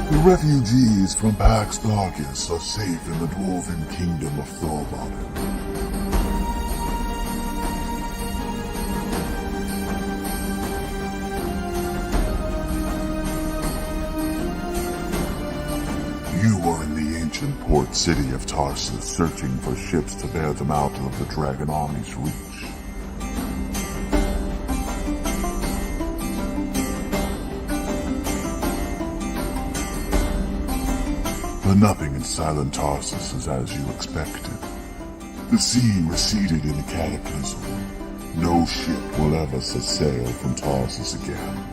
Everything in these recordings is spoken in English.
The refugees from Pax Darkus are safe in the dwarven kingdom of Thorbodden. You are in the ancient port city of Tarsus, searching for ships to bear them out of the dragon army's reach. But nothing in silent Tarsus is as you expected. The sea receded in a cataclysm. No ship will ever set sail from Tarsus again.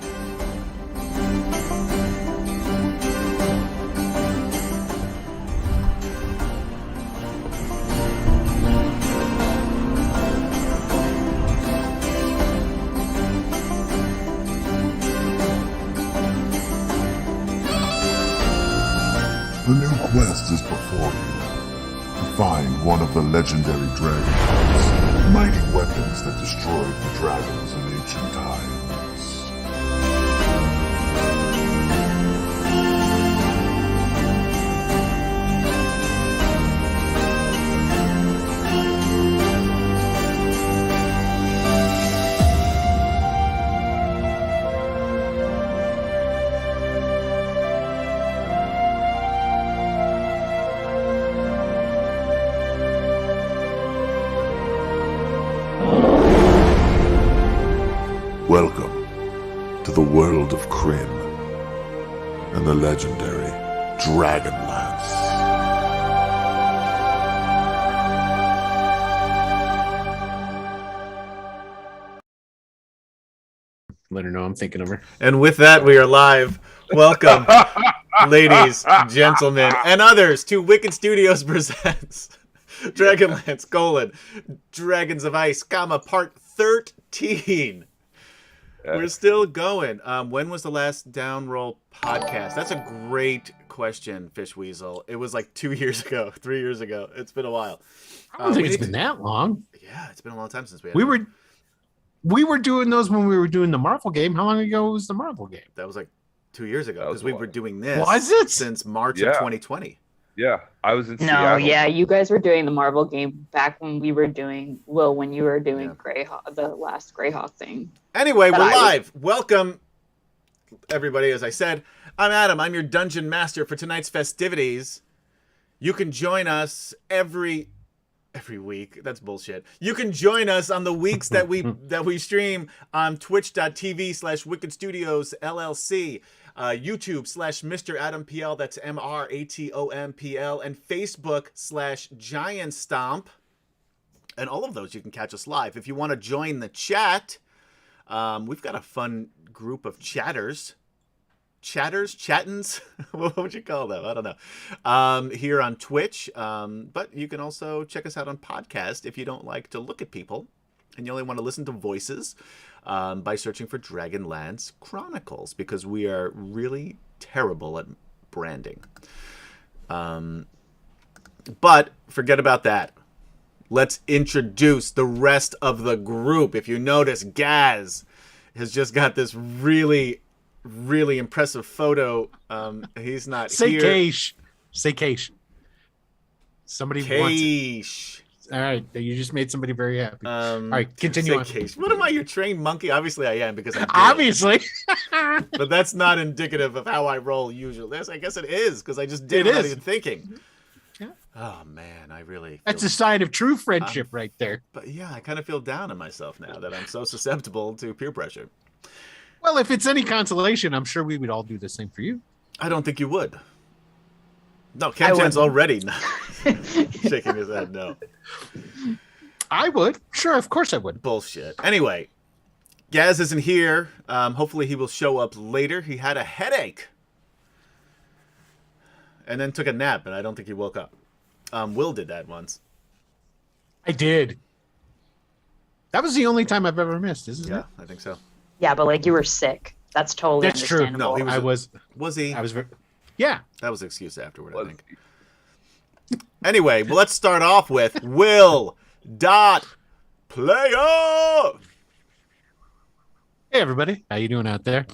The new quest is before you. To find one of the legendary dragons, mighty weapons that destroyed the dragons in ancient times. Welcome to the world of Kryn and the legendary DragonLance. Let her know I'm thinking of her. And with that, we are live. Welcome, ladies, gentlemen, and others to Wicked Studios presents DragonLance, Dragons of Ice, Part 13. We're still going. When was the last Down Roll podcast? That's a great question, Fish Weasel. It was like 2 years ago, 3 years ago. It's been a while. I don't think it's been that long. Yeah, it's been a long time since we had We were doing those when we were doing the Marvel game. How long ago was the Marvel game? That was like 2 years ago because we were doing this. Was it? Since March of 2020. Yeah, I was in No, Seattle. yeah, you guys were doing the Marvel game back when we were doing, when you were doing Greyhawk, the last Greyhawk thing. Anyway, we're live. Welcome, everybody. As I said, I'm Adam. I'm your dungeon master for tonight's festivities. You can join us every week. That's bullshit. You can join us on the weeks that we stream on twitch.tv/Wicked Studios LLC. YouTube /Mr. Adam PL, that's MRATOMPL, and Facebook /Giant Stomp. And all of those you can catch us live. If you want to join the chat, we've got a fun group of chatters. Chattins? What would you call them? I don't know. Here on Twitch. But you can also check us out on podcast if you don't like to look at people and you only want to listen to voices. By searching for DragonLance Chronicles, because we are really terrible at branding. But forget about that. Let's introduce the rest of the group. If you notice, Gaz has just got this really, really impressive photo. He's not here. Say Keish. Somebody wants it. All right, you just made somebody very happy. All right, continue on. What am I, your trained monkey? Obviously, I am because I obviously. But that's not indicative of how I roll usually. I guess it is because I just did it without even thinking. Yeah. Oh man, I really. That's a sign of true friendship right there. But yeah, I kind of feel down on myself now that I'm so susceptible to peer pressure. Well, if it's any consolation, I'm sure we would all do the same for you. I don't think you would. No, Ken-chan's already shaking his head no. I would. Sure, of course I would. Bullshit. Anyway, Gaz isn't here. Hopefully he will show up later. He had a headache. And then took a nap, and I don't think he woke up. Will did that once. I did. That was the only time I've ever missed, isn't it? Yeah, I think so. Yeah, but like you were sick. That's totally That's true. understandable. No, I was. Was he? I was. Yeah. That was an excuse afterward, I think. Anyway, well, let's start off with Will Player. Hey everybody, how you doing out there?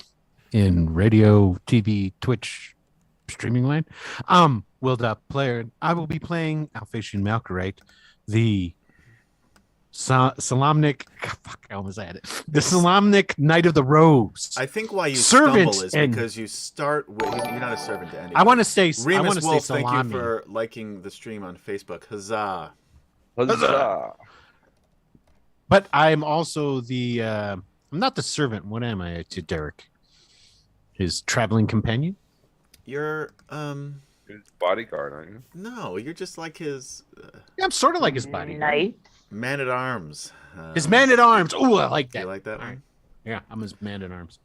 In radio, TV, Twitch, streaming land. Willed player. I will be playing Alphasian Malkarite, the Solamnic. Fuck, I almost had it. The Solamnic Knight of the Rose. I think why you Servant stumble is and- because you start with. You're not a servant to anyone. I want to say. I Remus want to say Wolf, salami. thank you for liking the stream on Facebook. Huzzah! Huzzah. But I'm also the. I'm not the servant. What am I to Derek? His traveling companion. You're His bodyguard, aren't you? no, you're just like his Yeah, I'm sort of like his bodyguard. Knight. man at arms. His man at arms. Oh, I like that. You like that All one? right. Yeah, I'm his man at arms.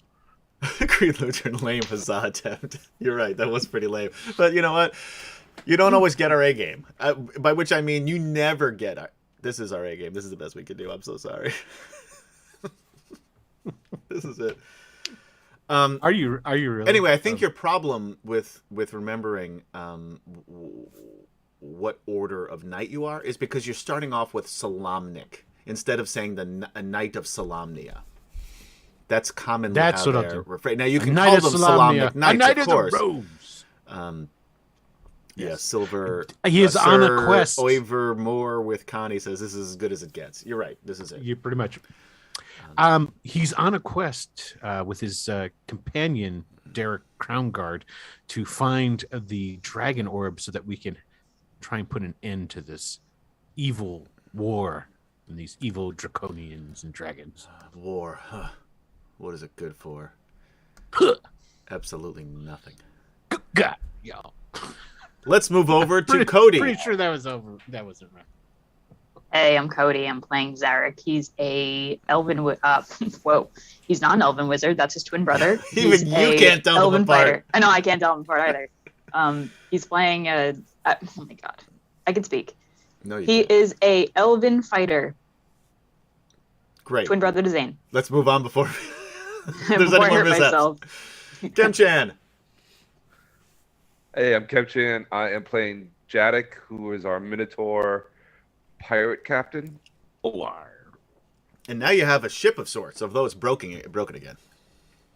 Green Lantern lame huzzah attempt. You're right, that was pretty lame. But you know what? You don't always get our A game. By which I mean you never get our. This is our A game. This is the best we can do. I'm so sorry. This is it. Are you really? Anyway, I think your problem with remembering what order of knight you are is because you're starting off with Solamnic instead of saying a knight of Solamnia. That's commonly That's how what I'll they're do. referred. Now you A can knight call of them Solamnia. Solamnic knights, A knight of course. the rose. Yeah, Silver. He is on a Sir quest. Oiver Moore with Connie says this is as good as it gets. You're right. This is it. You pretty much. He's on a quest with his companion Derek Crownguard to find the dragon orb so that we can try and put an end to this evil war and these evil draconians and dragons. War. Huh. What is it good for? Absolutely nothing. God, y'all. Let's move over to Cody. Pretty sure that was over. That wasn't right. Hey, I'm Cody. I'm playing Zarek. He's a elven. Whoa, he's not an elven wizard. That's his twin brother. Even He's you a can't tell them elven apart. fighter. I know I can't tell them apart either. He's playing oh my god, I can speak. No, you He can't. is a elven fighter. Great. Twin brother to Zane. Let's move on before there's Before any I more hurt mishaps. myself. Kem-chan. Hey, I'm Kevchan. I am playing Jadek, who is our Minotaur pirate captain. And now you have a ship of sorts, although it's broken again.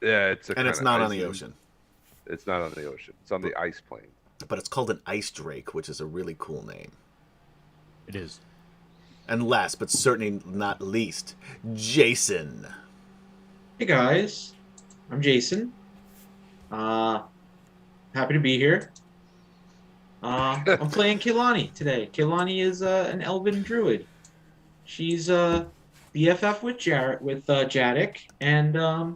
Yeah, it's And it's not on the ocean. It's not on the ocean. It's on the ice plane. But it's called an ice drake, which is a really cool name. It is. And last, but certainly not least, Jason. Hey guys, I'm Jason. Happy to be here. I'm playing Kehlani today. Kehlani is an elven druid. She's BFF with Jadek, and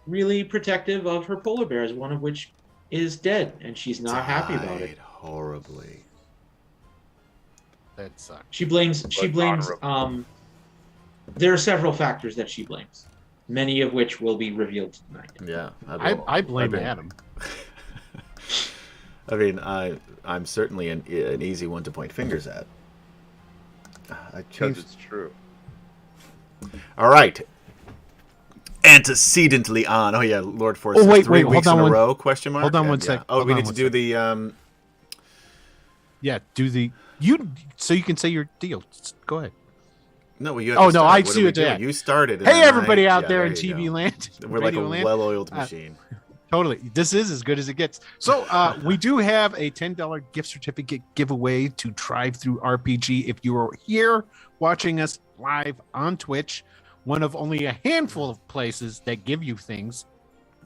really protective of her polar bears, one of which is dead, and she's not happy about it. Died horribly. That sucks. She blames. honorable. There are several factors that she blames, many of which will be revealed tonight. Yeah. I blame Adam. I mean, I'm certainly an easy one to point fingers at. I Because changed. it's true. All right. Antecedently on. Oh yeah, Lord Force. Oh, wait, 3 hold weeks on in a one- row? Question mark. hold on Yeah, one yeah. sec. Oh, Hold we on need to one do sec. the. Yeah, do the so you can say your deal. Go ahead. No, well, you. Have Oh, to no, start. I What see are we what you're doing? at. You started. and Hey, then everybody out yeah, there in you TV go. land. We're like a radio land. well-oiled machine. Totally. This is as good as it gets. So we do have a $10 gift certificate giveaway to Drive Through RPG. If you are here watching us live on Twitch, one of only a handful of places that give you things.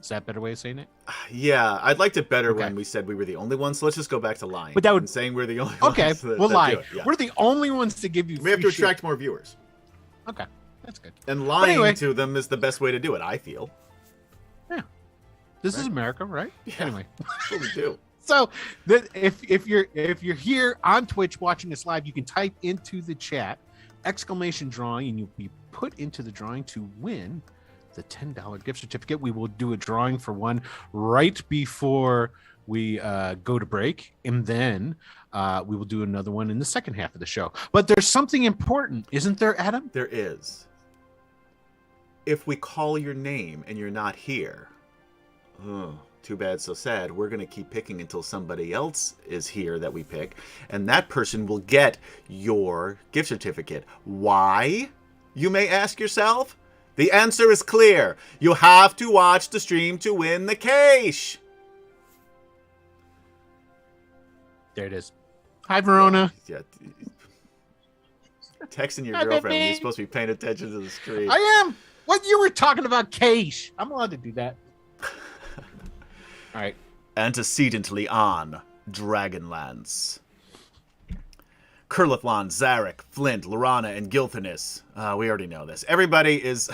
Is that a better way of saying it? Yeah, I'd liked it better Okay. when we said we were the only ones. So let's just go back to lying. But that would- and saying we're the only Okay, ones. that we'll do lie. it, yeah. We're the only ones to give you We have to free shit. attract more viewers, Okay, that's good. and lying anyway. to them is the best way to do it. I feel. This is America, right? Yeah. Anyway. That's what we do. So if you're here on Twitch watching us live, you can type into the chat exclamation drawing, and you'll be put into the drawing to win the $10 gift certificate. We will do a drawing for one right before we go to break, and then we will do another one in the second half of the show. But there's something important, isn't there, Adam? There is. If we call your name and you're not here, too bad, so sad. We're going to keep picking until somebody else is here that we pick, and that person will get your gift certificate. Why? You may ask yourself. The answer is clear. You have to watch the stream to win the cash. There it is. Hi, Verona. Yeah. Texting your Hi, girlfriend when baby. you're supposed to be paying attention to the screen. I am. What you were talking about, Keish. I'm allowed to do that. All right. Antecedently on DragonLance. Kurlithlon, Zarek, Flint, Lorana, and Gilthanis. We already know this. Everybody is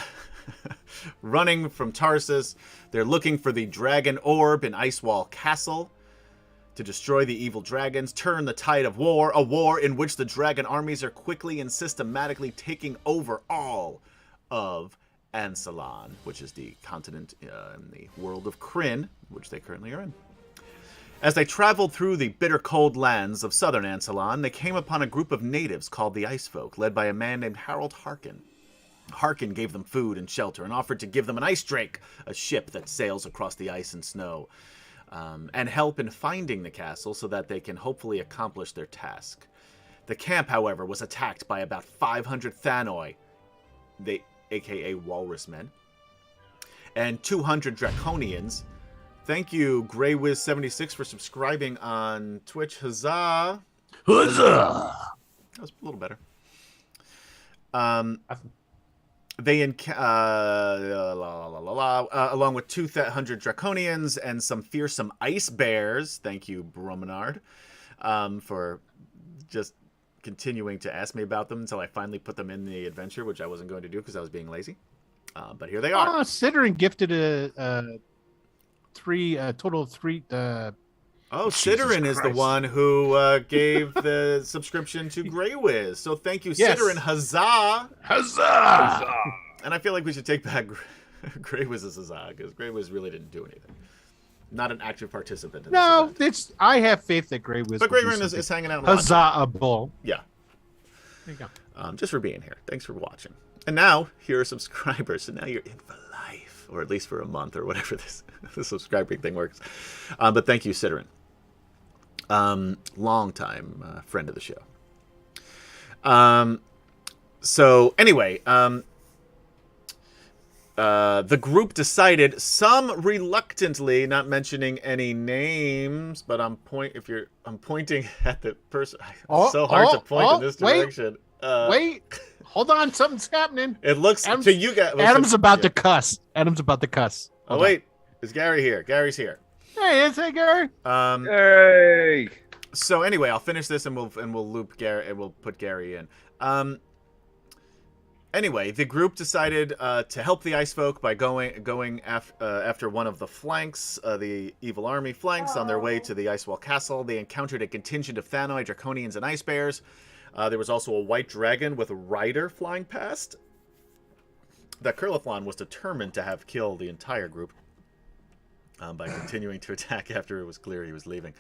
running from Tarsus. They're looking for the Dragon Orb in Icewall Castle to destroy the evil dragons, turn the tide of war, a war in which the dragon armies are quickly and systematically taking over all of Ansalon, which is the continent in the world of Kryn, which they currently are in. As they traveled through the bitter cold lands of southern Ansalon, they came upon a group of natives called the Ice Folk, led by a man named Harold Harkin. Harkin gave them food and shelter and offered to give them an ice drake, a ship that sails across the ice and snow, and help in finding the castle so that they can hopefully accomplish their task. The camp, however, was attacked by about 500 Thanoi, aka Walrus Men, and 200 Draconians. Thank you, GreyWiz76, for subscribing on Twitch. Huzzah! Huzzah! That was a little better. They along with 200 Draconians and some fearsome ice bears. Thank you, Bromenard, for just continuing to ask me about them until I finally put them in the adventure, which I wasn't going to do because I was being lazy. But here they are. Sidrin gifted a total of three. Sidrin is the one who gave the subscription to GreyWiz. So thank you, Yes. Sidrin. Huzzah! Huzzah! And I feel like we should take back GreyWiz's huzzah, because GreyWiz really didn't do anything. Not an active participant in No, this event. I have faith that GreyWiz. But GreyWiz is hanging out and watching. Huzzah-able. Yeah. There you go. Just for being here. Thanks for watching. And now, here are subscribers. So now you're in for life, or at least for a month, or whatever this subscribing thing works. But thank you, Sidrin. Long-time friend of the show. So, anyway, the group decided, some reluctantly, not mentioning any names, but I'm pointing at the person. It's so hard to point in this direction. Wait, hold on, something's happening. It looks to you guys. Adam's about to cuss. Adam's about to cuss. Oh wait, is Gary here? Gary's here. Hey, is it Gary? Hey. So anyway, I'll finish this and we'll loop Gary and we'll put Gary in. Anyway, the group decided to help the Ice Folk by going after one of the flanks, the evil army flanks, on their way to the Icewall Castle. They encountered a contingent of Thanoi, Draconians, and Ice Bears. There was also a white dragon with a rider flying past. That Kurlithlon was determined to have killed the entire group by continuing to attack after it was clear he was leaving.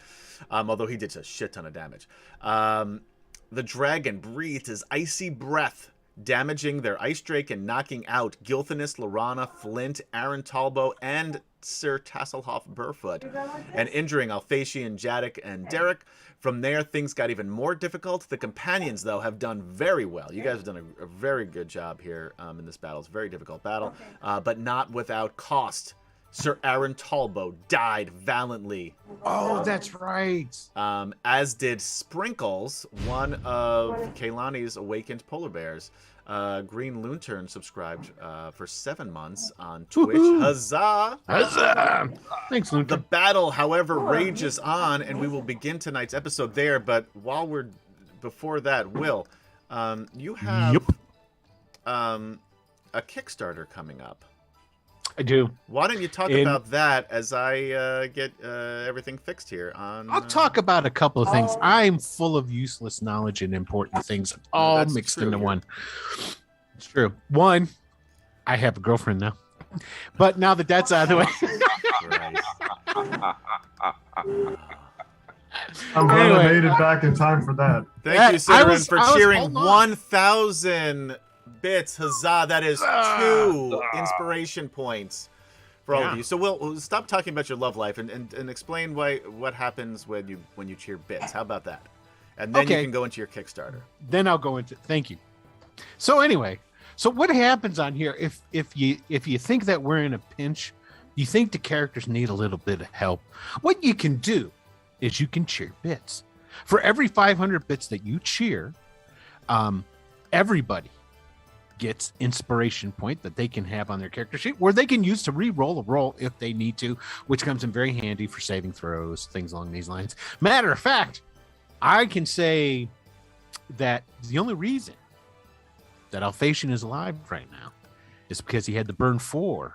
Although he did a shit ton of damage. The dragon breathed his icy breath, damaging their ice drake and knocking out Gilthanis, Lorana, Flint, Aaron Talbot, and Sir Tasselhoff Burfoot, and injuring Alphacian, Jadek, and Derek. From there, things got even more difficult. The companions, though, have done very well. You guys have done a very good job here in this battle. It's a very difficult battle, but not without cost. Sir Aaron Talbot died valiantly. Oh, that's right. As did Sprinkles, one of Kaylani's awakened polar bears. Green Loonturn subscribed for 7 months on Twitch. Woohoo! Huzzah! Huzzah! Thanks, The Luke. battle, however, rages on, and we will begin tonight's episode there. But before that, Will, you have a Kickstarter coming up. I do. Why don't you talk about that as I get everything fixed here? I'll talk about a couple of things. I'm full of useless knowledge and important things all that's mixed true, into yeah. one. It's true. One, I have a girlfriend now. But now that that's out of the way. I'm glad Anyway. I made it back in time for that. Thank you, I Sidran, was for holding cheering on. 1,000 bits. Huzzah! That is 2 inspiration points for all of Yeah. you. So we'll stop talking about your love life and explain what happens when you cheer bits. How about that? And then you Okay. can go into your Kickstarter. Then I'll go into thank you. So anyway, so what happens on here if you think that we're in a pinch, you think the characters need a little bit of help, what you can do is you can cheer bits. For every 500 bits that you cheer, everybody gets inspiration point that they can have on their character sheet, where they can use to re-roll a roll if they need to, which comes in very handy for saving throws, things along these lines. Matter of fact, I can say that the only reason that Alphatian is alive right now is because he had to burn 4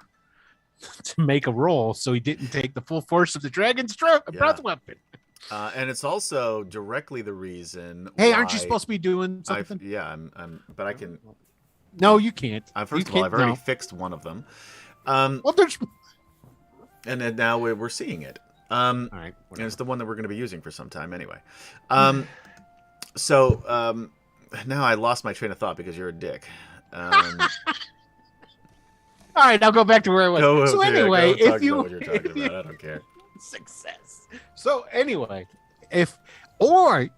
to make a roll, so he didn't take the full force of the dragon's breath weapon. And it's also directly the reason. Hey, aren't you supposed to be doing something? But I can. No, you can't. First of all, I've already fixed one of them. Well, there's. And then now we're seeing it. All right. And it's the one that we're going to be using for some time anyway. So now I lost my train of thought because you're a dick. All right, I'll go back to where I was. So anyway, if you, what you're talking about, I don't care. Success. So anyway,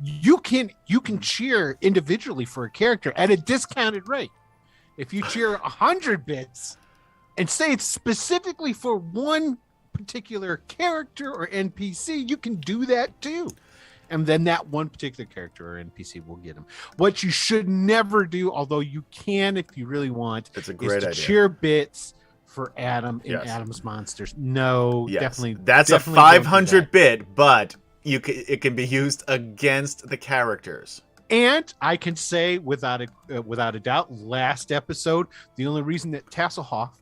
you can cheer individually for a character at a discounted rate. If you cheer 100 bits and say it's specifically for one particular character or NPC, you can do that too. And then that one particular character or NPC will get them. What you should never do, although you can if you really want, it's a great idea. Cheer bits for Adam in Adam's Monsters. No, definitely. That's definitely a 500 bit, but it can be used against the characters. And I can say without a doubt, last episode, the only reason that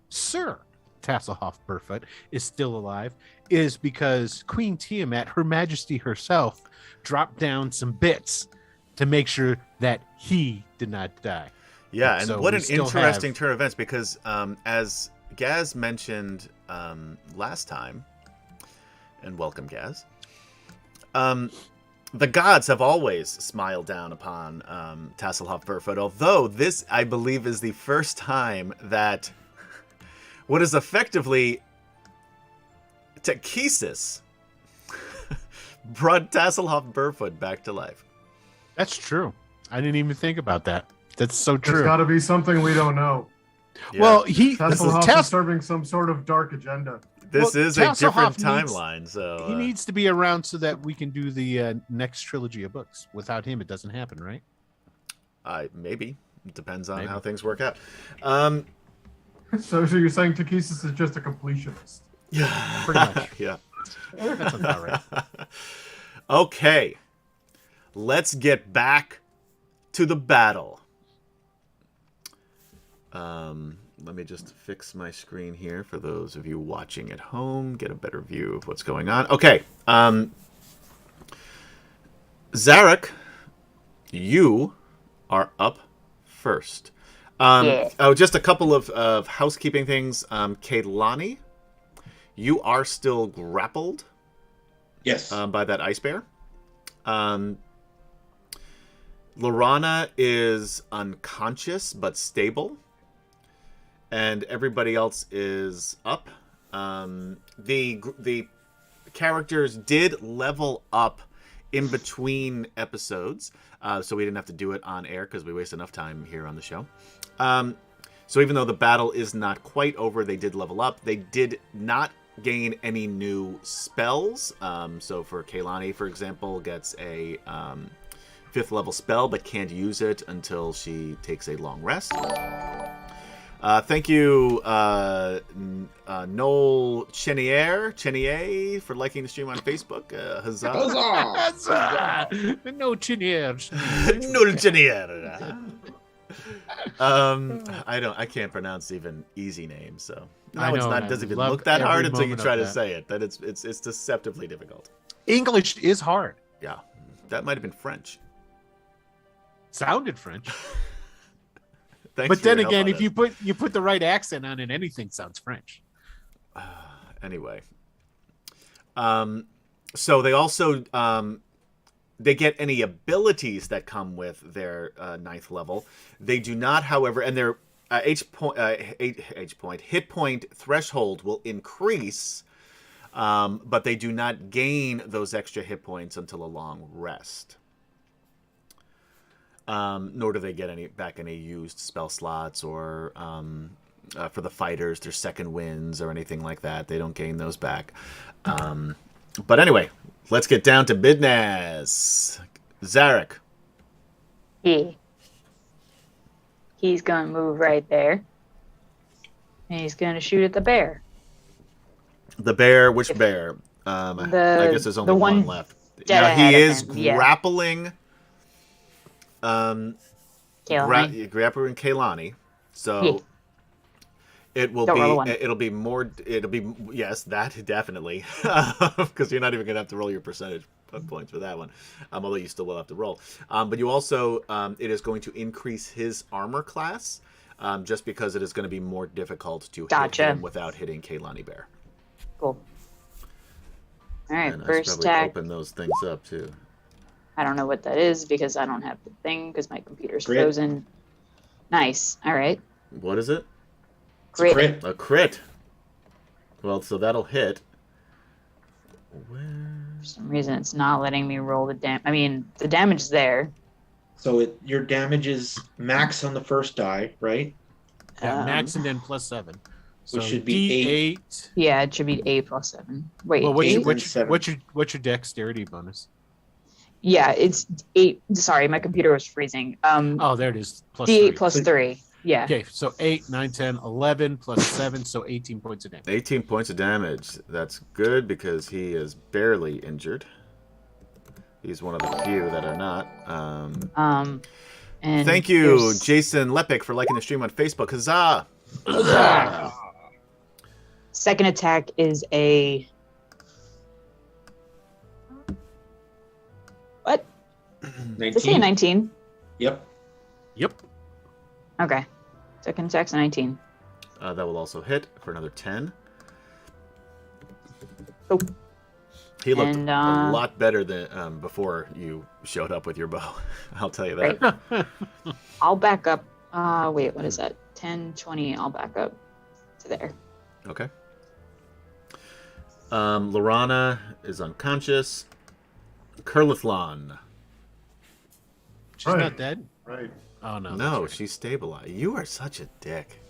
Sir Tasselhoff Burfoot is still alive is because Queen Tiamat, Her Majesty herself, dropped down some bits to make sure that he did not die. Yeah, and so what an interesting turn of events, because as Gaz mentioned last time, and welcome, Gaz, the gods have always smiled down upon Tasselhoff Burfoot, although this, I believe, is the first time that what is effectively Takesis brought Tasselhoff Burfoot back to life. That's true. I didn't even think about that. That's so true. There's got to be something we don't know. Yeah. Well, Tasselhoff is serving some sort of dark agenda. This is a different timeline, so he needs to be around so that we can do the next trilogy of books. Without him, it doesn't happen, right? Maybe. It depends on how things work out. So you're saying Takesis is just a completionist? Yeah, pretty much. Yeah, that's about right. Okay, let's get back to the battle. Let me just fix my screen here for those of you watching at home, get a better view of what's going on. Okay, Zarek, you are up first. Oh, just a couple of housekeeping things. Kaylani, you are still grappled. Yes. By that ice bear. Lorana is unconscious but stable. And everybody else is up. The characters did level up in between episodes, so we didn't have to do it on air because we waste enough time here on the show. So even though the battle is not quite over, they did level up. They did not gain any new spells. So for Kaylani, for example, gets a 5th level spell, but can't use it until she takes a long rest. Thank you, Noel Chenier, for liking the stream on Facebook. Huzzah! Huzzah! No Chenier. Noel Chenier. I can't pronounce even easy names, so it doesn't even look that hard until you try to say it. That it's deceptively difficult. English is hard. Yeah, that might have been French. Sounded French. Thanks but then again, if you put the right accent on it, anything sounds French. Anyway, so they also they get any abilities that come with their 9th level. They do not, however, and their hit point threshold will increase, but they do not gain those extra hit points until a long rest. Nor do they get any used spell slots or for the fighters, their second wins or anything like that. They don't gain those back. But anyway, Let's get down to business. Zarek. Yeah. He's gonna move right there. And he's gonna shoot at the bear. The bear, which bear? I guess there's only one left. dead Now ahead he of is him, yeah. grappling. Kaylani. Grappling Kaylani. So Yeah. it will Don't roll a be. one. It'll be yes, that definitely, because you're not even gonna have to roll your percentage points for that one. Although you still will have to roll. But you also it is going to increase his armor class. Just because it is going to be more difficult to hit him without hitting Kaylani Bear. Cool. All right, And I first should probably attack. open those things up too. I don't know what that is because I don't have the thing because my computer's Crit. frozen. Nice. All right. What is it? Great. Crit. A crit. Well, so that'll hit. Where? For some reason, it's not letting me roll the damage. I mean, the damage is there. So your damage is max on the first die, right? Yeah, max and then +7. So Which should be D8. Yeah, it should be 8 plus 7. Wait, Well, what's 8? your, Then what's, seven. what's your dexterity bonus? Yeah, it's 8. Sorry, my computer was freezing. Oh, there it is. Plus D8 3. plus 3. Yeah. Okay, so 8, 9, 10, 11 plus 7, so 18 points of damage. 18 points of damage. That's good because he is barely injured. He's one of the few that are not. And Thank you, there's- Jason Lepic, for liking the stream on Facebook. Huzzah! Second attack is a. What? Did it say 19. 19? Yep. Yep. Okay. Second attack's a 19. That will also hit for another 10. Oh. He looked And, a lot better than before you showed up with your bow. I'll tell you that. Right. I'll back up. Wait, what is that? 10, 20. I'll back up to there. Okay. Lorana is unconscious. Curlithlon. She's Right. not dead? Right. Oh, no. No, that's right. she's stabilized. You are such a dick.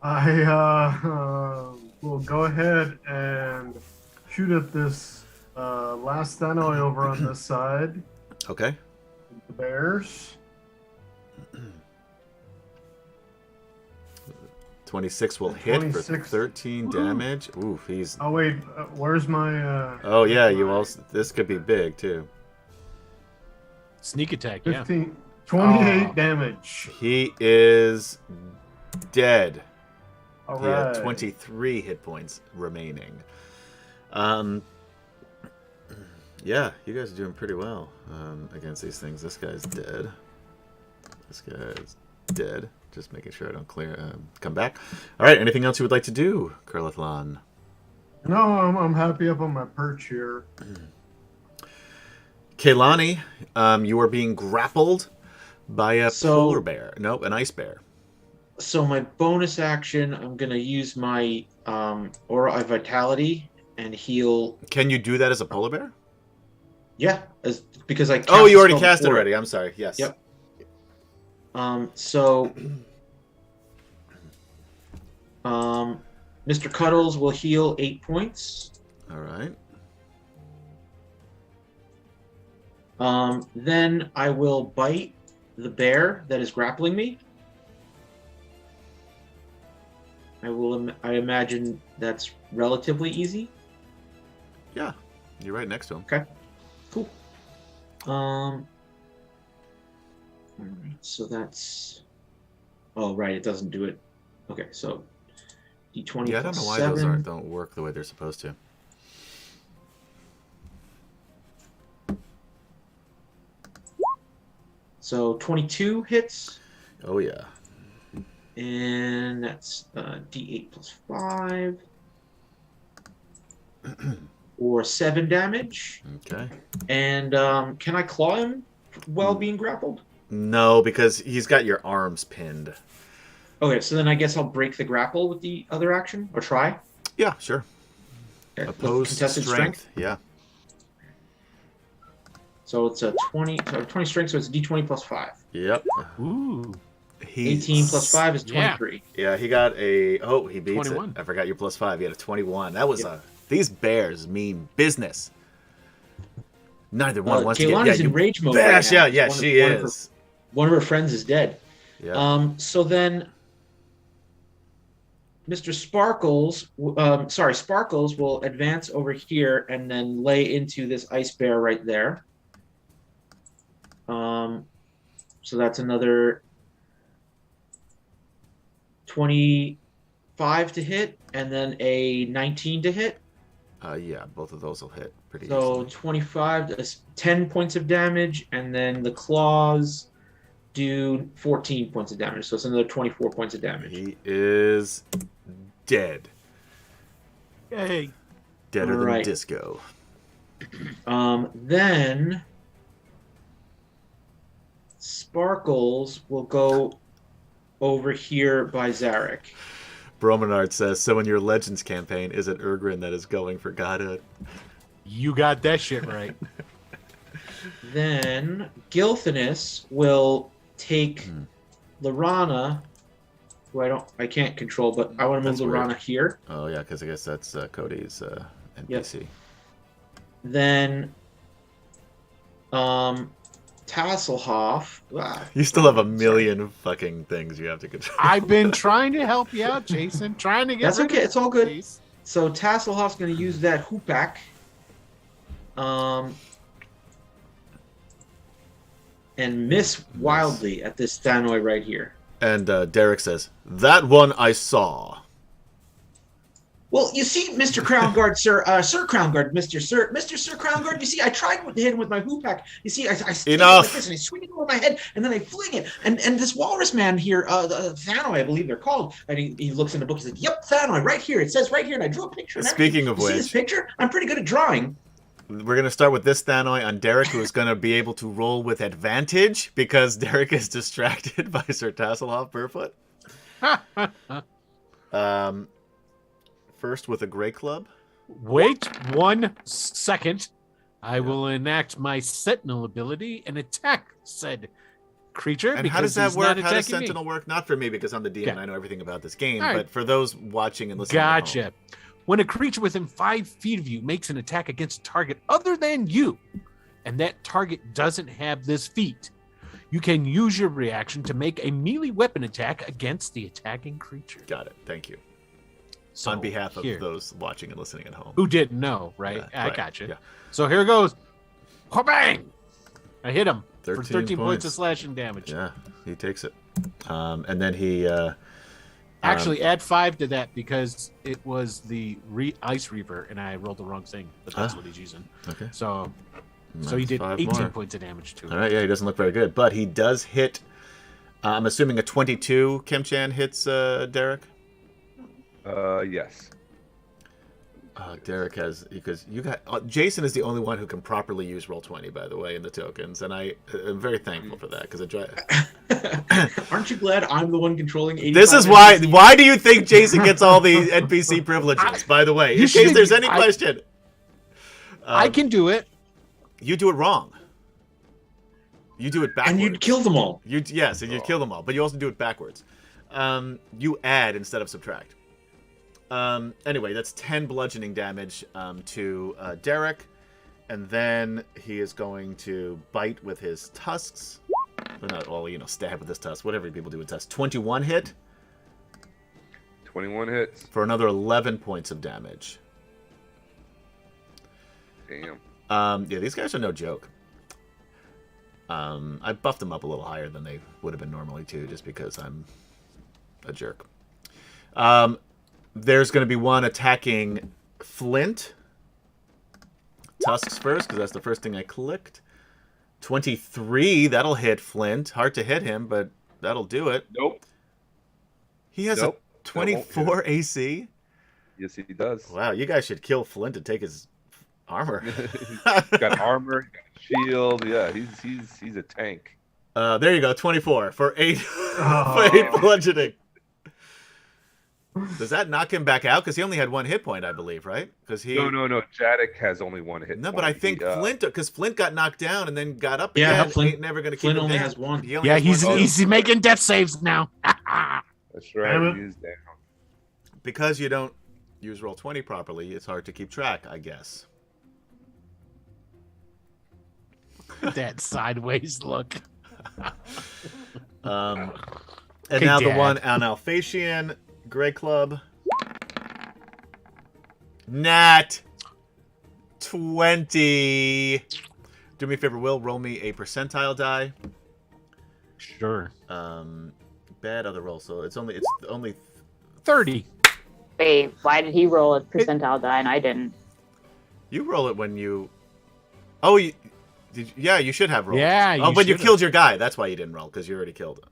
I will go ahead and shoot at this last Thanoi over on this side. Okay. The bears. 26 will hit for 26. 13 damage. Oof, he's... Oh wait, where's my? Oh, yeah, you also... This could be big, too. Sneak attack, yeah. 15, 28 Oh. damage. He is dead. All He had right. 23 hit points remaining. Yeah, you guys are doing pretty well against these things. This guy's dead. This guy's dead. Just making sure I don't come back. All right, anything else you would like to do, Curlithlon? No, I'm happy up on my perch here. Kaylani, you are being grappled by a So- polar bear. No, an ice bear. So my bonus action, I'm gonna use my Aura of Vitality and heal. Can you do that as a polar bear? Yeah, because I. Oh, cast you the already spell cast it before. already. I'm sorry. Yes. Yep. So, Mr. Cuddles will heal 8 points. All right. Then I will bite the bear that is grappling me. I imagine that's relatively easy. Yeah, you're right next to him. Okay. Cool. Alright, so that's. Oh, right, it doesn't do it. Okay, so D20 Yeah, I don't plus know why 7. those don't work the way they're supposed to. So 22 hits, Oh yeah. and that's D8 plus 5. Or 7 damage. Okay. And can I claw him while being grappled? No, because he's got your arms pinned. Okay, so then I guess I'll break the grapple with the other action, or try. Yeah, sure. Okay, with Opposed contested strength. Yeah. So it's a 20 strength, so it's D20 plus 5. Yep. Ooh. 18 plus 5 is Yeah. 23. Yeah, he got a. Oh, he beats 21. it. I forgot your plus 5. He had a 21. That was Yep. These bears mean business. Neither one wants to get. Kaylani's Yeah, in rage mode. bash. Right now. Yeah, she is. One of her friends is dead. Yeah. So then, Mr. Sparkles will advance over here and then lay into this ice bear right there. So that's another 25 to hit, and then a 19 to hit. Yeah, both of those will hit pretty So easily. 25, that's 10 points of damage, and then the claws do 14 points of damage. So it's another 24 points of damage. He is dead. Yay. Deader than Alright. disco. Then Sparkles will go over here by Zarek. Bromenard says, so in your Legends campaign, is it Urgrin that is going for godhood? You got that shit right. Then Gilthanus will take Lorana, who I can't control, but I want to move That's Lorana weird. here. Oh, yeah, because I guess that's Cody's NPC. Then Tasselhoff. You still have a million fucking things you have to control. I've been trying to help you out, Jason. Trying to get That's rid okay. of It's all good. these. So Tasselhoff's going to use that Hoopak. And miss wildly at this Stanoi right here. And Derek says, that one I saw. Well, you see, Mr. Crown Guard, Sir Crown Guard, Mr. Sir Crown Guard, you see, I tried to hit him with my Hoopak. You see, I stick it like this, and I swing it over my head, and then I fling it. And this walrus man here, Thanoi, I believe they're called, and he looks in the book, he's like, yep, Thanoi, right here. It says right here, and I drew a picture. And Speaking of you see this which, picture? I'm pretty good at drawing. we're going to start with this Thanoi on Derek, who is going to be able to roll with advantage because Derek is distracted by Sir Tasselhoff Barefoot. First with a Grey Club. Wait 1 second. I will enact my Sentinel ability and attack said creature. And how does that he's work? not How does attacking me. Sentinel work? Not for me because I'm the DM and Okay. I know everything about this game, All right. but for those watching and listening. at home. Gotcha. When a creature within 5 feet of you makes an attack against a target other than you, and that target doesn't have this feat, you can use your reaction to make a melee weapon attack against the attacking creature. Got it. Thank you. So on behalf of here, those watching and listening at home. who didn't know, right? Yeah, I right, gotcha. yeah. So here goes. Bang! I hit him for 13 13 points points. of slashing damage. Yeah, he takes it. And then he... Actually, add 5 to that because it was the Ice Reaver, and I rolled the wrong thing, but that's what he's using. Okay. So he That's did 5 18 more. points of damage to it. All right, yeah, he doesn't look very good, but he does hit. I'm assuming a 22. Kim Chan hits Derek. Yes. Derek has because you got Jason is the only one who can properly use Roll20, by the way, in the tokens, and I am very thankful for that because Aren't you glad I'm the one controlling 85? This is why. Why do you think Jason gets all the NPC privileges? By the way, in case there's any question, I can do it. You do it wrong. You do it backwards. And you'd kill them all. Yes, and you'd kill them all, but you also do it backwards. You add instead of subtract. Anyway, that's 10 bludgeoning damage to Derek, and then he is going to bite with his tusks. Or not, well, stab with his tusks. Whatever people do with tusks. 21 hit. 21 hits. For another 11 points of damage. Damn. Yeah, these guys are no joke. I buffed them up a little higher than they would have been normally too, just because I'm a jerk. There's going to be one attacking Flint. Tusks first, because that's the first thing I clicked. 23, that'll hit Flint. Hard to hit him, but that'll do it. Nope. He has Nope. a 24 AC. Yes, he does. Wow, you guys should kill Flint and take his armor. He's got armor, he's got shield. Yeah, he's a tank. There you go, 24 for 8 Oh. for 8 bludgeoning. Does that knock him back out? Because he only had 1 hit point, I believe, right? Because he No. Jadek has only 1 hit. No, point. but I think He, Flint, because Flint got knocked down and then got up Yeah, again. Flint- ain't never going to keep Flint him only down. has 1. He only Yeah, has one. he's making death saves now. That's right. Damn it. He's down. Because you don't use Roll20 properly, it's hard to keep track, I guess. That sideways look. And Okay, now the Dad. one on Alphatian, Grey Club. Nat 20. Do me a favor, Will. Roll me a percentile die. Sure. Bad other roll, so it's only 30. Wait, why did he roll a percentile die and I didn't? You roll it when you. Oh, yeah, you should have rolled. Yeah, Oh, but you should've. killed your guy. That's why you didn't roll, because you already killed him.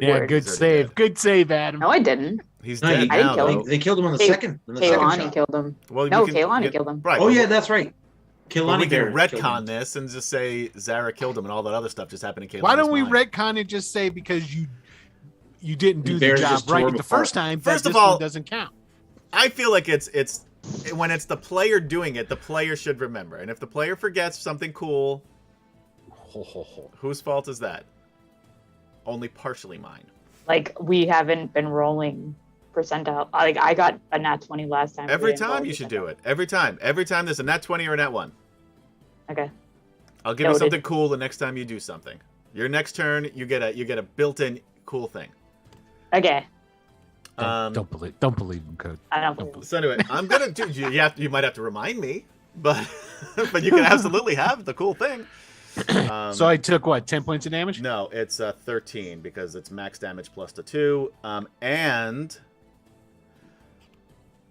Yeah, good save. Dead. Good save, Adam. No, I didn't. He's No, dead I didn't now, kill though. him. They killed him on the Kay- second. On the second Kaylani shot. killed him. Well, No, we Kaylani killed him. Right. Oh but yeah, we- that's right. But Kaylani we can Barrett killed retcon him. this and just say Zara killed him and all that other stuff just happened in Kaylani's Why don't we mind. retcon and just say because you didn't do the Bears job just tore right him the apart. first time? First that of this all- one doesn't count. I feel like it's when it's the player doing it, the player should remember. And if the player forgets something cool, whose fault is that? Only partially mine. Like, we haven't been rolling percentile. Like, I got a nat 20 last time. Every time you should do it. Every time. Every time there's a nat 20 or a nat 1. Okay. I'll give you Noted. something cool the next time you do something. Your next turn, you get a built-in cool thing. Okay. Don't believe him, Code. I don't believe. So anyway, I'm gonna do. You might have to remind me, but but you can absolutely have the cool thing. So I took what, 10 points of damage? No, it's 13 because it's max damage plus the 2, and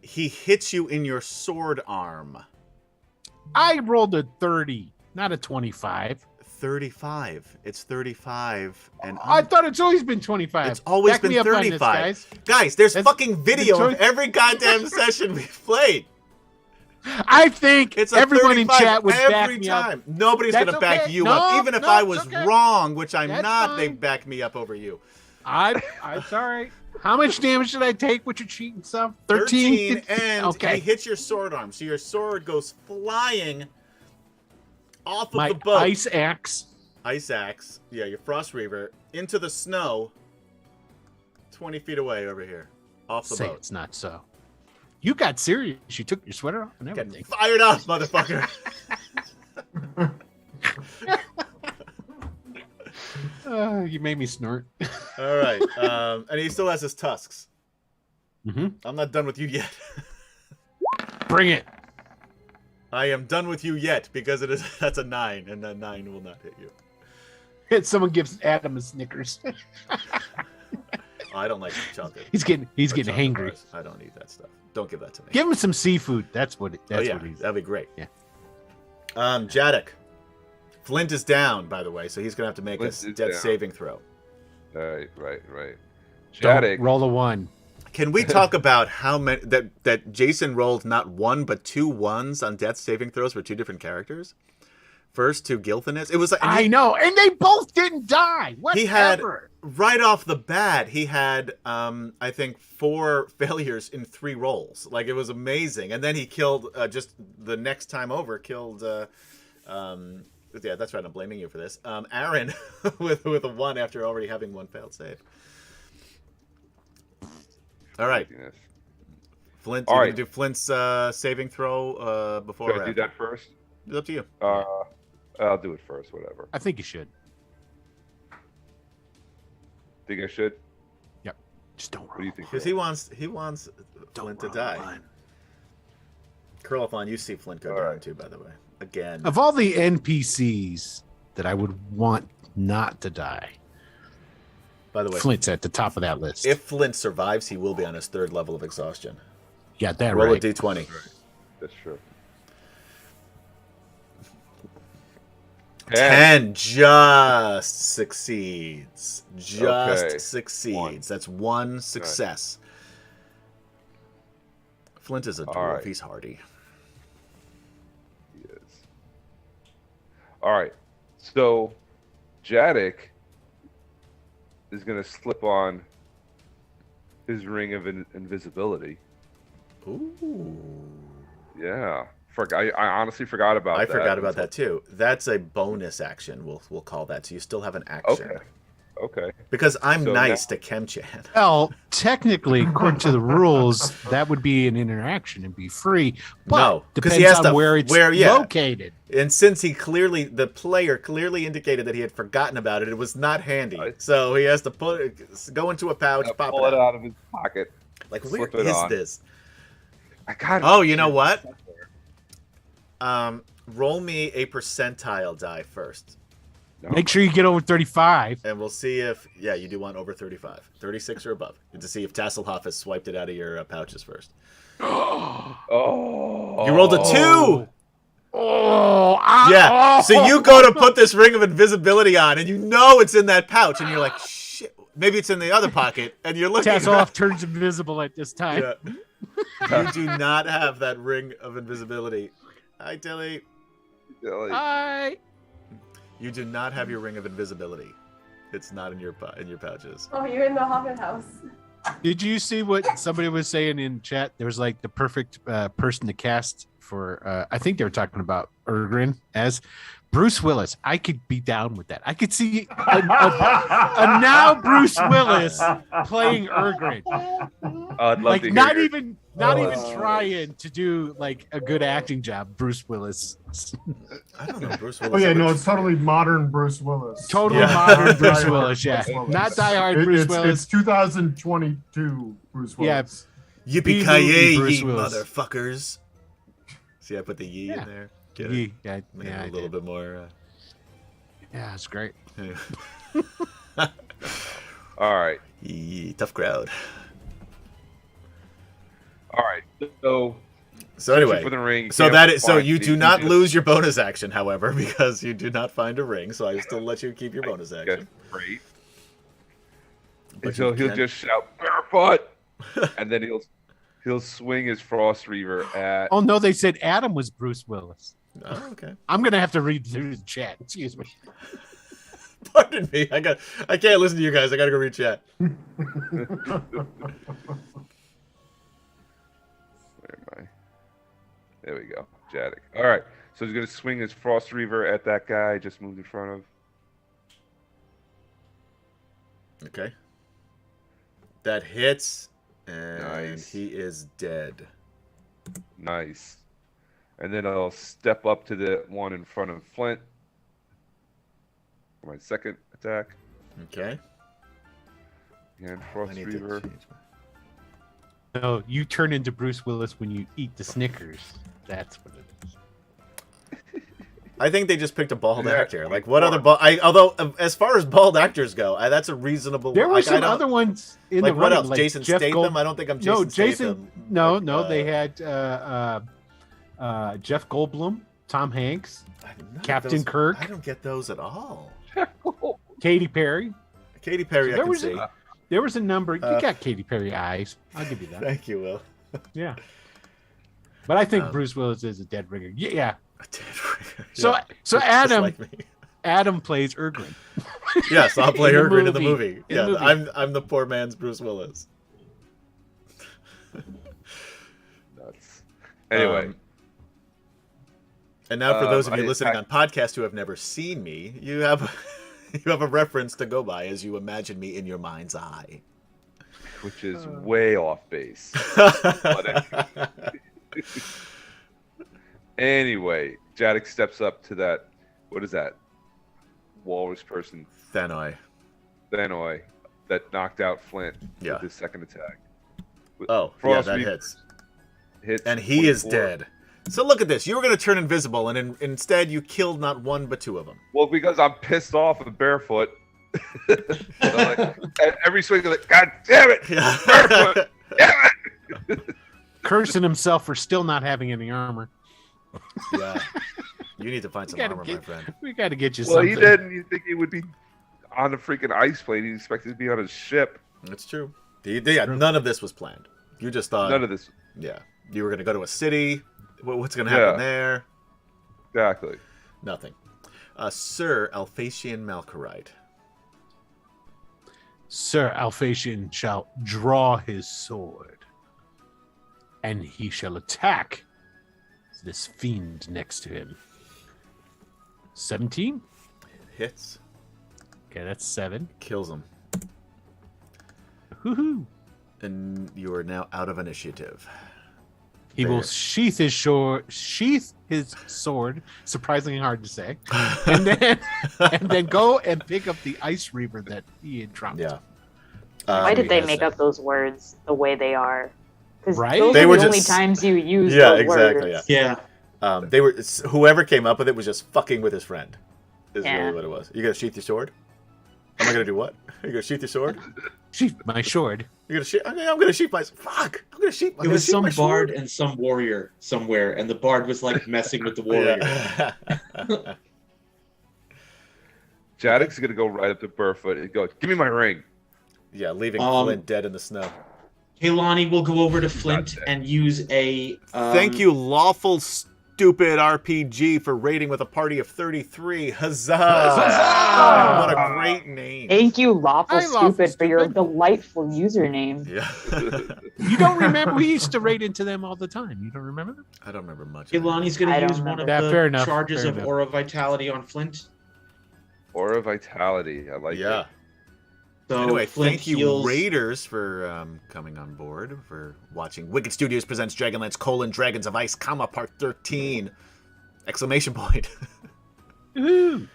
he hits you in your sword arm. I rolled a 30, not a 25. 35. It's 35, and I thought it's always been 25. It's always Back been me up on this, 35. guys. Guys, there's That's- fucking video the of choice- every goddamn session we've played. I think It's a everyone in 35 chat would back every me time. up. Nobody's That's gonna back okay. you No, up, even if no, I it's was okay. wrong, which I'm That's not. They fine. back me up over you. I'm sorry. How much damage did I take with your cheating stuff? 13? and Okay. he hits your sword arm, so your sword goes flying off of My the boat. ice axe. Ice axe, yeah, your frost reaver into the snow, 20 feet away over here, off the Say boat. it's not so. You got serious. You took your sweater off and Getting everything. fired up, motherfucker. You made me snort. All right, and he still has his tusks. Mm-hmm. I'm not done with you yet. Bring it. I am done with you yet because that's a 9, and that 9 will not hit you. Someone gives Adam a Snickers. I don't like chocolate. he's getting or chocolate hangry. bars. I don't eat that stuff. Don't give that to me. Give him some seafood. That's what. That's oh yeah, what he's. that'd be great. Yeah. Jadek. Flint is down, by the way, so he's gonna have to make Flint a is death down. saving throw. Right. Don't Jadek. roll a 1. Can we talk about how many that Jason rolled not 1 but 2 1s on death saving throws for 2 different characters? First to Gilthanis. It was like I know, and they both didn't die. Whatever. he had right off the bat. He had I think 4 failures in 3 rolls. Like it was amazing, and then he killed just the next time over killed. Yeah, that's right. I'm blaming you for this. Aaron with a 1 after already having 1 failed save. All right, Flint. All You're right. gonna do Flint's saving throw before. Should or I do after? that first? It's up to you. I'll do it first. Whatever. I think you should. Think I should? Just don't roll. What do you think? Because he wants Flint to roll die. one. Curlathon, you see Flint go All down right. too, by the way. Again. Of all the NPCs that I would want not to die, By the way, Flint's at the top of that list. if Flint survives, he will be on his 3rd level of exhaustion. Got that Roll right. a d20. That's true. 10 just succeeds. Just Okay. succeeds. One. That's 1 success. Flint is a dwarf. All right. He's hardy. He is. All right. So, Jadek is going to slip on his ring of invisibility. Ooh. Yeah. I honestly forgot about that. I forgot about that too. That's a bonus action. We'll call that. So you still have an action. Okay. Because I'm So nice now- to Kemchan. Well, technically, according to the rules, that would be an interaction and be free. But No, 'cause depends he has on to- where it's yeah. located. And since the player clearly indicated that he had forgotten about it, it was not handy. Right. So he has to go into a pouch, pop pull it out. of his pocket. Like, where slip it is on. this? I got it. Oh, you know what? Roll me a percentile die first. No. Make sure you get over 35. And we'll see if, yeah, you do want over 35. 36 or above. And to see if Tasselhoff has swiped it out of your pouches first. Oh. You rolled a 2! Oh, Yeah, so you go to put this ring of invisibility on, and you know it's in that pouch, and you're like, shit, maybe it's in the other pocket, and you're looking. Tasselhoff turns invisible at this time. Yeah. You do not have that ring of invisibility. Hi, Tilly. Hi. You do not have your ring of invisibility. It's not in your pouches. Oh, you're in the Hobbit house. Did you see what somebody was saying in chat? There was like the perfect person to cast for, I think they were talking about Ergrin as Bruce Willis. I could be down with that. I could see a now Bruce Willis playing Ergrin. I'd love Like to not hear even trying to do like a good acting job. Bruce Willis. I don't know, Bruce Willis. Oh yeah, no, it's totally modern Bruce Willis. Totally Yeah. modern Bruce Die Hard Willis. Yeah, Bruce Willis. not Die Hard Bruce Willis. It's 2022 Bruce Willis. Yeah. Yippee B-movie ki Bruce ye Willis. motherfuckers. See, I put the ye in there. Get it? Yeah, Make yeah, it I a little did. bit more. Yeah, it's great. All right. Tough crowd. All right. So anyway, for the ring, so can't that is so find you the do not Egypt. lose your bonus action, however, because you do not find a ring. So I still let you keep your bonus Okay, action. great. But And so you he'll can- just shout barefoot, and then he'll swing his Frost Reaver at. Oh no, they said Adam was Bruce Willis. Oh, okay. I'm gonna have to read through the chat. Excuse me. Pardon me. I can't listen to you guys. I gotta go read chat. Where am I? There we go, Jadek. All right, so he's gonna swing his Frost Reaver at that guy. Just moved in front of. Okay. That hits, and Nice. he is dead. Nice. And then I'll step up to the one in front of Flint for my second attack. Okay. And I Frost need to Reaver. change my... No, you turn into Bruce Willis when you eat the Snickers. That's what it is. I think they just picked a bald Yeah, actor. Like, what other bald... although, as far as bald actors go, that's a reasonable... There were like, I some don't- other ones in Like, the what running, else? like Jason Jeff Statham? Gold- I don't think I'm Jason No, Jason. Statham. No, Like, no, they had Jeff Goldblum, Tom Hanks, none of Captain those- Kirk. I don't get those at all. Katy Perry. Katy Perry, So I there can was see. There was a number. You Uh, got Katy Perry eyes. I'll give you that. Thank you, Will. Yeah. But I think Um, Bruce Willis is a dead ringer. Yeah. So, So just Adam like me. Adam plays Ergrin. Yes, I'll play In the Ergrin in the movie. movie. In Yeah, the movie. I'm the poor man's Bruce Willis. Nuts. Anyway, And now, for those of you I- listening on podcast who have never seen me, you have you have a reference to go by as you imagine me in your mind's eye. which is way off base. Anyway, Jadek steps up to that. What is that? Walrus person, Thanoi. Thanoi, that knocked out Flint Yeah. with his second attack. Oh, Frost yeah, that Reaver hits. Hits And he is 24. dead. So look at this. You were going to turn invisible, and instead you killed not one but two of them. Well, because I'm pissed off of Barefoot. So, like, every swing, I'm like, God damn it! Barefoot! Damn it! Cursing himself for still not having any armor. Yeah. You need to find some gotta armor, get- my friend. We got to get you Well, something. he didn't. You think he would be on the freaking ice plane? He expected to be on his ship. That's true. Yeah, none of this was planned. You just thought, None of this. yeah, you were going to go to a city. What's going to happen Yeah. there? Exactly. Nothing. Sir Alphasian Malchorite. Sir Alphasian shall draw his sword, and he shall attack this fiend next to him. 17? Hits. Okay, that's 7. Kills him. Woohoo! And you are now out of initiative. He will There. sheath his sword. Surprisingly hard to say, and then go and pick up the ice reaver that he had dropped. Yeah. Why did they Yes, make sir. up those words the way they are? Because Right? those They are were the only just- times you use Yeah, those exactly, words. Yeah. They were whoever came up with it was just fucking with his friend. Is Yeah. really what it was. You gonna sheath your sword? Am I gonna do what? Are you gonna sheath your sword? Sheath my sword. You're gonna sheath? Okay, I'm gonna sheath my. Fuck! I'm gonna sheath. I'm It gonna was sheath some my bard sword. and some warrior somewhere, and the bard was like messing with the warrior. Yeah. Jadek's gonna go right up to Burfoot and go, "Give me my ring." Yeah, leaving Um, Flint dead in the snow. Kaylani will go over to He's Flint not dead. and use a. Thank you, lawful stupid RPG, for raiding with a party of 33. Huzzah! Huzzah! What a great name. Thank you, Lawful Hi, Lawful Stupid, for your Stupid. delightful username. Yeah. You don't remember? We used to raid into them all the time. You don't remember them? I don't remember much. of it. Kaylani's going I to don't use one of remember. Yeah, fair the enough, charges fair of enough. Aura Vitality on Flint. Aura Vitality. I like Yeah. it. So Anyway, Flint thank you, heals. Raiders, for coming on board, for watching. Wicked Studios presents Dragonlance: Dragons of Ice, Part 13! Exclamation point. Woohoo!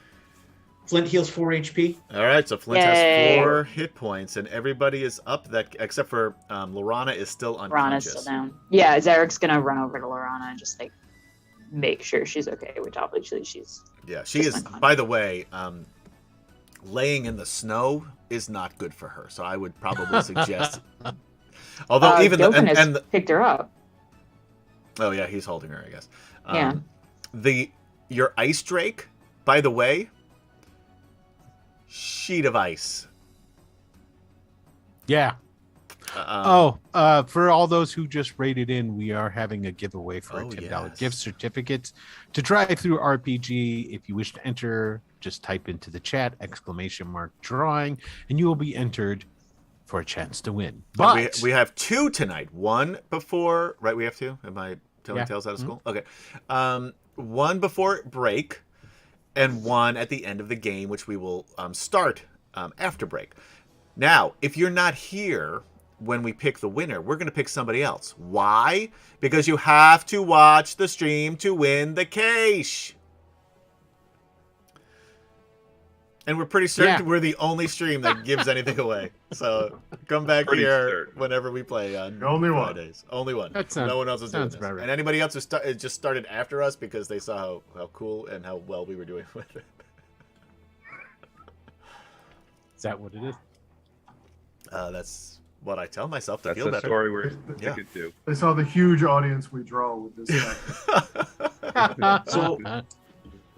Flint heals 4 HP. All right, so Flint Yay. has 4 hit points, and everybody is up. That except for Lorana is still Lorana's unconscious. still down. Yeah, Zarek's gonna run over to Lorana and just like make sure she's okay, which obviously she's. Yeah, she is. unconscious. By the way, laying in the snow is not good for her. So I would probably suggest. Although even the, Gilpin has and the, picked her up. oh yeah, he's holding her, I guess. Yeah. Your ice drake, by the way, sheet of ice. Yeah. For all those who just rated in, we are having a giveaway for a $10 yes. gift certificate to Drive Through RPG. If you wish to enter, just type into the chat !drawing, and you will be entered for a chance to win. But we have 2 tonight. One before, right? We have 2. Am I telling Yeah. tales out of school? Okay. One before break, and one at the end of the game, which we will start after break. Now, if you're not here when we pick the winner, we're going to pick somebody else. Why? Because you have to watch the stream to win the cash. And we're pretty certain we're the only stream that gives anything away. So come back Pretty here certain. whenever we play on The only one. Fridays. Only one. That sounds- no one else is doing sounds this. about right. And anybody else who just started after us because they saw how cool and how well we were doing with it. is that what it is? That's what I tell myself to That's feel the better. story we're Yeah. sticking to. They saw the huge audience we draw with this tactic. So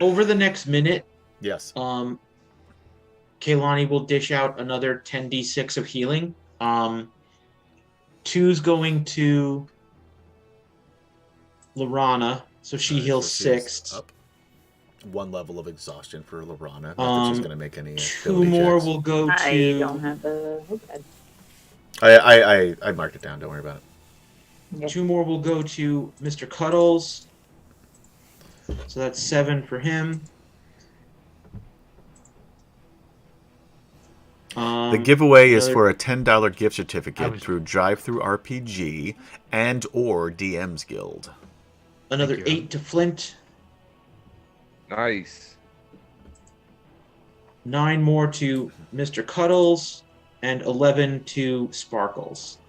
over the next minute, Yes. Kaylani will dish out another 10d6 of healing. 2's going to Lorana, so she heals So she's 6. Up. 1 level of exhaustion for Lorana. Not that she's going to make any 2 ability more checks. will go I to. don't have the notepad. I marked it down. Don't worry about it. Okay. 2 more will go to Mr. Cuddles. So that's 7 for him. The giveaway is another- for a $10 gift I certificate was- through Drive-Through RPG and or DM's Guild. Another Thank you. 8 to Flint. Nice. 9 more to Mr. Cuddles. And 11 to Sparkles.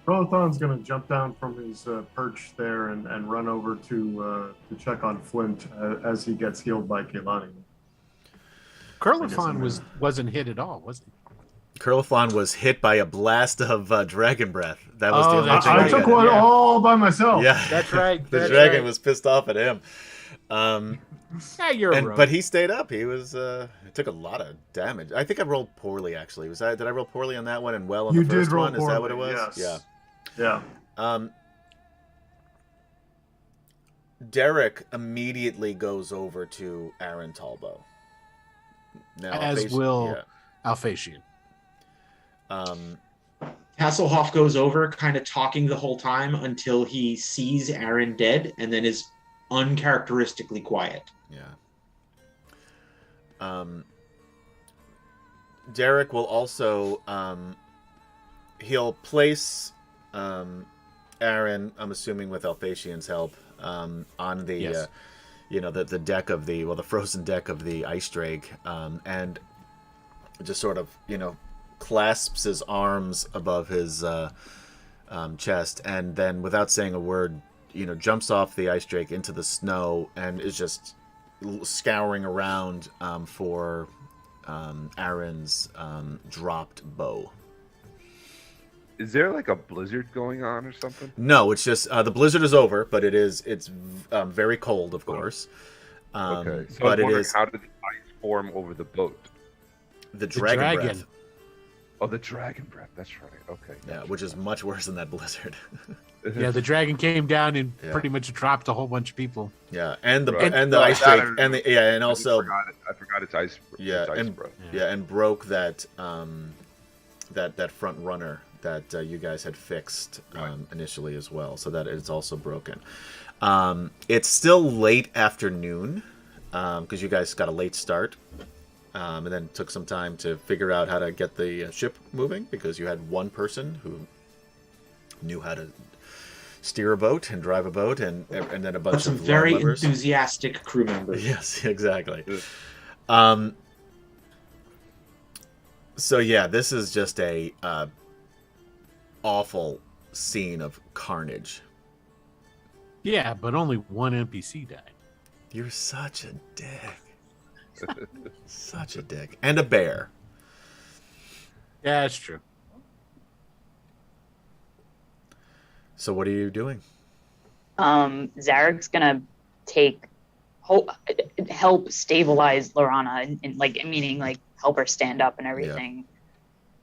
Rolathon's going to jump down from his perch there and run over to check on Flint as he gets healed by Kehlani. Curlifon wasn't hit at all, was he? Curlifon was hit by a blast of dragon breath. That was the Oh, only that's thing right. I he took got. one Yeah. all by myself. Yeah, That's right. the That's dragon right. was pissed off at him. Yeah, you're a rogue. But he stayed up. He was he took a lot of damage. I think I rolled poorly actually. Did I roll poorly on that one and well on You the first did roll one? Is that what it poorly, was? yes. Yeah. Yeah. Derek immediately goes over to Aaron Talbot. Now, As will Alphasian. Hasselhoff goes over, kind of talking the whole time until he sees Aaron dead, and then is uncharacteristically quiet. Yeah. Derek will also he'll place Aaron, I'm assuming with Alphasian's help, on the Yes. The deck of the frozen deck of the ice drake, and just sort of clasps his arms above his chest, and then without saying a word, jumps off the ice drake into the snow and is just scouring around for Aaron's dropped bow. Is there like a blizzard going on or something? No, it's just the blizzard is over, but it's very cold, of course. Okay, so but I'm wondering, it is how did the ice form over the boat? the dragon breath. Oh, the dragon breath. That's right. Okay. Yeah, which is much worse than that blizzard. Yeah, the dragon came down and Yeah. pretty much dropped a whole bunch of people. Yeah, and the Right. and the Well, ice that drake, I- and I also I forgot it's ice. Yeah, it's ice and breath. and broke that that front runner that you guys had fixed initially as well, so that it's also broken. It's still late afternoon because you guys got a late start, and then took some time to figure out how to get the ship moving because you had one person who knew how to steer a boat and drive a boat, and then a bunch But some of very levers. enthusiastic crew members. Yes, exactly. Yeah. So yeah, this is just a awful scene of carnage. Yeah, but only one NPC died. You're such a dick. Such a dick. And a bear. Yeah, that's true. So what are you doing? Zarek's gonna help stabilize Lorana, and like meaning like help her stand up and everything.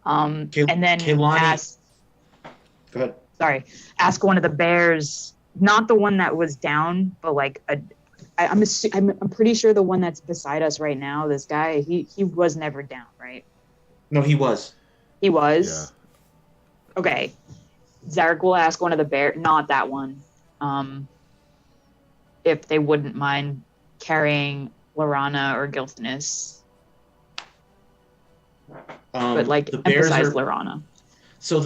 And then Kehlani- Go ahead. ask one of the bears, not the one that was down, but like I'm pretty sure the one that's beside us right now. This guy, he was never down, right? No, he was. He was. Yeah. Okay. Zarek will ask one of the bear, not that one, if they wouldn't mind carrying Lorana or Gilthanis, but like the bears emphasize are, Lorana. So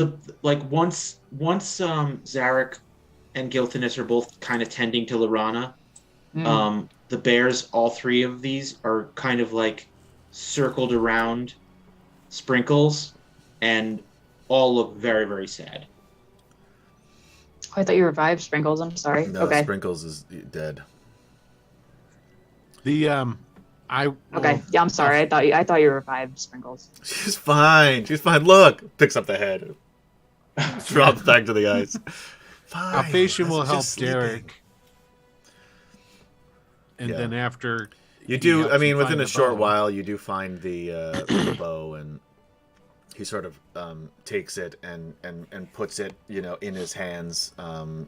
once Zarek and Gilthanis are both kind of tending to Lorana, the bears, all three of these, are kind of like circled around Sprinkles, and all look very, very sad. Oh, I thought you revived Sprinkles. I'm sorry. No, Okay. Sprinkles is dead. The Okay. Yeah, I'm sorry. I thought you revived Sprinkles. She's fine. She's fine. Look. Picks up the head. Drops back to the ice. Fine. Alphasian will Just help sleeping. Derek. And Yeah. then after You he do. helps I mean, him within find a the short bow. while, you do find the bow, and he sort of takes it and puts it, in his hands,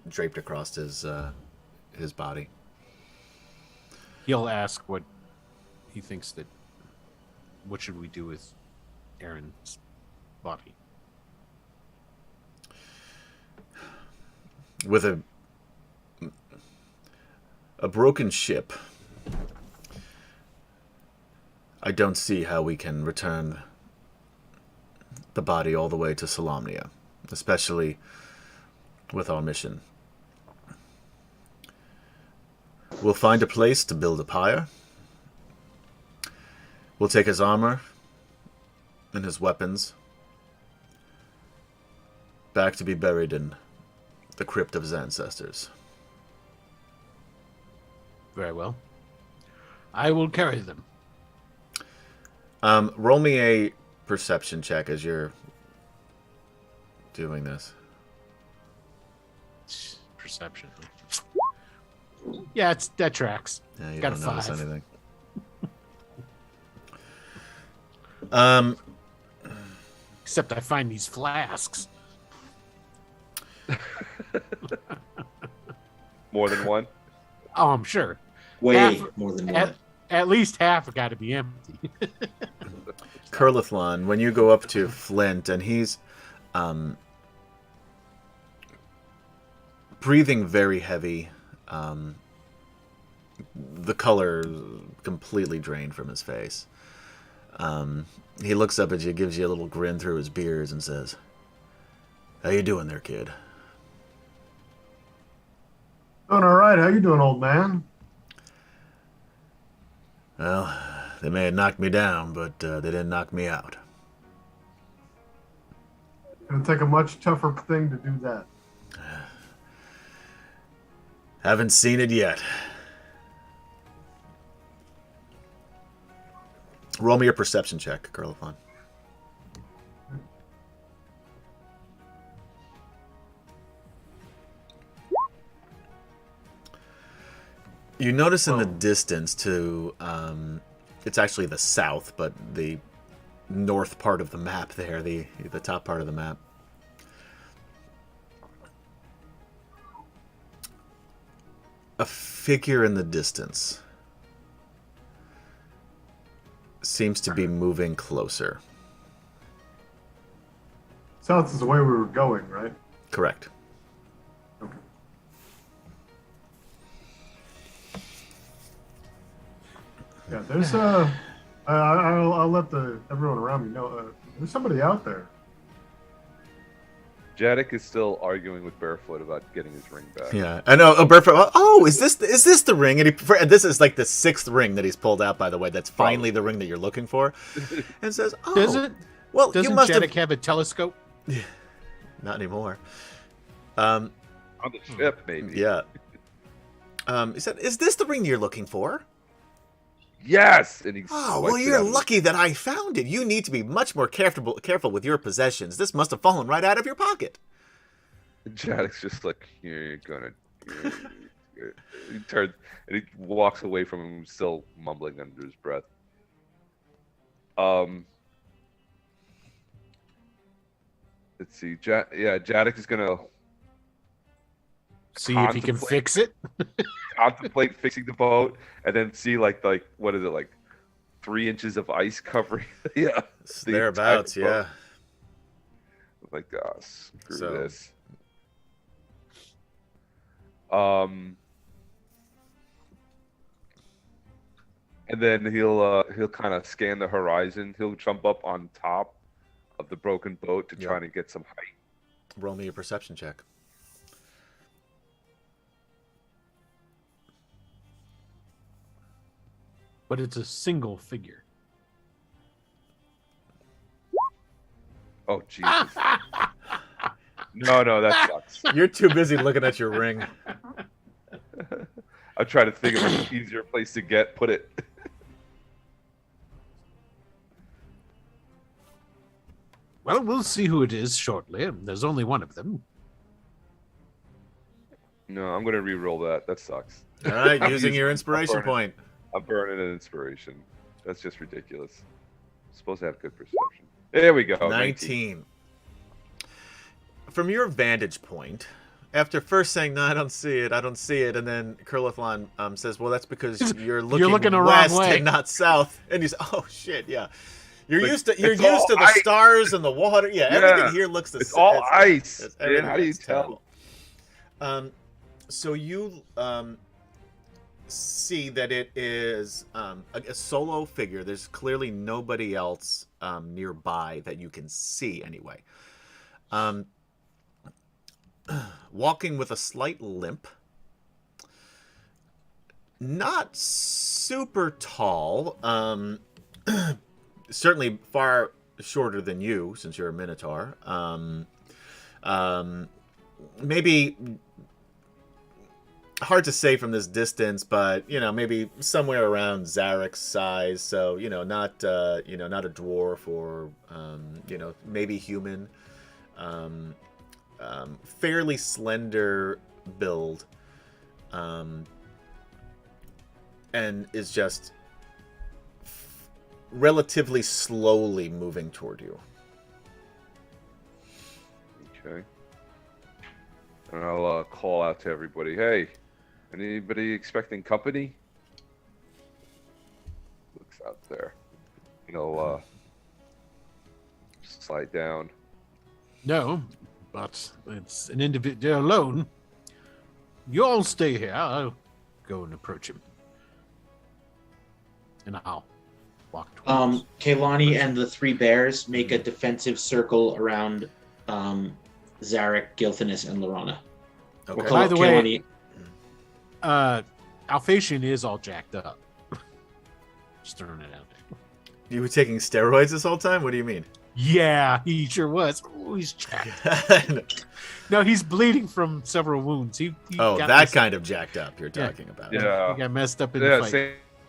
draped across his body. He'll ask what he thinks that. What should we do with Aaron's body? With a broken ship, I don't see how we can return the body all the way to Solamnia, especially with our mission. We'll find a place to build a pyre. We'll take his armor and his weapons back to be buried in the crypt of his ancestors. Very well. I will carry them. Roll me a perception check as you're doing this. Perception. Yeah, that tracks. Yeah, you Got a don't notice 5. anything. Except I find these flasks. More than one? Oh, I'm sure. Way Half- more than one. At least half have got to be empty. Kurlithlon, when you go up to Flint and he's breathing very heavy, the color completely drained from his face. He looks up at you, gives you a little grin through his beard, and says, "How you doing there, kid?" Doing all right. How you doing, old man? Well, they may have knocked me down, but they didn't knock me out. It'll take a much tougher thing to do that. Haven't seen it yet. Roll me a perception check, Curlifon. You notice in the distance to, it's actually the south, but the north part of the map there, the top part of the map. A figure in the distance seems to be moving closer. South is the way we were going, right? Correct. Okay. Yeah, there's I'll let everyone around me know. There's somebody out there. Jadek is still arguing with Barefoot about getting his ring back. Yeah, I know. Oh, is this the ring? And this is like the 6th ring that he's pulled out. By the way, that's finally the ring that you're looking for. And says, "Oh, Does it? Well, Doesn't you must Jadek have a telescope? Yeah, not anymore." On the ship, maybe. Yeah. He said, "Is this the ring you're looking for?" Yes. And he Oh, well, you're lucky that I found it. You need to be much more careful with your possessions. This must have fallen right out of your pocket. Jadek's just like, you're gonna. He turns and he walks away from him, still mumbling under his breath. Let's see. Jadek is gonna See if he can fix it. contemplate fixing the boat, and then see like what is it, like 3 inches of ice covering? Yeah, Thereabouts. Yeah. Like, screw So- this. And then he'll kind of scan the horizon. He'll jump up on top of the broken boat to try to get some height. Roll me a perception check. But it's a single figure. Oh, Jesus. No, that sucks. You're too busy looking at your ring. I'm trying to think of an easier place to put it. Well, we'll see who it is shortly. There's only one of them. No, I'm going to re-roll that. That sucks. All right, using your inspiration point. I'm burning an inspiration. That's just ridiculous. I'm supposed to have good perception. There we go. 19. From your vantage point, after first saying, "No, I don't see it," and then Curlifon says, "Well, that's because you're looking the wrong west way. and not south." And he's, "Oh shit, yeah." You're Like, used to it's all the ice. stars and the water. Yeah, everything here looks the It's same. all ice. everything Man, how do you looks tell? terrible. So you see that it is a solo figure. There's clearly nobody else nearby that you can see anyway. Walking with a slight limp. Not super tall. Certainly far shorter than you, since you're a Minotaur. Maybe hard to say from this distance, but maybe somewhere around Zarek's size. So not a dwarf or maybe human. Fairly slender build, and is just relatively slowly moving toward you. Okay. And I'll call out to everybody. Hey, anybody expecting company? Looks out there. Slide down. No, but it's an individual alone. You all stay here. I'll go and approach him. and I'll walk towards. Kaylani and the three bears make a defensive circle around Zarek, Gilthanis, and Lorana. Okay. We'll call By it the way, Alphasian is all jacked up. Just throwing it out there. You were taking steroids this whole time? What do you mean? Yeah, he sure was. Oh, he's jacked. No, he's bleeding from several wounds. He Oh, got that messed- kind of jacked up you're Yeah. talking about. Yeah. He got messed up in the Yeah, fight.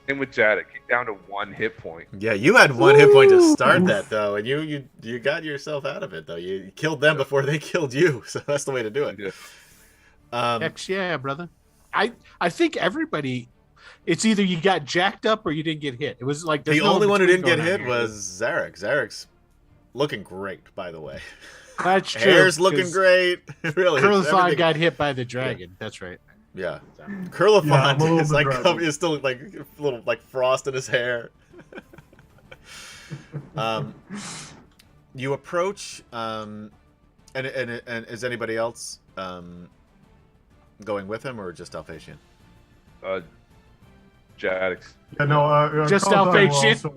same with Jadek. He's down to 1 hit point. Yeah, you had 1 hit point to start that though, and you got yourself out of it though. You killed them before they killed you, so that's the way to do it. Yeah. Heck yeah, brother. I think everybody. It's either you got jacked up or you didn't get hit. It was like there's The no only one who in-between didn't get going on hit here. was Zarek. Zarek's looking great, by the way. That's true. Hair's looking 'cause great. Really, Curlifon everything- got hit by the dragon. That's right. Yeah, Yeah, I'm a Curlifon little is like bedraggled. is still like a little like frost in his hair. You approach, and is anybody else going with him or just Alphasian? Jadek's. Yeah, no, Just Carl Thorne will Alphasian? also,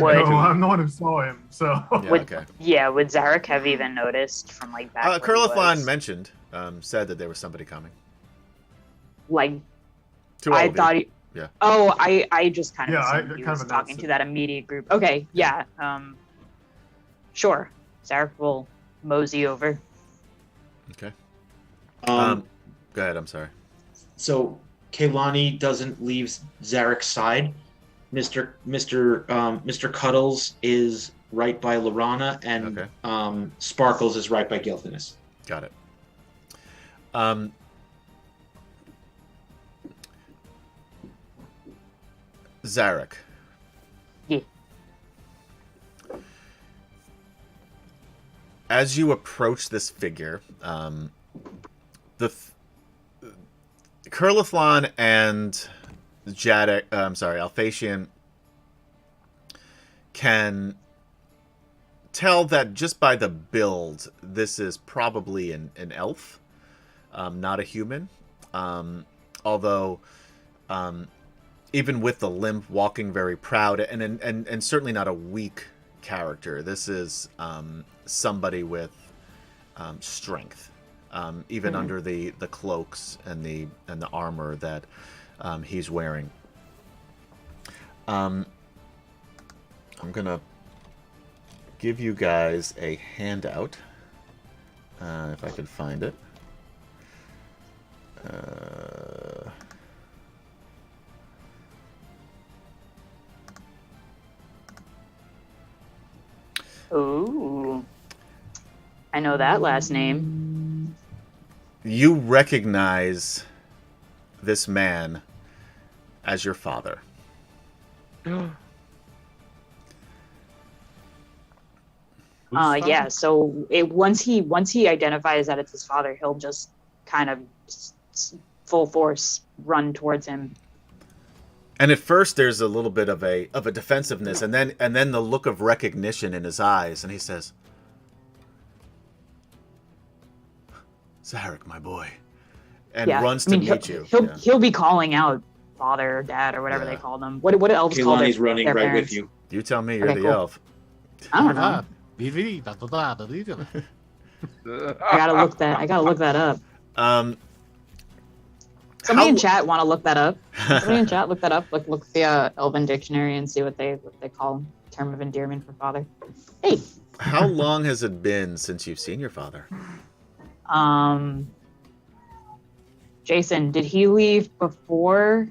What? no, I'm the one who saw him, so. Yeah, Would- okay. Yeah, would Zarek have even noticed from like back? where he Curlifon was? mentioned, said that there was somebody coming. Like To all I of you. thought. Yeah. Oh, I just kind of Yeah, I assumed he kind was of talking announced to it. that immediate group. Okay, yeah. Sure. Zarek will mosey over. Okay. Um, Go ahead. I'm sorry. So Kaylani doesn't leave Zarek's side. Mr. Cuddles is right by Lorana, and Okay. Sparkles is right by Gilthanis. Got it. Zarek. Yeah. As you approach this figure, Curlithlon and Jadek, Alphasian can tell that just by the build, this is probably an elf, not a human. Although, even with the limp, walking very proud, and certainly not a weak character. This is somebody with strength, even under the cloaks and the armor that he's wearing. I'm gonna give you guys a handout, if I can find it. Ooh. I know that last name. You recognize this man as your father. Yeah. So once he identifies that it's his father, he'll just kind of full force run towards him. And at first, there's a little bit of a defensiveness, and then the look of recognition in his eyes, and he says, "Zarek, my boy," and Yeah. runs I mean, to meet you. He'll be calling out father or dad or whatever Yeah. they call them. What do elves call Kaylani's their, running their right parents? with you. You tell me, you're Okay, the cool. elf. I don't know. I gotta look that up. Somebody in chat want to look that up. Somebody in chat look that up. Look the Elven dictionary and see what they call term of endearment for father. Hey, How long has it been since you've seen your father? Jason, did he leave before?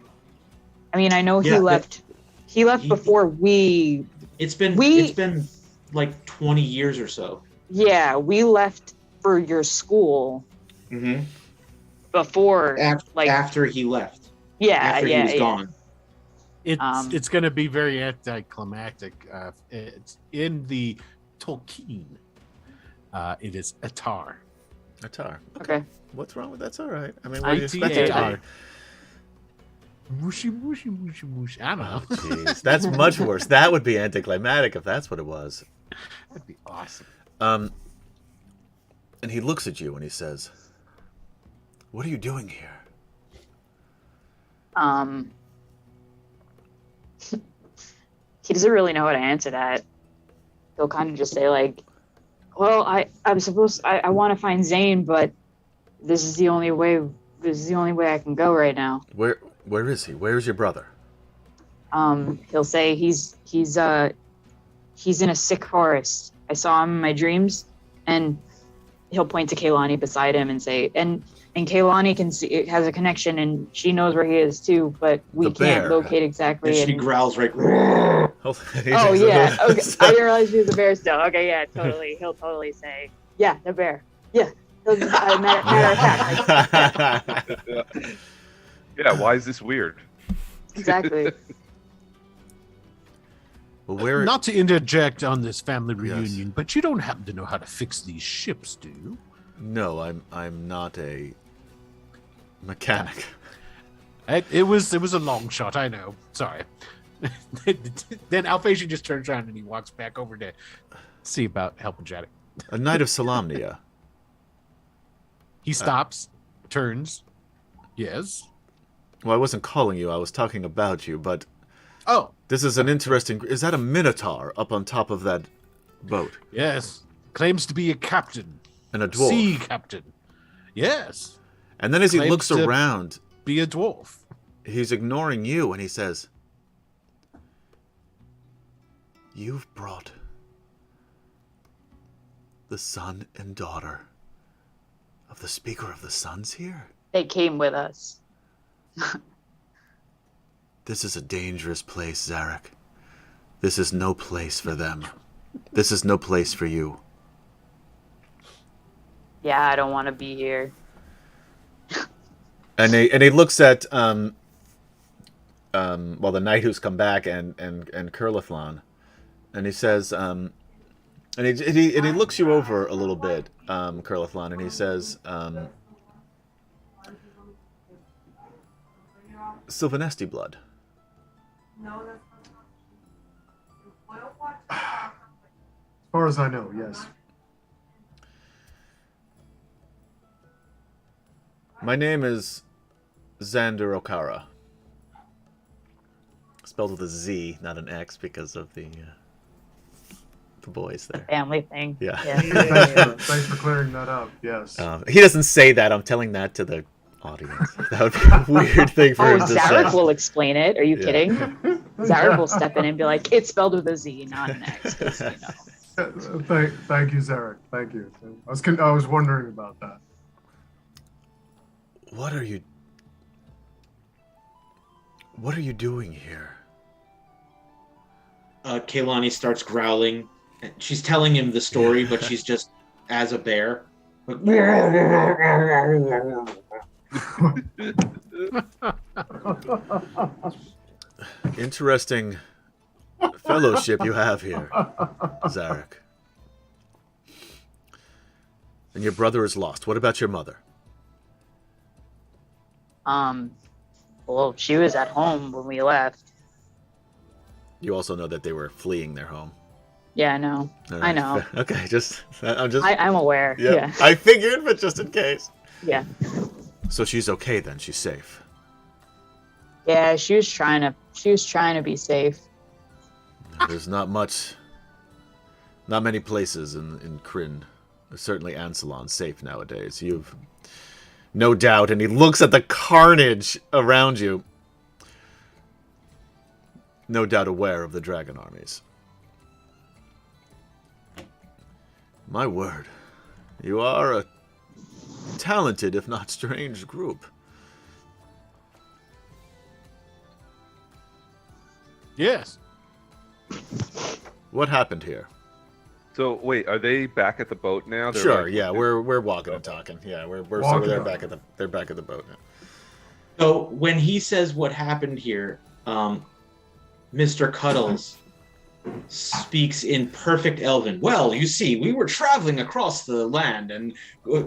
I mean, I know he Yeah, left. He left he- before we. It's been We- like 20 years or so. Yeah, we left for your school Mm-hmm. before. After he left. Yeah, After yeah, he was yeah. gone. It's going to be very anticlimactic. It's in the Tolkien. It is Atar. Atar. Okay. What's wrong with that's all right. I mean, what do you expect it to Atar. Whooshy, whooshy, whooshy, whooshy. I don't be? know. Oh, jeez, that's much worse. That would be anticlimactic if that's what it was. That'd be awesome. And he looks at you and he says, "What are you doing here?" He doesn't really know how to answer that. He'll kind of just say like, well, I want to find Zane, but this is the only way I can go right now. Where is he? Where is your brother? He'll say he's in a sick forest. I saw him in my dreams, and he'll point to Kaylani beside him and say, and Kaylani can see, it has a connection, and she knows where he is too, but we The can't bear. locate exactly. And she growls right. Oh yeah. Okay. I didn't realize he was a bear still. Okay, yeah, totally. He'll totally say, yeah, the bear. Yeah. Matter of fact. Yeah, why is this weird? Exactly. Well, where? Not to interject on this family Yes. reunion, but you don't happen to know how to fix these ships, do you? No, I'm not a mechanic. It was a long shot, I know. Sorry. Then Alphasian just turns around and he walks back over to see about helping Jadek. A knight of Solamnia. He stops, turns. Yes. Well, I wasn't calling you. I was talking about you, but Oh, this is an interesting. Is that a minotaur up on top of that boat? yes. Claims to be a captain. And a dwarf. Sea captain. Yes. And then as he Claims looks to- around, Be a dwarf. he's ignoring you and he says, "You've brought the son and daughter of the Speaker of the Suns here? They came with us. This is a dangerous place, Zarek. This is no place for them. This is no place for you." Yeah, I don't want to be here. And he looks at the knight who's come back and Curlithlon, and he says and he looks you over a little bit, Curlithlon, and he says, Sylvanesti blood. As far as I know, yes. My name is Xander Okara. Spelled with a Z, not an X, because of the boys there. Family thing. Yeah. Thanks for clearing that up. Yes. He doesn't say that. I'm telling that to the audience. That would be a weird thing for him to Zarek say. will explain it. Are you Yeah. kidding? Zarek will step in and be like, it's spelled with a Z, not an X. 'Cause, you know. Thank you, Zarek. Thank you. I was wondering about that. What are you doing here? Kaylani starts growling. She's telling him the story, but she's just as a bear. Interesting fellowship you have here, Zarek. And your brother is lost. What about your mother? Well, she was at home when we left. You also know that they were fleeing their home. Yeah, I know. All I know. Okay, I'm aware. Yeah. I figured, but just in case. Yeah. So she's okay then. She's safe. Yeah, she was trying to be safe. There's not many places in Kryn, certainly Ansalon, safe nowadays. You've no doubt, and he looks at the carnage around you. No doubt aware of the dragon armies. My word, you are a talented, if not strange, group. Yes. What happened here? So wait, are they back at the boat now? They're Sure, like- yeah, we're walking and talking. Yeah, we're so Walking they're on. back at the boat now. So when he says what happened here, Mr. Cuddles speaks in perfect Elven. Well, you see, we were traveling across the land, and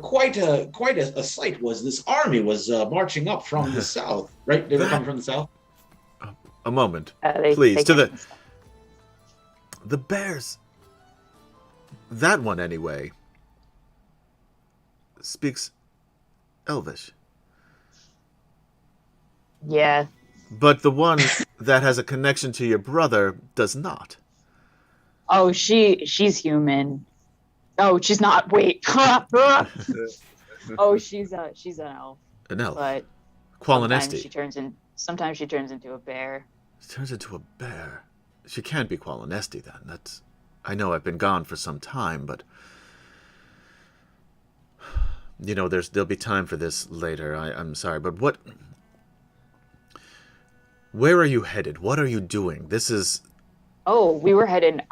quite a sight was this army was marching up from the south. Right? They were coming from the south. A moment, They please. To can't- the bears. That one, anyway, speaks Elvish. Yeah, But the one that has a connection to your brother does not. Oh, she's human. Oh, she's not. Wait. Oh, she's an elf. An elf. But Qualinesti. sometimes she turns into a bear. She turns into a bear. She can't be Qualinesti then. I know I've been gone for some time, but you know, there'll be time for this later. I'm sorry, but where are you headed? What are you doing? This is... Oh, we were headed.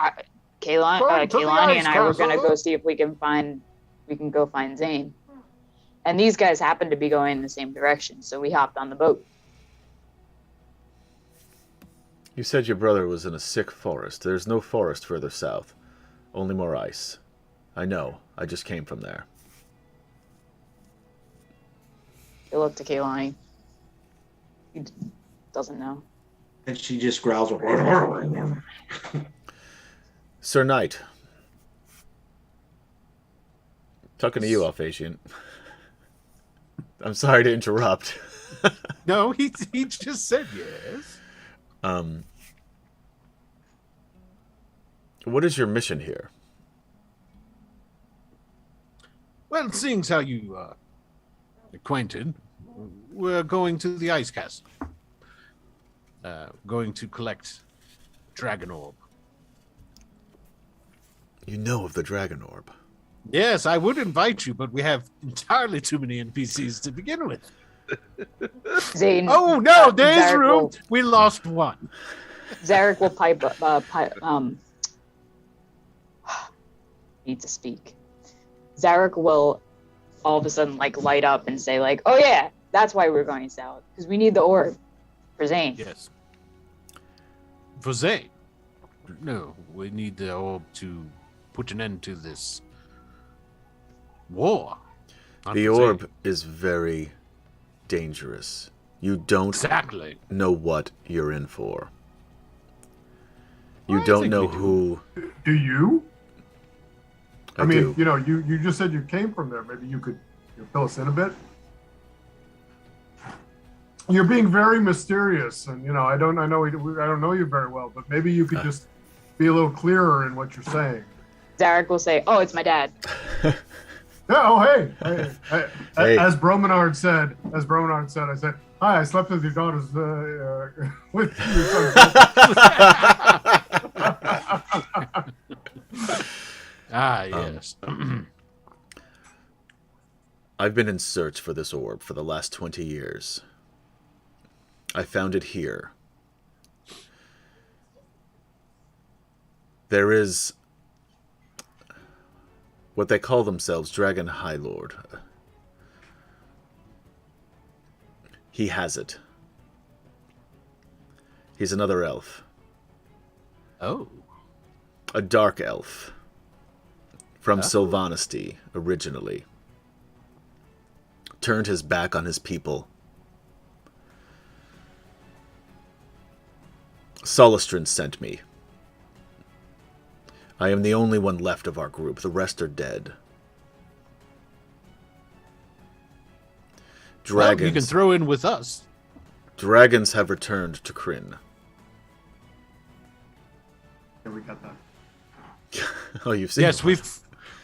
Kaylani and I were castle. gonna go see if we can go find Zane. And these guys happened to be going in the same direction, so we hopped on the boat. You said your brother was in a sick forest. There's no forest further south. Only more ice. I know. I just came from there. They look to Kaylani. He doesn't know. And she just growls. Sir Knight. Talking to you, Alphasian. I'm sorry to interrupt. No, he just said yes. What is your mission here? Well, seeing as how you acquainted, we're going to the Ice Castle. Going to collect Dragon Orb. You know of the Dragon Orb. Yes, I would invite you, but we have entirely too many NPCs to begin with. Zane. Oh no, there's Zarek room. will- We lost one. Zarek will need to speak. Zarek will all of a sudden light up and say oh yeah, that's why we're going south, because we need the orb for Zane. Yes. For Zane. No, we need the orb to put an end to this war. Not The for Zane. orb is very dangerous. You don't Exactly. know what you're in for. You Well, I don't think know we do. who... Do you? I I mean, do. you know, you just said you came from there. Maybe you could fill us in a bit. You're being very mysterious, and I don't know you very well, but maybe you could just be a little clearer in what you're saying. Zarek will say, "Oh, it's my dad." Yeah. Oh, hey. Hey. As Bromenard said, I said, "Hi, I slept with your daughter's with your son's." Yes. I've been in search for this orb for the last 20 years. I found it here. There is what they call themselves, Dragon Highlord. He has it. He's another elf. Oh. A dark elf. From Oh. Sylvanesty, originally. Turned his back on his people. Solistrin sent me. I am the only one left of our group. The rest are dead. Well, Dragons. you can throw in with us. Dragons have returned to Kryn. Yeah, we got that. Oh, you've seen Yes, it.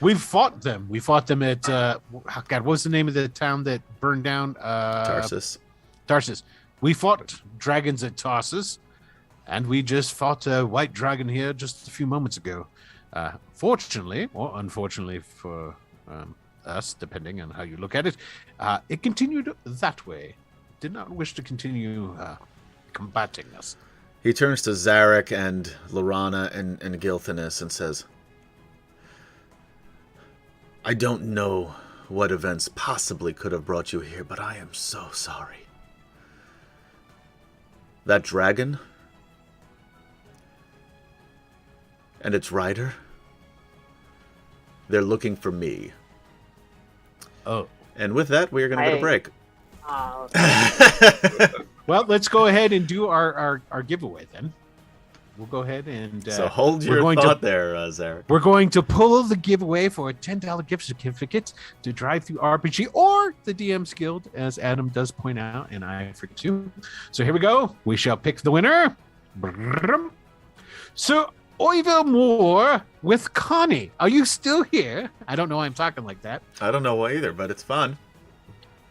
we've fought them. We fought them at God. What was the name of the town that burned down? Tarsus. Tarsus. We fought dragons at Tarsus, and we just fought a white dragon here just a few moments ago. Fortunately, or unfortunately for us, depending on how you look at it, it continued that way. Did not wish to continue combating us. He turns to Zarek and Lorana and Gilthanis and says, I don't know what events possibly could have brought you here, but I am so sorry. That dragon and its rider, they're looking for me. Oh. And with that, we are going to go to break. Oh, Well, let's go ahead and do our giveaway then. we'll go ahead and. So hold we're your going thought to, there, Zarek. We're going to pull the giveaway for a $10 gift certificate to Drive Through RPG or the DM's Guild, as Adam does point out, and I forget to. So here we go. We shall pick the winner. So Oivel Moore with Connie. Are you still here? I don't know why I'm talking like that. I don't know why either, but it's fun.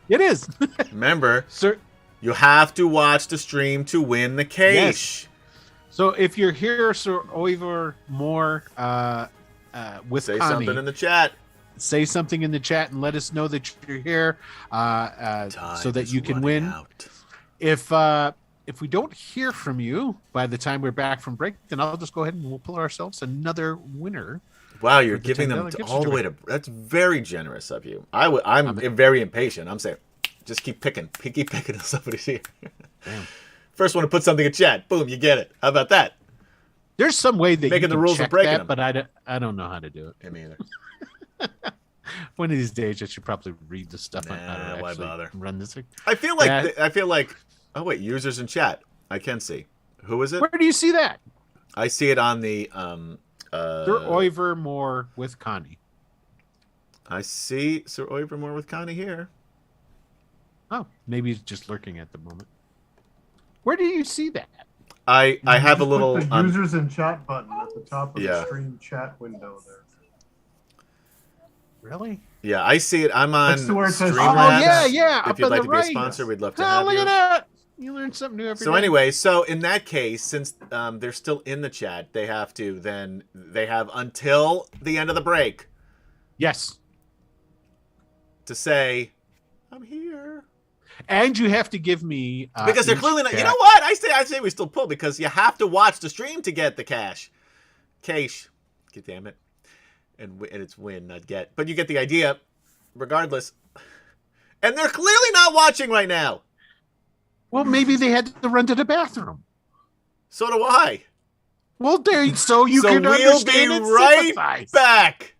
It is. Remember, Sir. you have to watch the stream to win the cash. Yes. So if you're here, Sir Oiver Moore, with Say Connie, something in the chat. say something in the chat and let us know that you're here, so that you can win. If we don't hear from you by the time we're back from break, then I'll just go ahead and we'll pull ourselves another winner. Wow, you're for the giving them $10 gift all the way to. That's very generous of you. I'm very impatient. I'm saying, just keep picking until somebody's here. Damn. First one to put something in chat, boom, you get it. How about that? There's some way that Making you the can rules check and breaking that, them. but I don't know how to do it. Me either. One of these days, I should probably read the stuff on how Nah, to why actually bother? run this thing. I feel like. Oh wait, users in chat. I can see. Who is it? Where do you see that? I see it on the Sir Oiver Moore with Connie. I see Sir Oivermore with Connie here. Oh, maybe he's just lurking at the moment. Where do you see that? I have a Just little click the users in chat button at the top of Yeah. the stream chat window there. Really? yeah, I see it. I'm on Next to where it says Streamlabs. Oh, yeah, If up you'd on like the to be a right. sponsor, we'd love to Oh, have look you. at that! You learn something new every So day. anyway, so in that case, since they're still in the chat, they have until the end of the break Yes. to say, "I'm here," And you have to give me because they're each clearly not. You chat- know what? I say we still pull because you have to watch the stream to get the cash. Cash, God damn it, and it's win, not get. But you get the idea, regardless. And they're clearly not watching right now. Well, maybe they had to run to the bathroom. So do I. Well, there. So you So can we'll understand be and right sympathize. back.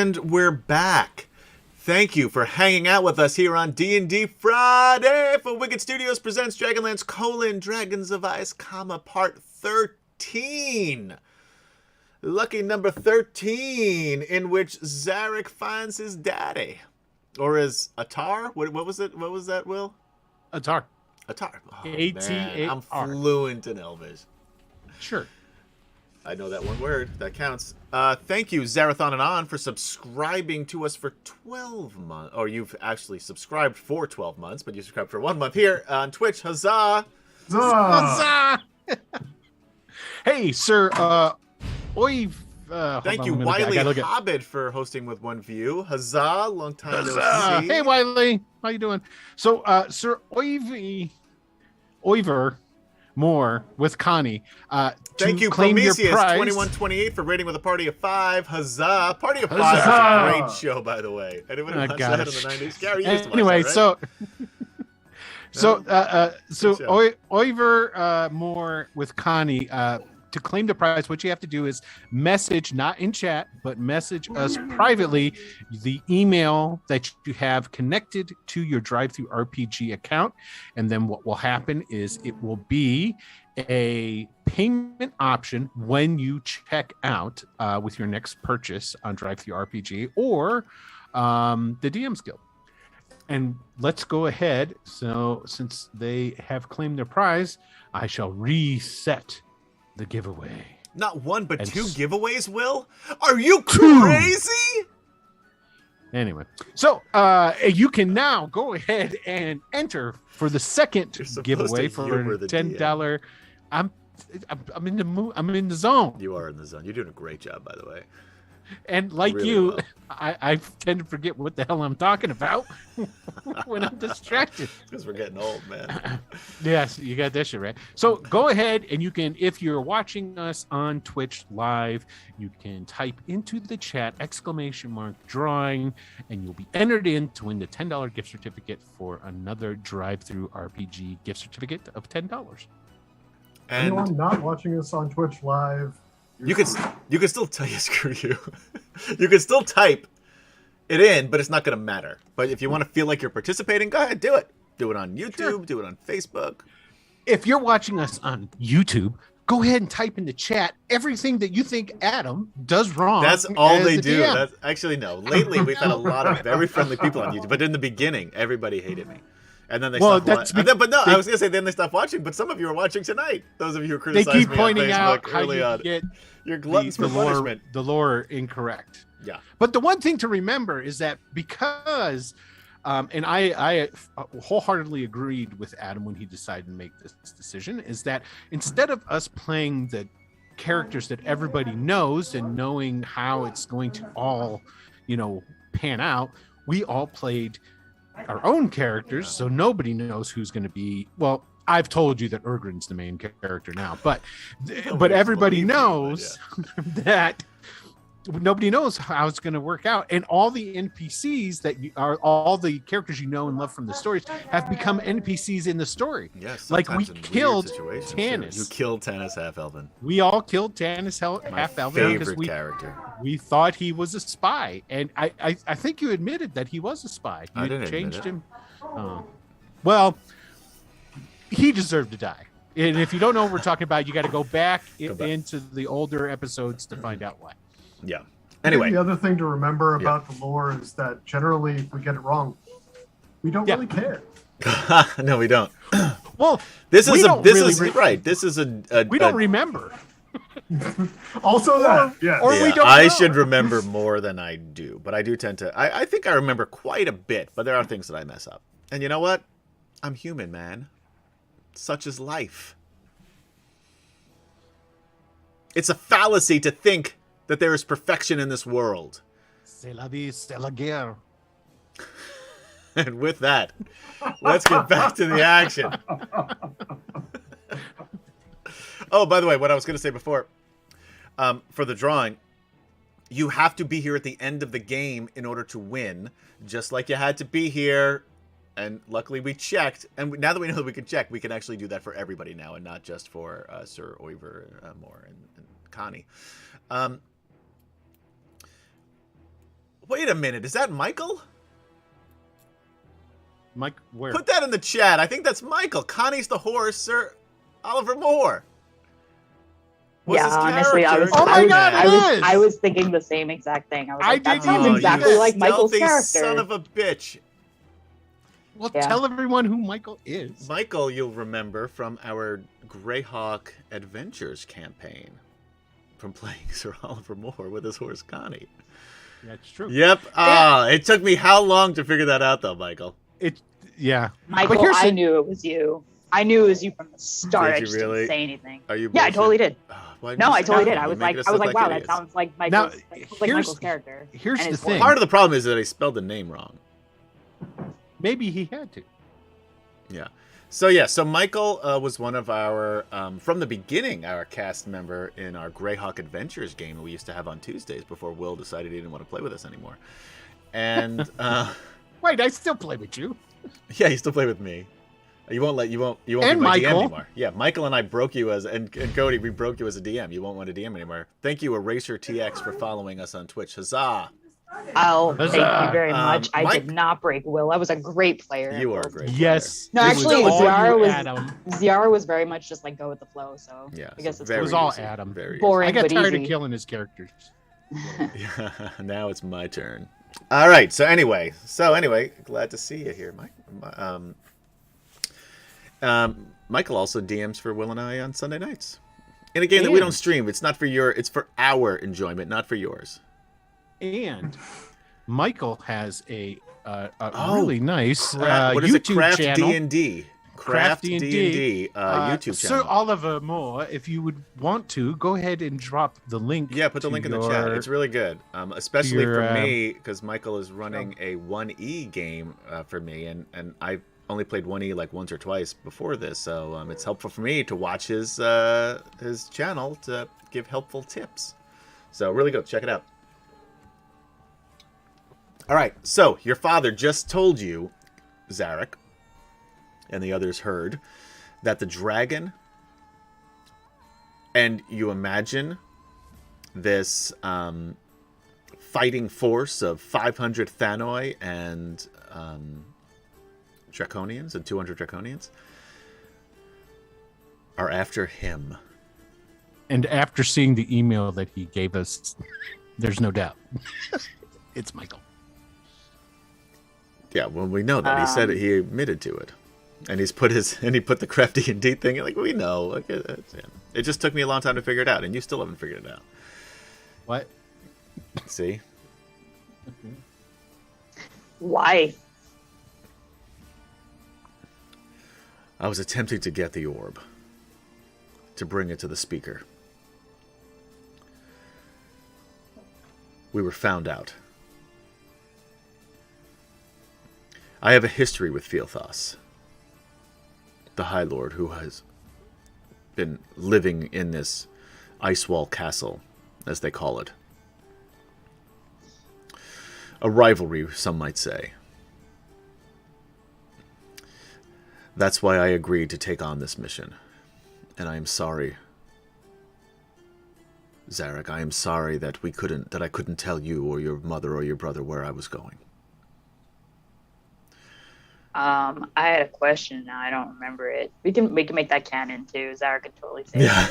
And we're back. Thank you for hanging out with us here on D&D Friday for Wicked Studios presents DragonLance: Dragons of Ice, Part 13. Lucky number 13, in which Zarek finds his daddy. Or his Atar? What was it? What was that, Will? Atar. Atar. Oh, A-T-A-R. man, I'm fluent in Elvish. Sure. I know that one word. That counts. Thank you, Zarathon and On, for subscribing to us for 12 months. Or you've actually subscribed for 12 months, but you subscribed for 1 month here on Twitch. Huzzah! Huzzah! Hey, Sir Oiv. Thank you, Wiley Hobbit, for hosting with one view. Huzzah! Long time no see. Hey, Wiley. How you doing? So, Sir Oiver Moore with Connie. Thank you, claim your Prometheus prize. 2128 for rating with a party of 5. Huzzah! Party of 5 Huzzah! is a great show, by the way. Anyone who watched that in the 90s? Gary used to watch Anyway, that, right? so Good Oiver Moore with Connie. To claim the prize, what you have to do is message, not in chat, but message us privately the email that you have connected to your Drive-Thru RPG account. And then what will happen is it will be a payment option when you check out with your next purchase on Drive-Thru RPG or the DM's Guild. And let's go ahead. So since they have claimed their prize, I shall reset the giveaway. Not one, but And 2 giveaways, Will? Are you 2. crazy? Anyway, so you can now go ahead and enter for the second You're supposed giveaway to for humor the $10. I'm in the mood. I'm in the zone. You are in the zone. You're doing a great job, by the way. And like Really you, well. I tend to forget what the hell I'm talking about when I'm distracted. Because we're getting old, man. Yes, you got that shit right. So go ahead and you can, if you're watching us on Twitch live, you can type into the chat !drawing, and you'll be entered in to win the $10 gift certificate for another Drive-Thru RPG gift certificate of $10. And Anyone not watching us on Twitch live, you can still tell you screw you. You can still type it in, but it's not going to matter. But if you want to feel like you're participating, go ahead, do it. Do it on YouTube. Sure. Do it on Facebook. If you're watching us on YouTube, go ahead and type in the chat everything that you think Adam does wrong. That's all as they the do. DM. That's actually no. Lately, we've had a lot of very friendly people on YouTube, but in the beginning, everybody hated me. And then they stopped watching. I was gonna say then they stopped watching, but some of you are watching tonight. Those of you who They criticized keep me pointing on Facebook out how early you on. get You're gluttons for punishment. the lore incorrect. Yeah. But the one thing to remember is that because, and I wholeheartedly agreed with Adam when he decided to make this decision, is that instead of us playing the characters that everybody knows and knowing how it's going to all, pan out, we all played our own characters, so nobody knows who's going to be. Well, I've told you that Urgrin's the main character now, but everybody knows that nobody knows how it's going to work out, and all the NPCs that are all the characters you know and love from the stories have become NPCs in the story. Yes, like we sometimes in killed weird situations, Tanis. You killed Tanis Half-Elven. We all killed Tanis My Half-Elven because favorite character. we thought he was a spy, and I think you admitted that he was a spy. You I didn't changed admit him. Well, he deserved to die. And if you don't know what we're talking about, you got to go back into the older episodes to find out why. Yeah. I think Anyway, the other thing to remember about the lore is that generally, if we get it wrong, we don't really care. no, we don't. Well, This is a we don't remember. Also, yeah. Or we don't I know. should remember more than I do, but I do tend to. I think I remember quite a bit, but there are things that I mess up. And you know what? I'm human, man. Such is life. It's a fallacy to think that there is perfection in this world. C'est la vie, c'est la guerre. And with that, let's get back to the action. Oh, by the way, what I was going to say before, for the drawing, you have to be here at the end of the game in order to win, just like you had to be here. And luckily we checked, and now that we know that we can check, we can actually do that for everybody now, and not just for Sir Oiver Moore and Connie. Wait a minute, is that Michael? Mike, where? Put that in the chat. I think that's Michael. Connie's the horse, Sir Oliver Moore. Yeah, his honestly, I was, character. Oh my I, was, God, I, it was, is! I was thinking the same exact thing. I was like, that did sounds too. exactly You like Michael's stealthy character. son of a bitch. Well, Yeah. tell everyone who Michael is. Michael, you'll remember from our Greyhawk Adventures campaign, from playing Sir Oliver Moore with his horse Connie. That's true. Yep. It took me how long to figure that out, though, Michael? Yeah. Michael, But here's I the- knew it was you. I knew it was you from the start. Did I you just really? didn't say anything. Are you? Yeah, I totally did. Why'd No, you I say totally that? did. I You're was making like, us look wow, idiots. that sounds like Now, Michael's, like here's- Michael's character. here's and the his thing. voice. Part of the problem is that I spelled the name wrong. Maybe he had to. Yeah. So Michael was one of our, from the beginning, our cast member in our Greyhawk Adventures game that we used to have on Tuesdays before Will decided he didn't want to play with us anymore. And, Wait, I still play with you. yeah, you still play with me. You won't be And my DM Michael. anymore. Yeah, Michael and I broke you as, and Cody, we broke you as a DM. You won't want to DM anymore. Thank you, EraserTX, for following us on Twitch. Huzzah! Oh, thank Huzzah. you very much. I Mike- did not break Will. I was a great player. You are a great player. Yes. No, It was actually, all Ziara you, was- Adam. Ziara was very much just like go with the flow. So Yeah, I guess so it's very It was all easy, Adam. Very boring, I got but tired easy. of killing his characters. easy. Yeah, now it's my turn. All right. So anyway, glad to see you here, Mike. Michael also DMs for Will and I on Sunday nights in a game that we And- don't stream. It's not for it's for our enjoyment, not for yours. And Michael has a Oh, really nice What is it? YouTube Craft channel. D&D. Craft D&D YouTube Sir channel. Oliver Moore, if you would want to, go ahead and drop the link. Yeah, put the to link in the chat. your- It's really good, especially your, for me because Michael is running a 1E game for me, and I've only played 1E like once or twice before this, so it's helpful for me to watch his channel to give helpful tips. So really good. Check it out. All right. So your father just told you, Zarek, and the others heard, that the dragon, and you imagine this fighting force of 500 Thanoi and Draconians and 200 Draconians are after him. And after seeing the email that he gave us, there's no doubt. It's Michael. Yeah, well, we know that. He said it, he admitted to it. And he put the crafty D&D thing, like, we know. Like, it just took me a long time to figure it out, and you still haven't figured it out. What? See? Why? I was attempting to get the orb, to bring it to the speaker. We were found out. I have a history with Fielthas, the Highlord who has been living in this ice wall castle, as they call it. A rivalry, some might say. That's why I agreed to take on this mission. And I am sorry, Zarek, I am sorry that I couldn't tell you or your mother or your brother where I was going. I had a question. Now I don't remember it. We can make that canon too. Zara could totally say. Yeah.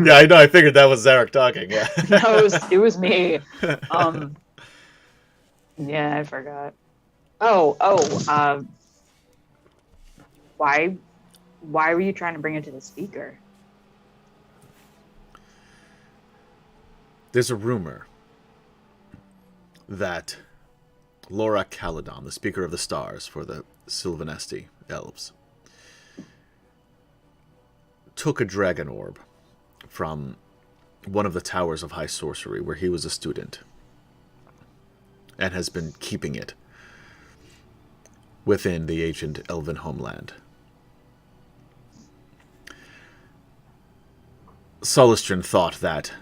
Yeah, I know. I figured that was Zarek talking. Yeah. No, it was me. Yeah, I forgot. Why were you trying to bring it to the speaker? There's a rumor that Laura Caledon, the Speaker of the Stars for the Sylvanesti Elves, took a dragon orb from one of the towers of high sorcery where he was a student and has been keeping it within the ancient elven homeland. Solistrin thought that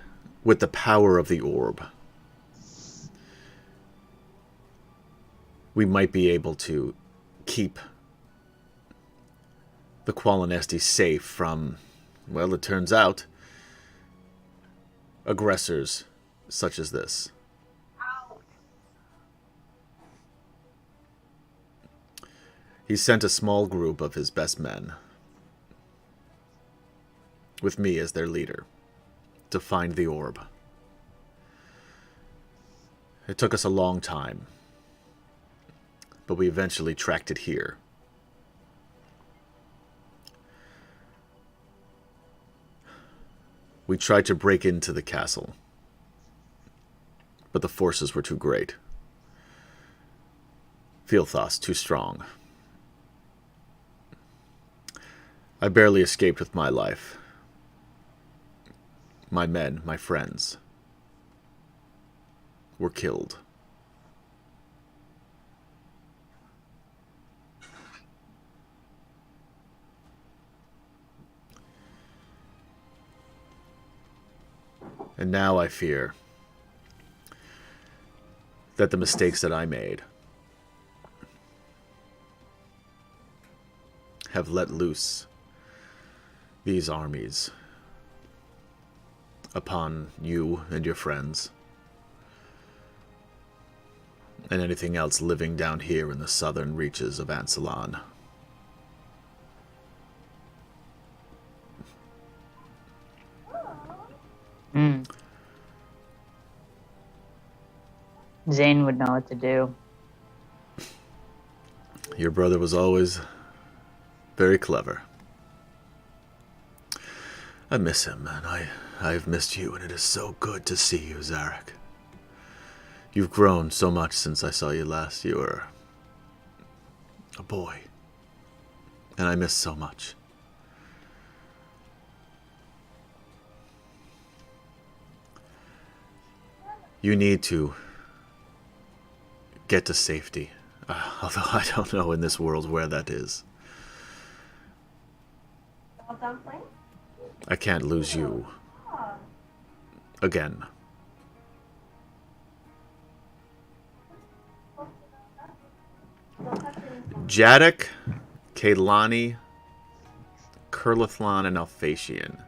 with the power of the orb, we might be able to keep the Qualinesti safe from, well, it turns out, aggressors such as this. He sent a small group of his best men, with me as their leader, to find the orb. It took us a long time, but we eventually tracked it here. We tried to break into the castle, but the forces were too great. Filthos too strong. I barely escaped with my life. My men, my friends, were killed. And now I fear that the mistakes that I made have let loose these armies upon you and your friends, and anything else living down here in the southern reaches of Ansalon. Zane would know what to do. Your brother was always very clever. I miss him, and I've missed you, and it is so good to see you, Zarek. You've grown so much since I saw you last. You were a boy, and I miss so much. You need to get to safety, although I don't know in this world where that is. I can't lose you again. Jadok, Kaylani, Kurlathlon, and Alphasian.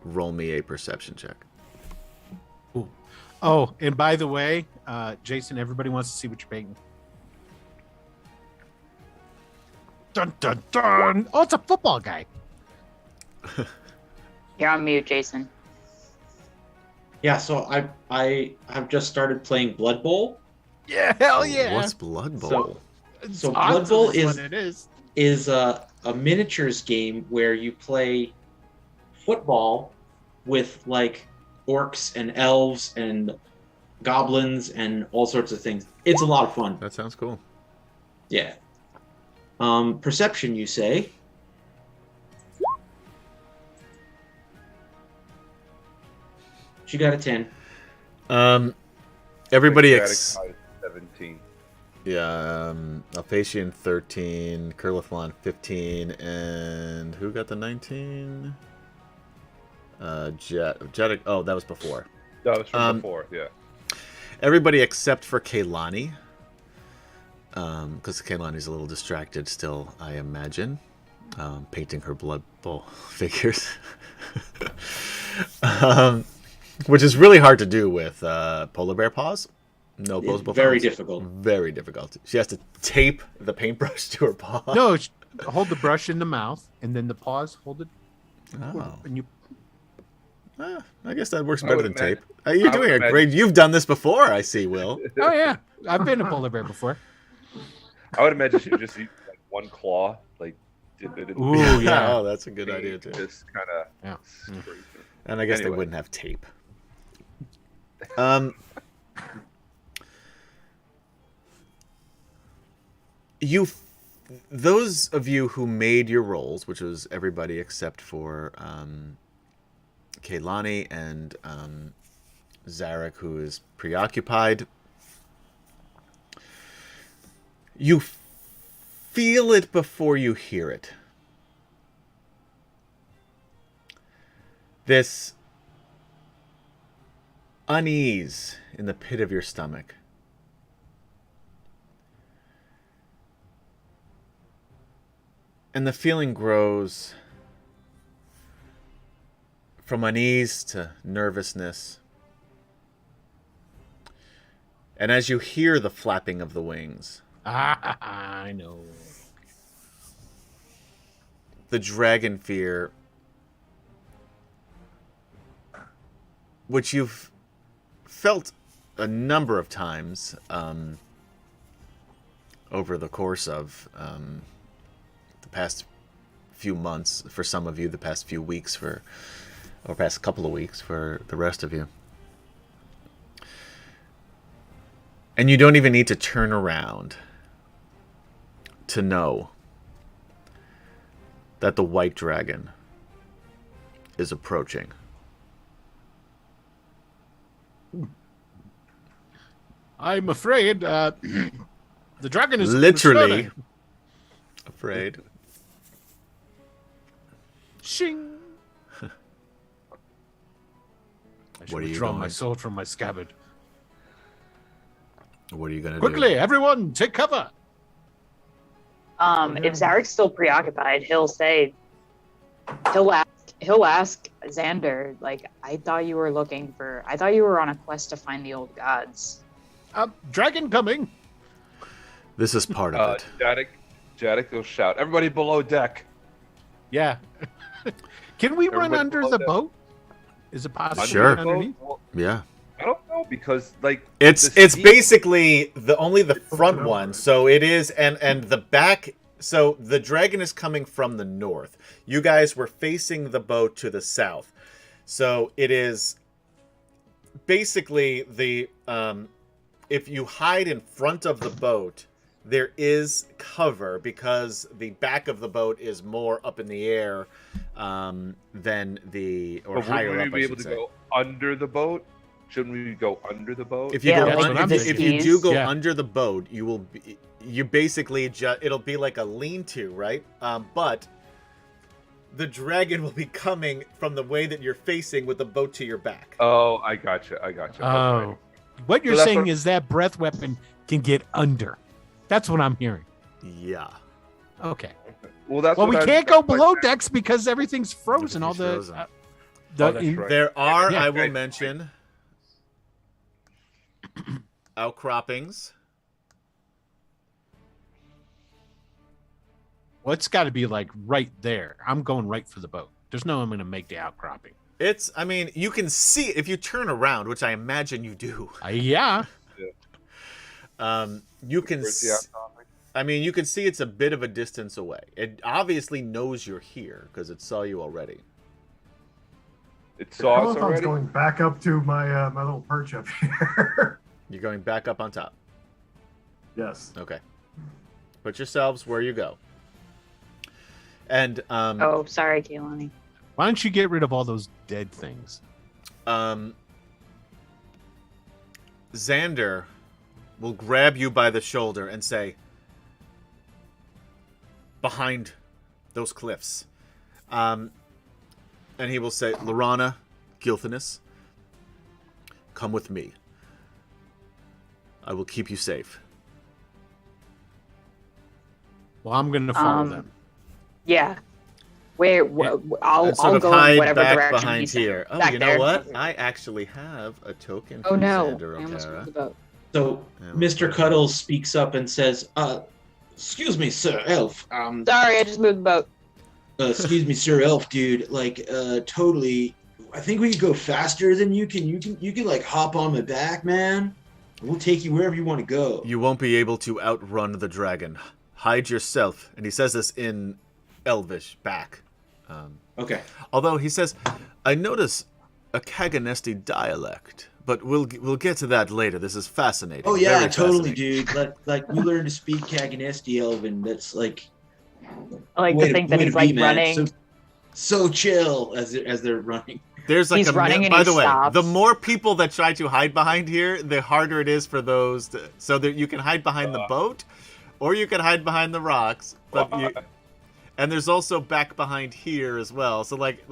Roll me a perception check. Oh, and by the way, Jason, everybody wants to see what you're painting. Dun dun dun! Oh, it's a football guy. You're on mute, Jason. Yeah, so I have just started playing Blood Bowl. Yeah, hell yeah! What's Blood Bowl? So Awesome Blood Bowl what it is a miniatures game where you play football with like orcs and elves and goblins and all sorts of things. It's a lot of fun. That sounds cool. Yeah. Perception, you say? She got a 10. Everybody Like, Jadok got 17. Yeah, Alphasian 13, Kurlathlon 15, and who got the 19? Jadok. Oh, that was before. That was from before, yeah. Everybody except for Kaylani, because Kaylani's a little distracted still, I imagine, painting her Blood Bowl figures, which is really hard to do with polar bear paws. No opposable Very thumbs. difficult. Very difficult. She has to tape the paintbrush to her paw. No, hold the brush in the mouth, and then the paws hold it. Oh. And you. I guess that works I better would than imagine- tape. You're I doing would a imagine- great. You've done this before, I see, Will. Oh yeah, I've been a polar bear before. I would imagine she would just use like one claw, like dip it in the Ooh, yeah. Oh, that's a good idea too. Just kind of Yeah. scrape it. And I guess they Anyway. wouldn't have tape. Those of you who made your rolls, which was everybody except for Kaylani and Zarek, who is preoccupied, you feel it before you hear it. This unease in the pit of your stomach. And the feeling grows from unease to nervousness. And as you hear the flapping of the wings, I know. the dragon fear, which you've felt a number of times over the course of the past few months, for some of you, the past few weeks, or past couple of weeks for the rest of you. And you don't even need to turn around to know that the white dragon is approaching. I'm afraid the dragon is Literally responding. afraid. Shing. I should What are you withdraw my going- sword from my scabbard. What are you gonna Quickly, everyone, take cover. If Zarek's still preoccupied, he'll ask Xander, like, I thought you were on a quest to find the old gods. Dragon coming. This is part of it. Jadek will shout, "Everybody below deck!" Yeah. Can we run Everybody under below the deck. boat? Is it possible Sure. to run underneath? Well, Yeah. I don't know because It's the sea- basically only the front open up, one. right? So it is, and the back. So the dragon is coming from the north. You guys were facing the boat to the south. So it is basically the if you hide in front of the boat, there is cover because the back of the boat is more up in the air than the or But higher wouldn't up. we I be able should to say. go under the boat? Shouldn't we go under the boat? If you Yeah, go, that's like what I'm the if you do skis. go Yeah. under the boat, you will be, you basically it'll be like a lean-to, right? But the dragon will be coming from the way that you're facing with the boat to your back. Oh, I gotcha. Oh. What you're So that's saying what- is that breath weapon can get under. That's what I'm hearing. Yeah, Okay. Well, that's Well, what we I- can't go that's what I below said. decks because everything's frozen. All Everything's the, frozen. Oh, that's right. there are. Yeah. I will Right. mention outcroppings. well, it's got to be like right there. I'm going right for the boat. There's no way I'm going to make the outcropping. It's. I mean, you can see it if you turn around, which I imagine you do. Yeah. You can. Where's the outcropping? I mean, you can see it's a bit of a distance away. It obviously knows you're here because it saw you already. It saw us Peloton's already. going back up to my my little perch up here. You're going back up on top. Yes. Okay. Put yourselves where you go. And Oh, sorry, Kaylani. Why don't you get rid of all those dead things? Xander will grab you by the shoulder and say, behind those cliffs. And he will say, Lorana, Gilthanis, come with me. I will keep you safe. Well, I'm going to follow Um, them. Yeah. Where? I'll And sort I'll of go in hide whatever back direction behind he's saying. here. Oh, Back you know there. what? I actually have a token Oh from no! Xander I almost moved the O'Kara. boat. So Yeah, Mr. whatever. Cuddles speaks up and says, "Excuse me, Sir Elf. Sorry, I just moved the boat. Excuse me, Sir Elf, dude. Like, totally. I think we could go faster than you can. You can like hop on my back, man. We'll take you wherever you want to go." You won't be able to outrun the dragon. Hide yourself. And he says this in Elvish back. Okay. Although he says, I notice a Kaganesti dialect, but we'll get to that later. This is fascinating. Oh yeah, Very totally, fascinating. dude. Like you learn to speak Kaganesti Elven. That's like I like way to think that way he's to like be, man. running. So chill as they're running. There's like He's a running and by he the way, stops. the more people that try to hide behind here, the harder it is for those. So that you can hide behind the boat, or you can hide behind the rocks. But you, and there's also back behind here as well. So like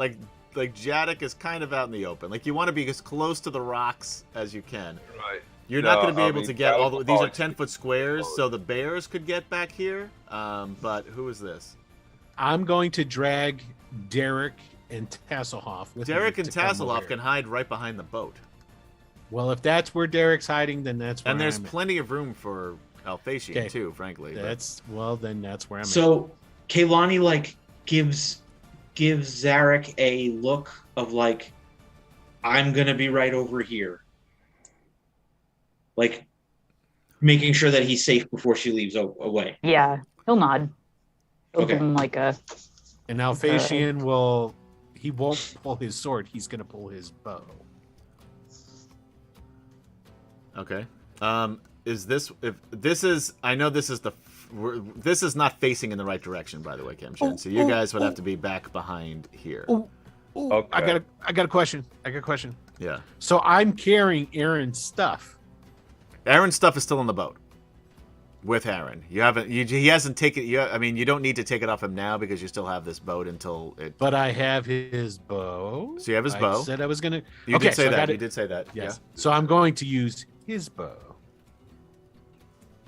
Jadek is kind of out in the open. Like you want to be as close to the rocks as you can. Right. You're No, not going to be I able mean, to get that all would the. These are probably 10-foot squares, close. so the bears could get back here. But who is this? I'm going to drag Derek and Tasselhoff with Derek me and to come over Tasselhoff here. can hide right behind the boat, Well, if that's where Derek's hiding, then that's where and there's I'm at. plenty of room for Alphasian Okay. too. Frankly, but- That's where I'm at. So Kaylani like gives Zarek a look of like, I'm gonna be right over here, like making sure that he's safe before she leaves away. Yeah, he'll nod. He'll Okay. give him like a. And now Facian will. He won't pull his sword. He's going to pull his bow. Okay. Is this if this is? I know this is this is not facing in the right direction, by the way, Kimshin. So you guys would have to be back behind here. Ooh, Okay. I got a question. Yeah. So I'm carrying Aaron's stuff. Aaron's stuff is still on the boat with Aaron. You haven't. He hasn't taken. I mean, you don't need to take it off him now because you still have this boat until it. But I have his bow. So you have his I bow. said I was gonna. You okay, did say so I that. got You it. did say that. Yes. So I'm going to use his bow.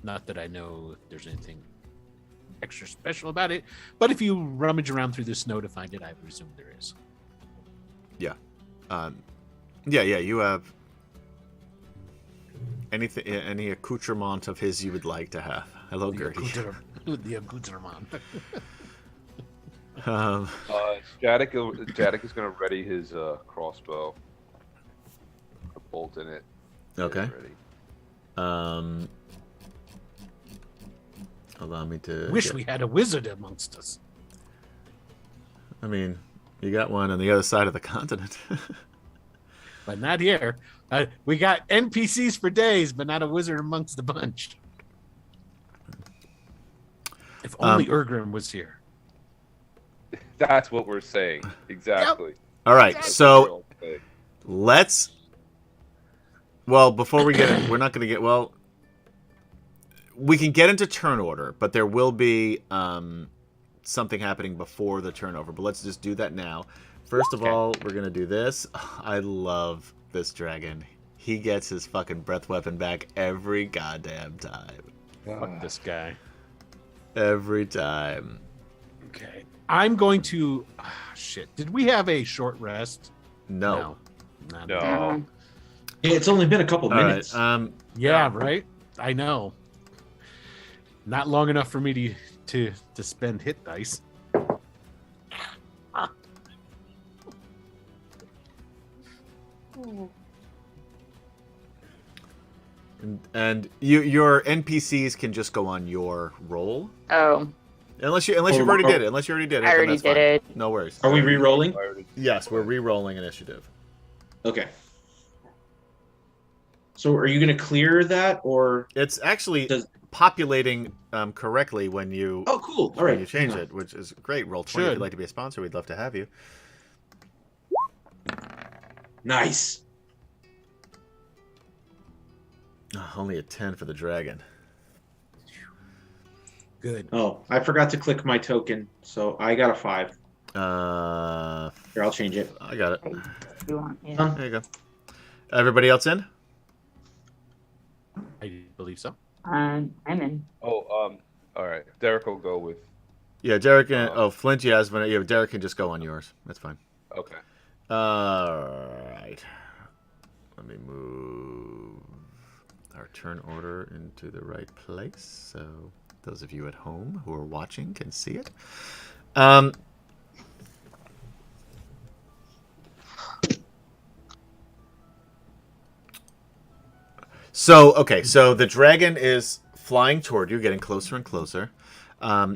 Not that I know if there's anything extra special about it, but if you rummage around through the snow to find it, I presume there is. Yeah. Yeah. You have anything, any accoutrement of his you would like to have. Hello, Gertie. The accoutrement. Jadek is going to ready his crossbow. A bolt in it. Okay. Ready. Allow me to. Wish we had a wizard amongst us. I mean, you got one on the other side of the continent. But not here. We got NPCs for days, but not a wizard amongst the bunch. If only Urgrim was here. That's what we're saying. Exactly. All right, That's so what we're all saying. let's. Well, before we get it, we're not going to get. Well, we can get into turn order, but there will be something happening before the turnover. But let's just do that now. First of all, we're going to do this. I love this dragon. He gets his fucking breath weapon back every goddamn time. Fuck this guy. Every time. Okay. I'm going to. Shit. Did we have a short rest? No. Not No. It's only been a couple All right. minutes. Yeah, right? I know. Not long enough for me to spend hit dice. And your NPCs can just go on your roll. Oh, Unless you already did it. Unless you already did it. I then already that's did fine. it. No worries. Are we re-rolling? Yes, we're re-rolling initiative. Okay. So are you going to clear that, or? It's actually Does- populating correctly when you Oh, cool. All when right. you change Hang on. it, which is great. Roll 20 if Should. you'd like to be a sponsor. We'd love to have you. Nice. Oh, only a 10 for the dragon. Good. Oh, I forgot to click my token, so I got a 5. Here, I'll change it. I got it. you want? Yeah. Huh? There you go. Everybody else in? I believe so. I'm in. Oh, all right. Derek will go with. Yeah, Derek and Flint, yes, but yeah, Derek can just go on yours. That's fine. Okay. All right. Let me move our turn order into the right place, so those of you at home who are watching can see it. So the dragon is flying toward you, getting closer and closer.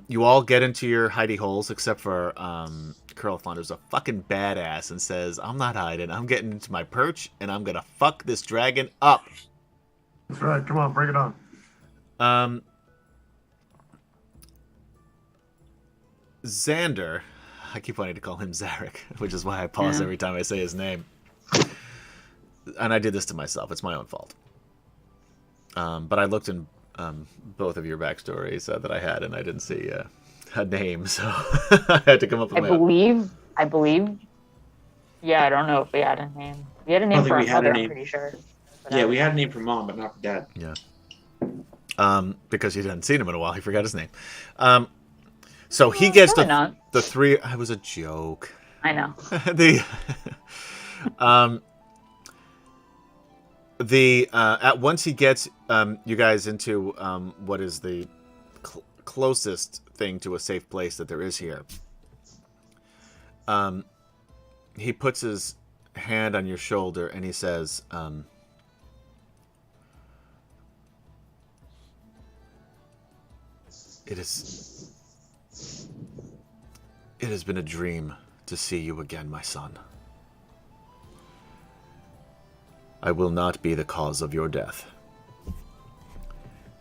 You all get into your hidey holes, except for Curlithon, who's a fucking badass and says, "I'm not hiding. I'm getting into my perch, and I'm gonna fuck this dragon up." That's right. Come on, bring it on. Xander, I keep wanting to call him Zarek, which is why I pause Yeah. every time I say his name. And I did this to myself. It's my own fault. But I looked in both of your backstories that I had, and I didn't see a name, so I had to come up with my own. I believe. Yeah, I don't know if we had a name. We had a name think for our we had a mother, I'm name. pretty sure. But Yeah, I- we had a name for mom, but not for dad. Yeah. Because you hadn't seen him in a while, he forgot his name. So he gets Probably not. the three. I was a joke. I know. Once he gets you guys into what is the closest thing to a safe place that there is here, He puts his hand on your shoulder and he says, It has been a dream to see you again, my son. I will not be the cause of your death.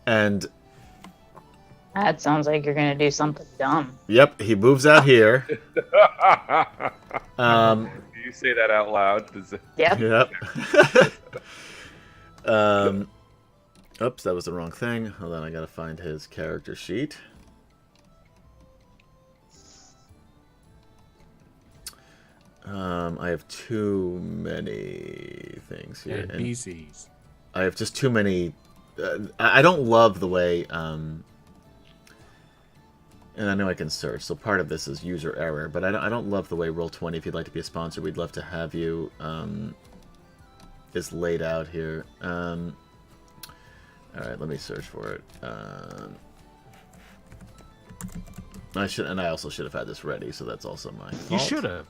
And That sounds like you're gonna do something dumb. yep, he moves out here. Do you say that out loud? Yep. Yep. Oops, that was the wrong thing. Hold on, I gotta find his character sheet. I have too many things here. And NPCs. I have just too many. I don't love the way. And I know I can search, so part of this is user error. But I don't love the way Roll20. If you'd like to be a sponsor, we'd love to have you. Is laid out here. All right, let me search for it. I also should have had this ready, so that's also my fault. You should have.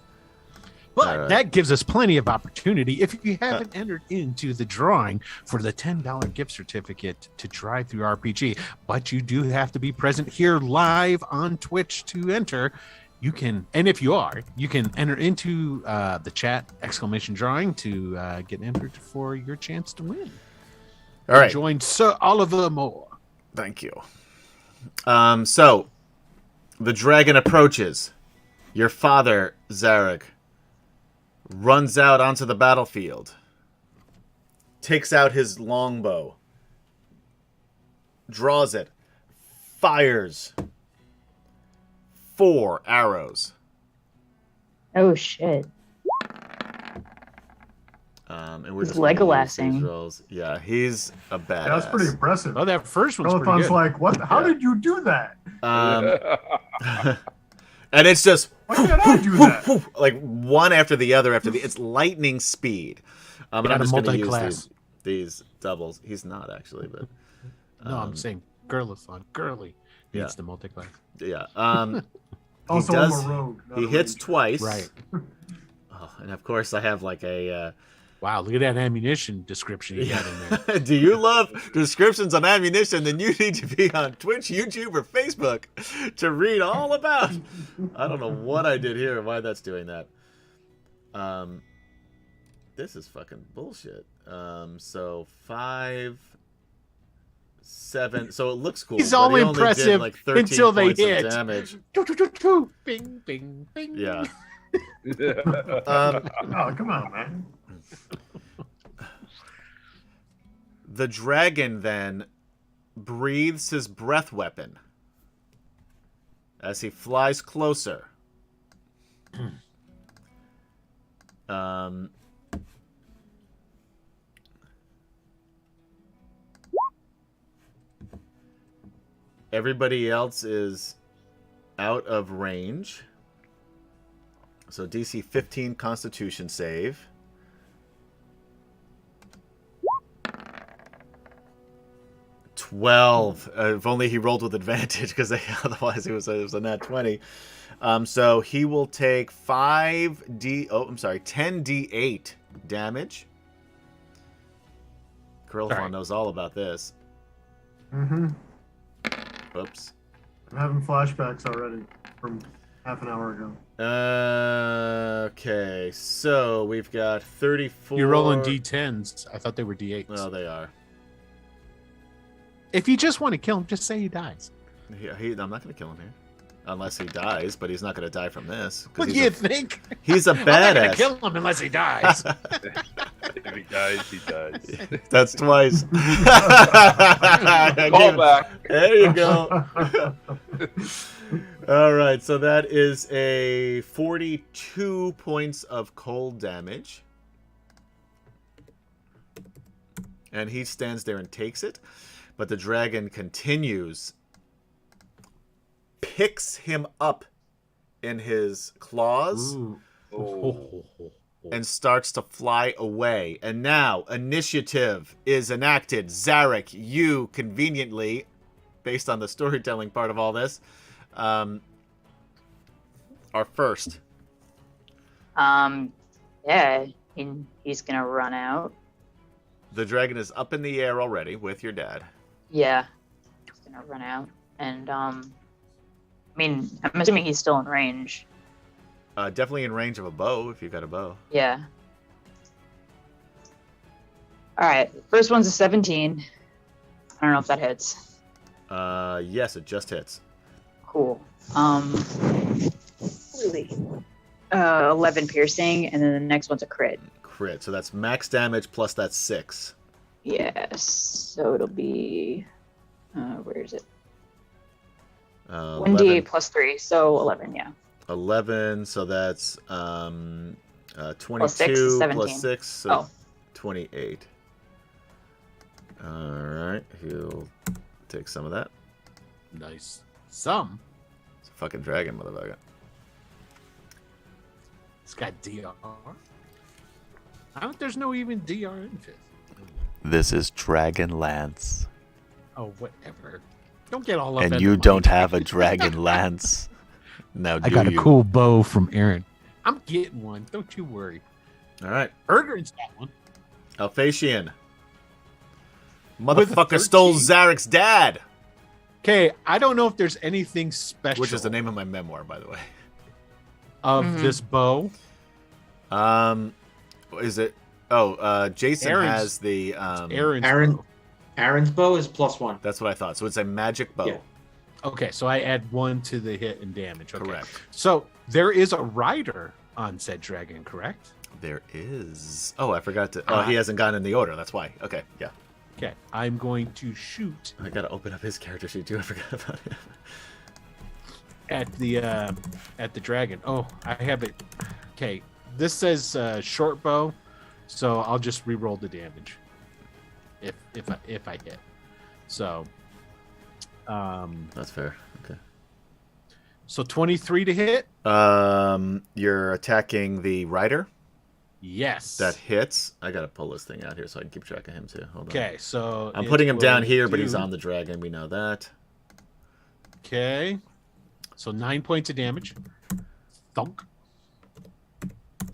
But All right. that gives us plenty of opportunity. If you haven't entered into the drawing for the $10 gift certificate to Drive Through RPG, but you do have to be present here live on Twitch to enter, you can, and if you are, you can enter into the chat !drawing to get entered for your chance to win. All right. Join Sir Oliver Moore. Thank you. So, the dragon approaches. Your father, Zarek, runs out onto the battlefield, takes out his longbow, draws it, fires 4 arrows. Oh shit. And we're He's just gonna use Legolasing. these rolls. Yeah, he's a badass. Yeah, that's pretty impressive. Oh, that first one's pretty Elephant's good. like, what? How Yeah. did you do that? And it's just Why can't I do that? like one after the other it's lightning speed. And Got I'm a just going to use multi-class. these doubles. He's not actually, but No, I'm saying girlathon. Girly Yeah. needs the multi-class. yeah. Also, does- I'm a rogue. not He a hits ranger. twice. Right. Oh, and of course, I have like a. Wow, look at that ammunition description you got in there. Do you love descriptions on ammunition? Then you need to be on Twitch, YouTube, or Facebook to read all about. I don't know what I did here and why that's doing that. This is fucking bullshit. So 5, 7. So it looks cool. He's but all he only did, impressive like 13 until they points of hit. damage. Bing, bing, bing. Yeah. Oh, come on, man. The dragon then breathes his breath weapon as he flies closer. Everybody else is out of range. So DC 15 Constitution save. If only he rolled with advantage, because otherwise it was a nat 20. So he will take 10d8 damage. Curlfon knows all about this. Mm-hmm. Oops. I'm having flashbacks already from half an hour ago. Okay, so we've got 34. You're rolling D10s. I thought they were D8s. Well, they are. If you just want to kill him, just say he dies. I'm not going to kill him here. Unless he dies, but he's not going to die from this. 'cause What do he's you a- think? He's a I'm not going to badass. kill him unless he dies. If he dies, he dies. That's twice. Call back. There you go. All right, so that is a 42 points of cold damage. And he stands there and takes it. But the dragon continues, picks him up in his claws, Oh. and starts to fly away. And now initiative is enacted. Zarek, you conveniently, based on the storytelling part of all this, are first. Yeah, he's gonna run out. The dragon is up in the air already with your dad. Yeah, he's gonna run out, and I mean, I'm assuming he's still in range. Definitely in range of a bow if you've got a bow. Yeah. All right, first one's a 17. I don't know if that hits. Yes, it just hits. Cool. 11 piercing, and then the next one's a crit. Crit. So that's max damage plus that's 6. Yes. So it'll be. Where is it? 11. 1d8 plus 3, so 11. Yeah. 11. So that's 22 Plus 6 is 17. plus 6. So 28. All right. He'll take some of that. Nice. Some. It's a fucking dragon, motherfucker. It's got DR. There's no even DR in 5th. This is DragonLance. Oh, whatever. Don't get all up. And you don't have a DragonLance. Now, do I got you? a cool bow from Aaron. I'm getting one. Don't you worry. All right. Ergrin's got one. Alphasian. With Motherfucker stole 13. Zarek's dad. Okay, I don't know if there's anything special. Which is the name of my memoir, by the way. Of this bow. Is it? Oh, Jason Aaron's- has the. Aaron's bow. Aaron's bow is +1. That's what I thought. So it's a magic bow. Yeah. Okay, so I add 1 to the hit and damage. Okay. Correct. So there is a rider on said dragon, correct? There is. Oh, I forgot to. Oh, he hasn't gone in the order. That's why. Okay, yeah. Okay, I'm going to shoot I gotta open up his character sheet too. I forgot about it. at the dragon. Oh, I have it. Okay, this says short bow, so I'll just re-roll the damage if I hit. So, That's fair. Okay. so 23 to hit. You're attacking the rider. Yes. That hits. I gotta pull this thing out here so I can keep track of him too. Hold on. Okay, so I'm it putting him down will here, but he's do- on the dragon. We know that. Okay, so 9 points of damage. Thunk.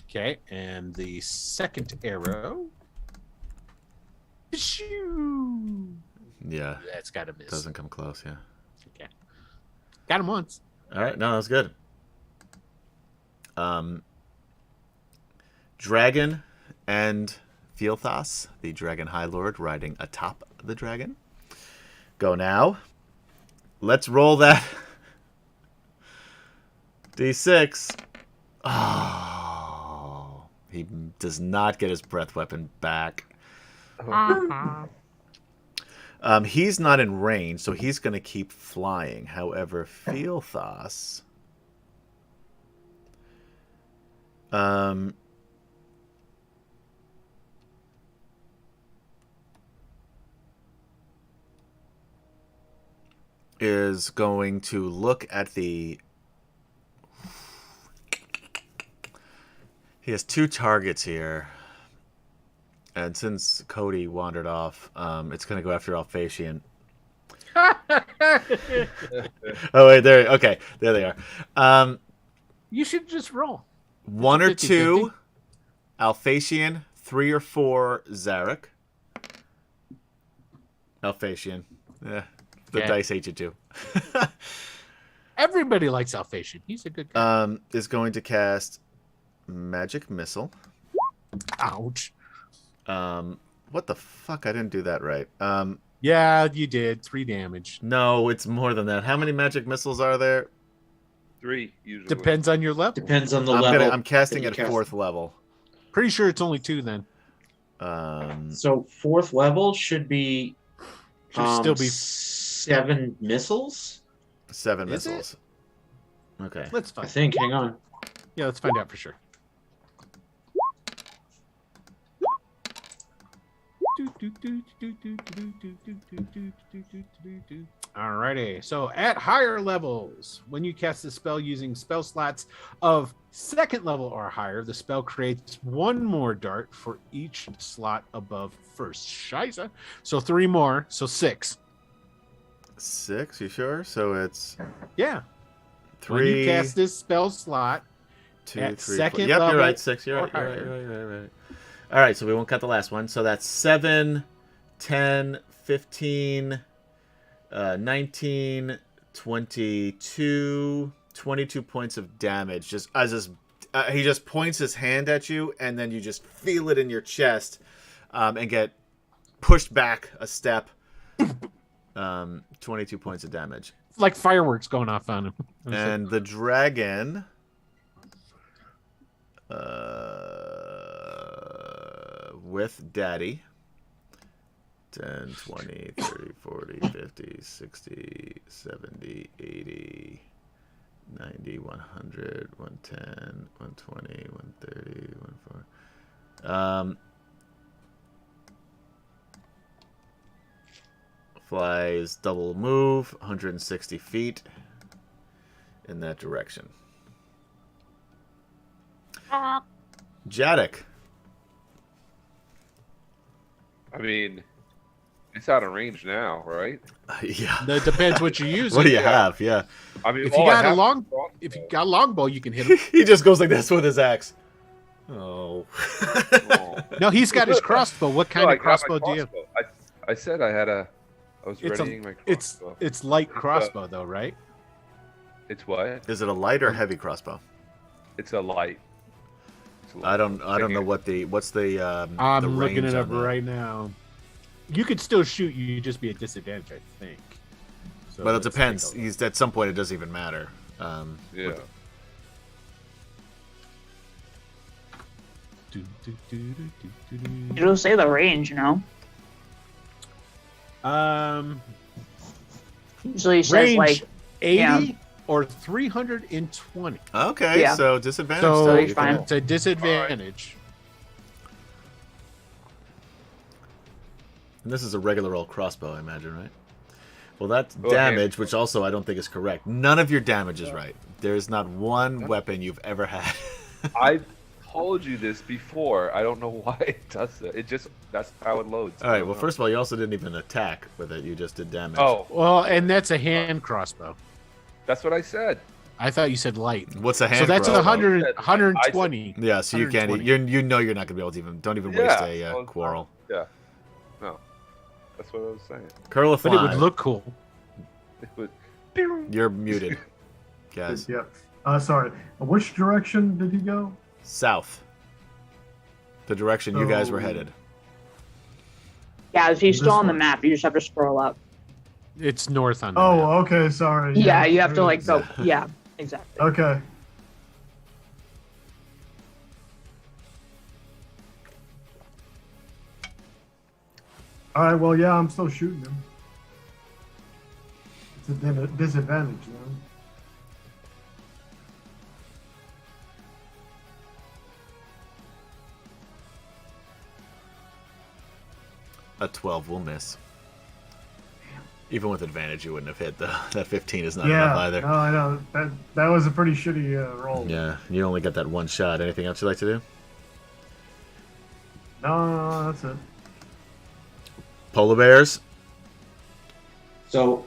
Okay, and the second arrow. Shoo! Yeah. That's got to miss. Doesn't come close. Yeah. Okay. Got him once. All right. No, that's good. Dragon and Fielthas, the dragon Highlord, riding atop the dragon. Go now. Let's roll that D6. Oh, he does not get his breath weapon back. He's not in range, so he's going to keep flying. However, Fielthas is going to look at the... He has 2 targets here. And since Cody wandered off, it's going to go after Alphasian. Oh, wait, there. Okay, there they are. You should just roll. 1 or 50-50. 2, Alphasian. 3 or 4, Zarek. Alphasian. The Okay. dice hate you too. Everybody likes Alphasian. He's a good guy. Is going to cast Magic Missile. Ouch. What the fuck? I didn't do that right. Yeah, you did. 3 damage. No, it's more than that. How many magic missiles are there? 3 usually. Depends on your level. Depends on the level. I'm casting that at you cast. 4th level. Pretty sure it's only 2 then. So 4th level should be Should still be. 7 missiles. 7 Is it? missiles. Okay. Let's I find. think. Hang on. Yeah, let's find out for sure. Alrighty, so at higher levels, when you cast the spell using spell slots of 2nd level or higher, the spell creates 1 more dart for each slot above 1st. Scheiße. So 3 more, so 6. 6, you sure? So it's Yeah. 3. When you cast this spell slot, 2, At 3, 4. second Yep, you're level right. 6. You're or right. You're right. higher. You're right. All right, so we won't cut the last one. So that's 7, 10, 15, 19, 22, 22 points of damage. Just as this, he just points his hand at you, and then you just feel it in your chest, and get pushed back a step. 22 points of damage. Like fireworks going off on him. And the dragon, with Daddy, 10, 20, 30, 40, 50, 60, 70, 80, 90, 100, 110, 120, 130, 140. Flies double move, 160 feet in that direction. Jadek. I mean, it's out of range now, right? Yeah. It depends what you're using. What do you have? Yeah. I mean, If you all I got a have is long, crossbow. if you got a longbow, you can hit him. He just goes like this with his axe. Oh. Oh. No, he's got his crossbow. What kind No, I of got my crossbow do you have? I said I had a. I was It's readying my It's crossbow. it's light crossbow though, right? It's what? Is it a light or heavy crossbow? It's a light. It's a light. I don't know what's the I'm the looking range it up on that. right now. You could still shoot. You'd just be at disadvantage, I think. So But it let's depends. take a look. He's at some point it doesn't even matter. Yeah. Do, do, do, do, do, do, do. It'll say the range, you know. Usually it says Range like 80 yeah. or 320. Okay, Yeah. so disadvantage. So still. he's You fine. can- it's a disadvantage. And this is a regular old crossbow, I imagine, right? Well, that's Oh, damage, which also I don't think is correct. None of your damage is right. There is not one weapon you've ever had. I told you this before. I don't know why it does that. That's how it loads. All right. Well, first of all, you also didn't even attack with it. You just did damage. Oh, Well, and that's a hand crossbow. that's what I said. I thought you said light. What's a hand? So that's crossbow? 100, I said- 120. Yeah. So you can't. 120. You know you're not gonna be able to even. Don't even waste Yeah, a so it's quarrel. Yeah. No. That's what I was saying. Curl of But it would fly. look cool. It would. You're muted, guys. Yep. Sorry. Which direction did he go? South. The direction you guys were Oh. headed. yeah, if he's This still on the one. map, you just have to scroll up. It's north on the Oh, map. okay. Sorry. Yeah, you have to there like it is. go. Yeah, exactly. Okay. All right. Well, yeah, I'm still shooting him. It's a disadvantage, you know. A 12 will miss. Even with advantage, you wouldn't have hit. That 15 is not Yeah. enough either. No, I know that was a pretty shitty roll. Yeah, you only got that one shot. Anything else you'd like to do? No, that's it. Polar bears. So,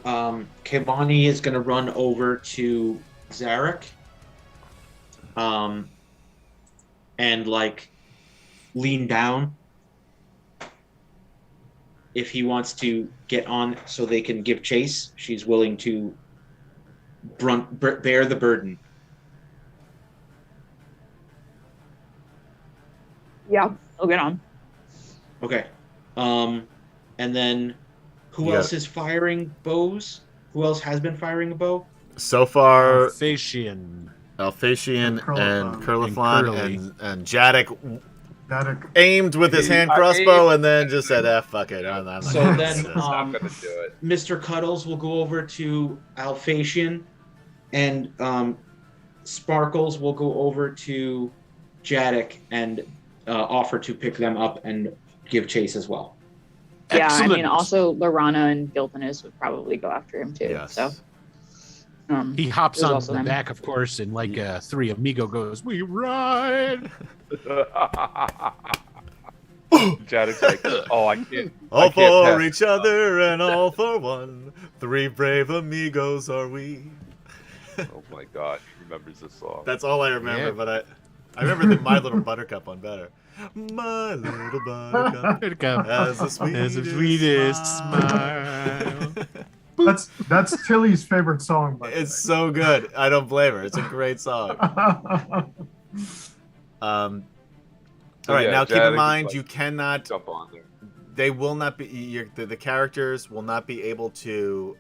Kevani is going to run over to Zarek, and like lean down if he wants to get on, so they can give chase. She's willing to bear the burden. Yeah, I'll get on. Okay, and then who Yeah. else is firing bows? Who else has been firing a bow? So far, Fascian. Alphasian and And Curliflon Curly. and Jadek That aimed with his hand I crossbow aimed- and then just said, fuck it. I'm not So gonna then, do this." It's not gonna do it. Mr. Cuddles will go over to Alphasian, and Sparkles will go over to Jadek and offer to pick them up and give chase as well. Yeah, I mean, Excellent. also Lorana and Giltanus would probably go after him too. Yes. So, He hops There's on also the them. back, of course, and like Three Amigo goes, "We ride." Jadek's like, oh, I can't. All I can't for pass. each other and all for one. 3 brave amigos are we. Oh my God, he remembers this song. That's all I remember, Yeah. but I remember the My Little Buttercup one better. My little buttercup Here it comes. has the As sweetest, the sweetest smile. smile. That's Tilly's favorite song, by the It's so good. I don't blame her. It's a great song. way. All So, right, yeah, now keep in Jared is mind like, you cannot. jump on there. They will not be. The characters will not be able to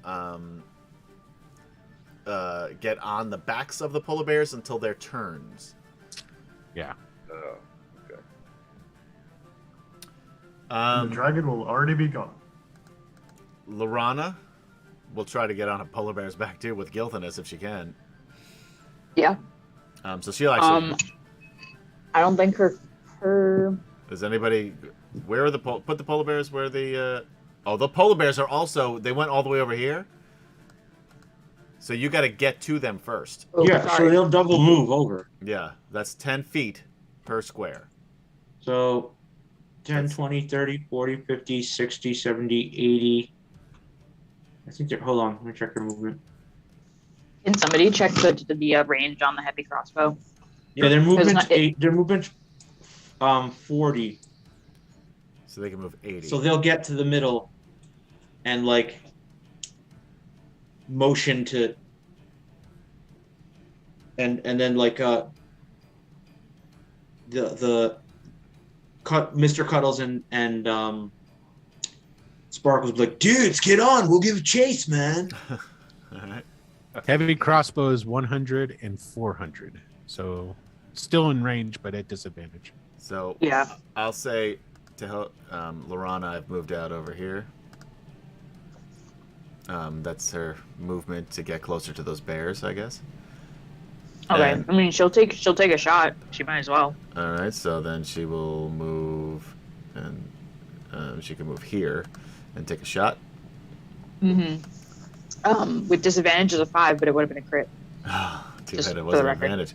get on the backs of the polar bears until their turns. Yeah. Okay. The dragon will already be gone. Lorana will try to get on a polar bear's back too with Gilthanus if she can. Yeah. So she'll actually. I don't think her. Does anybody? Where are the put the polar bears? Where the? Oh, the polar bears are also. They went all the way over here. So you got to get to them first. Oh, Yeah, so sorry. they'll double move over. Yeah, that's 10 feet per square. So 10, That's- 20, 30, 40, 50, 60, 70, 80. I think they're. Hold on. Let me check their movement. Can somebody check the range on the heavy crossbow? Yeah, their movement's not- it- 8. Their movement's 40. So they can move 80. So they'll get to the middle and like motion to and then like the Mr. Cuddles and Sparkles like, dudes, get on, we'll give chase, man. All right. Heavy crossbow is 100 and 400. So still in range, but at disadvantage. So Yeah. I'll say to help Lorana, I've moved out over here. That's her movement to get closer to those bears, I guess. Okay. And- I mean, she'll take a shot. She might as well. All right, so then she will move, and she can move here and take a shot. With disadvantage is a 5, but it would have been a crit. Too Just bad it for the wasn't an record. advantage.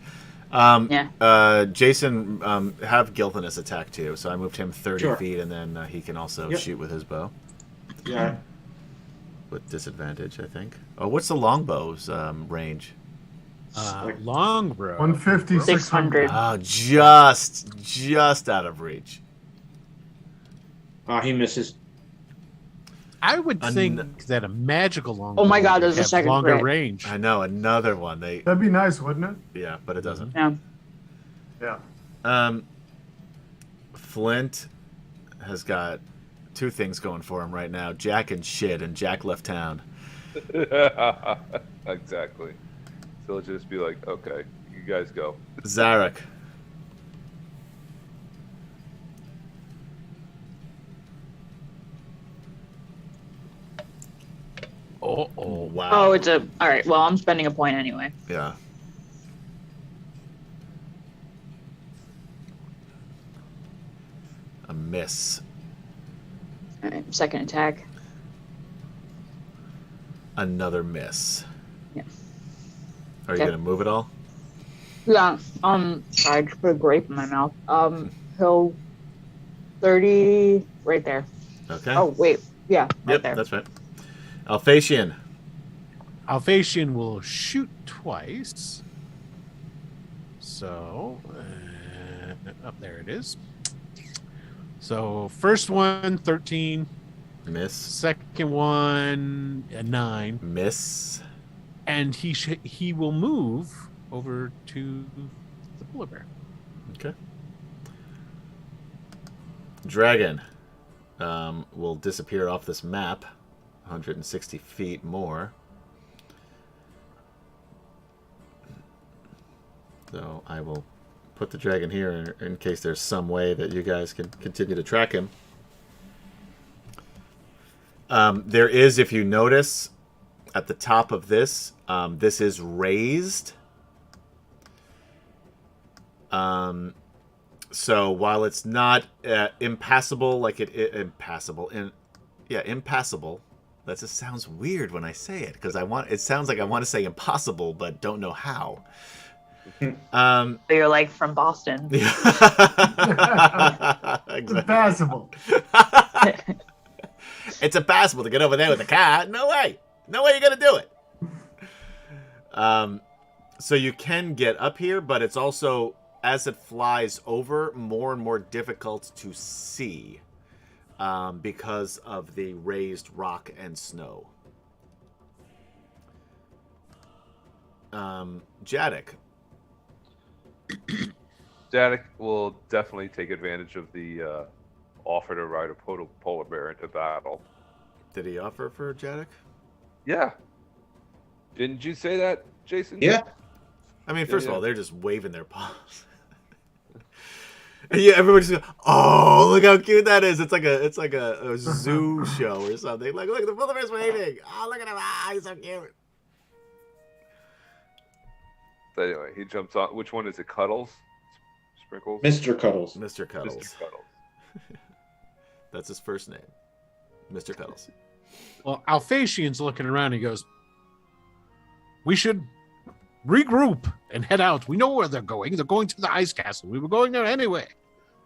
Yeah. Jason, have Gilthanus attack too. So I moved him 30 Sure. feet, and then he can also Yep. shoot with his bow Yeah. with disadvantage, I think. Oh, what's the longbow's range? Long bow. 150, 600. Oh, just out of reach. He misses. I would An- think that a magical longbow. Oh my God, would there's a have second longer crit. range. I know, another one. That'd be nice, wouldn't it? Yeah, but it doesn't. Yeah. Yeah. Flint has got two things going for him right now: Jack and shit, and Jack left town. Exactly. So it'll just be like, okay, you guys go. Zarek. Oh, wow. Oh, it's a. All right. Well, I'm spending a point anyway. Yeah. A miss. All right. Second attack. Another miss. Yeah. Are you Okay. gonna move it all? Yeah. Sorry, I just put a grape in my mouth. He'll 30 right there. Okay. Oh wait. Yeah. Right yep, there. that's right. Alphasian. Alphasian will shoot twice. So, up there it is. So, first one, 13. Miss. Second one, a 9. Miss. And he will move over to the polar bear. Okay. Dragon will disappear off this map. 160 feet more. So I will put the dragon here in case there's some way that you guys can continue to track him. There is, if you notice, at the top of this, this is raised. So while it's not impassable, like impassable. That just sounds weird when I say it because it sounds like I want to say impossible, but don't know how. So you're like from Boston. It's impassable. It's impossible to get over there with a car. No way you're gonna do it. So you can get up here, but it's also, as it flies over, more and more difficult to see because of the raised rock and snow. Jadek. Jadek will definitely take advantage of the offer to ride a polar bear into battle. Did he offer for Jadek? Yeah. Didn't you say that, Jason? Yeah. I mean, first of Yeah. all, they're just waving their paws. And yeah, everybody's going, oh, look how cute that is. It's like a zoo show or something. Like, look, the polar bear's waving. Oh, look at him. Ah, he's so cute. So anyway, he jumps on. Which one is it? Cuddles? Sprinkles? Mr. Cuddles. Mr. Cuddles. Mr. Cuddles. That's his first name. Mr. Cuddles. Well, Alphasian's looking around. He goes, "We should regroup and head out. We know where they're going. They're going to the ice castle. We were going there anyway.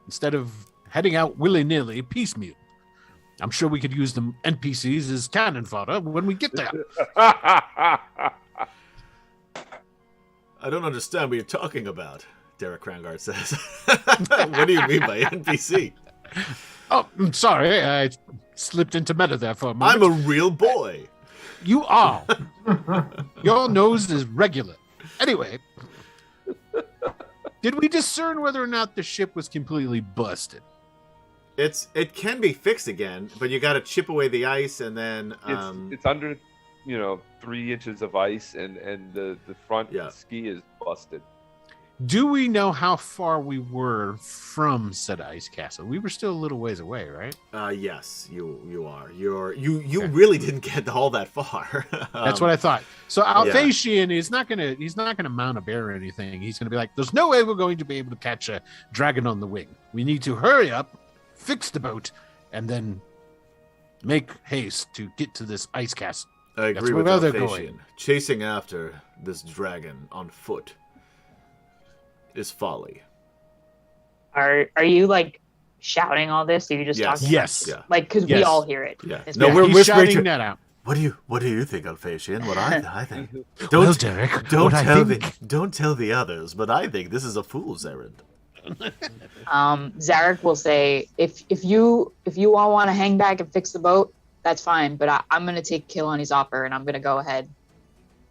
Instead of heading out willy-nilly, piecemeal. I'm sure we could use the NPCs as cannon fodder when we get there." I don't understand what you're talking about, Derek Krangard says. What do you mean by NPC? Oh, I'm sorry. I slipped into meta there for a moment. I'm a real boy. You are. Your nose is regular. Anyway, did we discern whether or not the ship was completely busted? It can be fixed again, but you got to chip away the ice and then It's under, 3 inches of ice, and the front ski is busted. Do we know how far we were from said ice castle? We were still a little ways away, right? Yes, you are. You really didn't get all that far. That's what I thought. So Alphasian is not gonna mount a bear or anything. He's gonna be like, "There's no way we're going to be able to catch a dragon on the wing. We need to hurry up, fix the boat, and then make haste to get to this ice castle." I agree with Alphasian. Chasing after this dragon on foot is folly. Are you like shouting all this? Are you just talking? Yes. Yeah. Like, because we Yes. all hear it. Yeah. It's No, bad. we're He's whispering shouting to- that out. What do you think, Alphasian? What I think. Well, Derek, Don't what I tell think- don't tell the others, but I think this is a fool's errand. Zarek will say, if you all want to hang back and fix the boat, that's fine. But I'm gonna take Kehlani's offer and I'm gonna go ahead.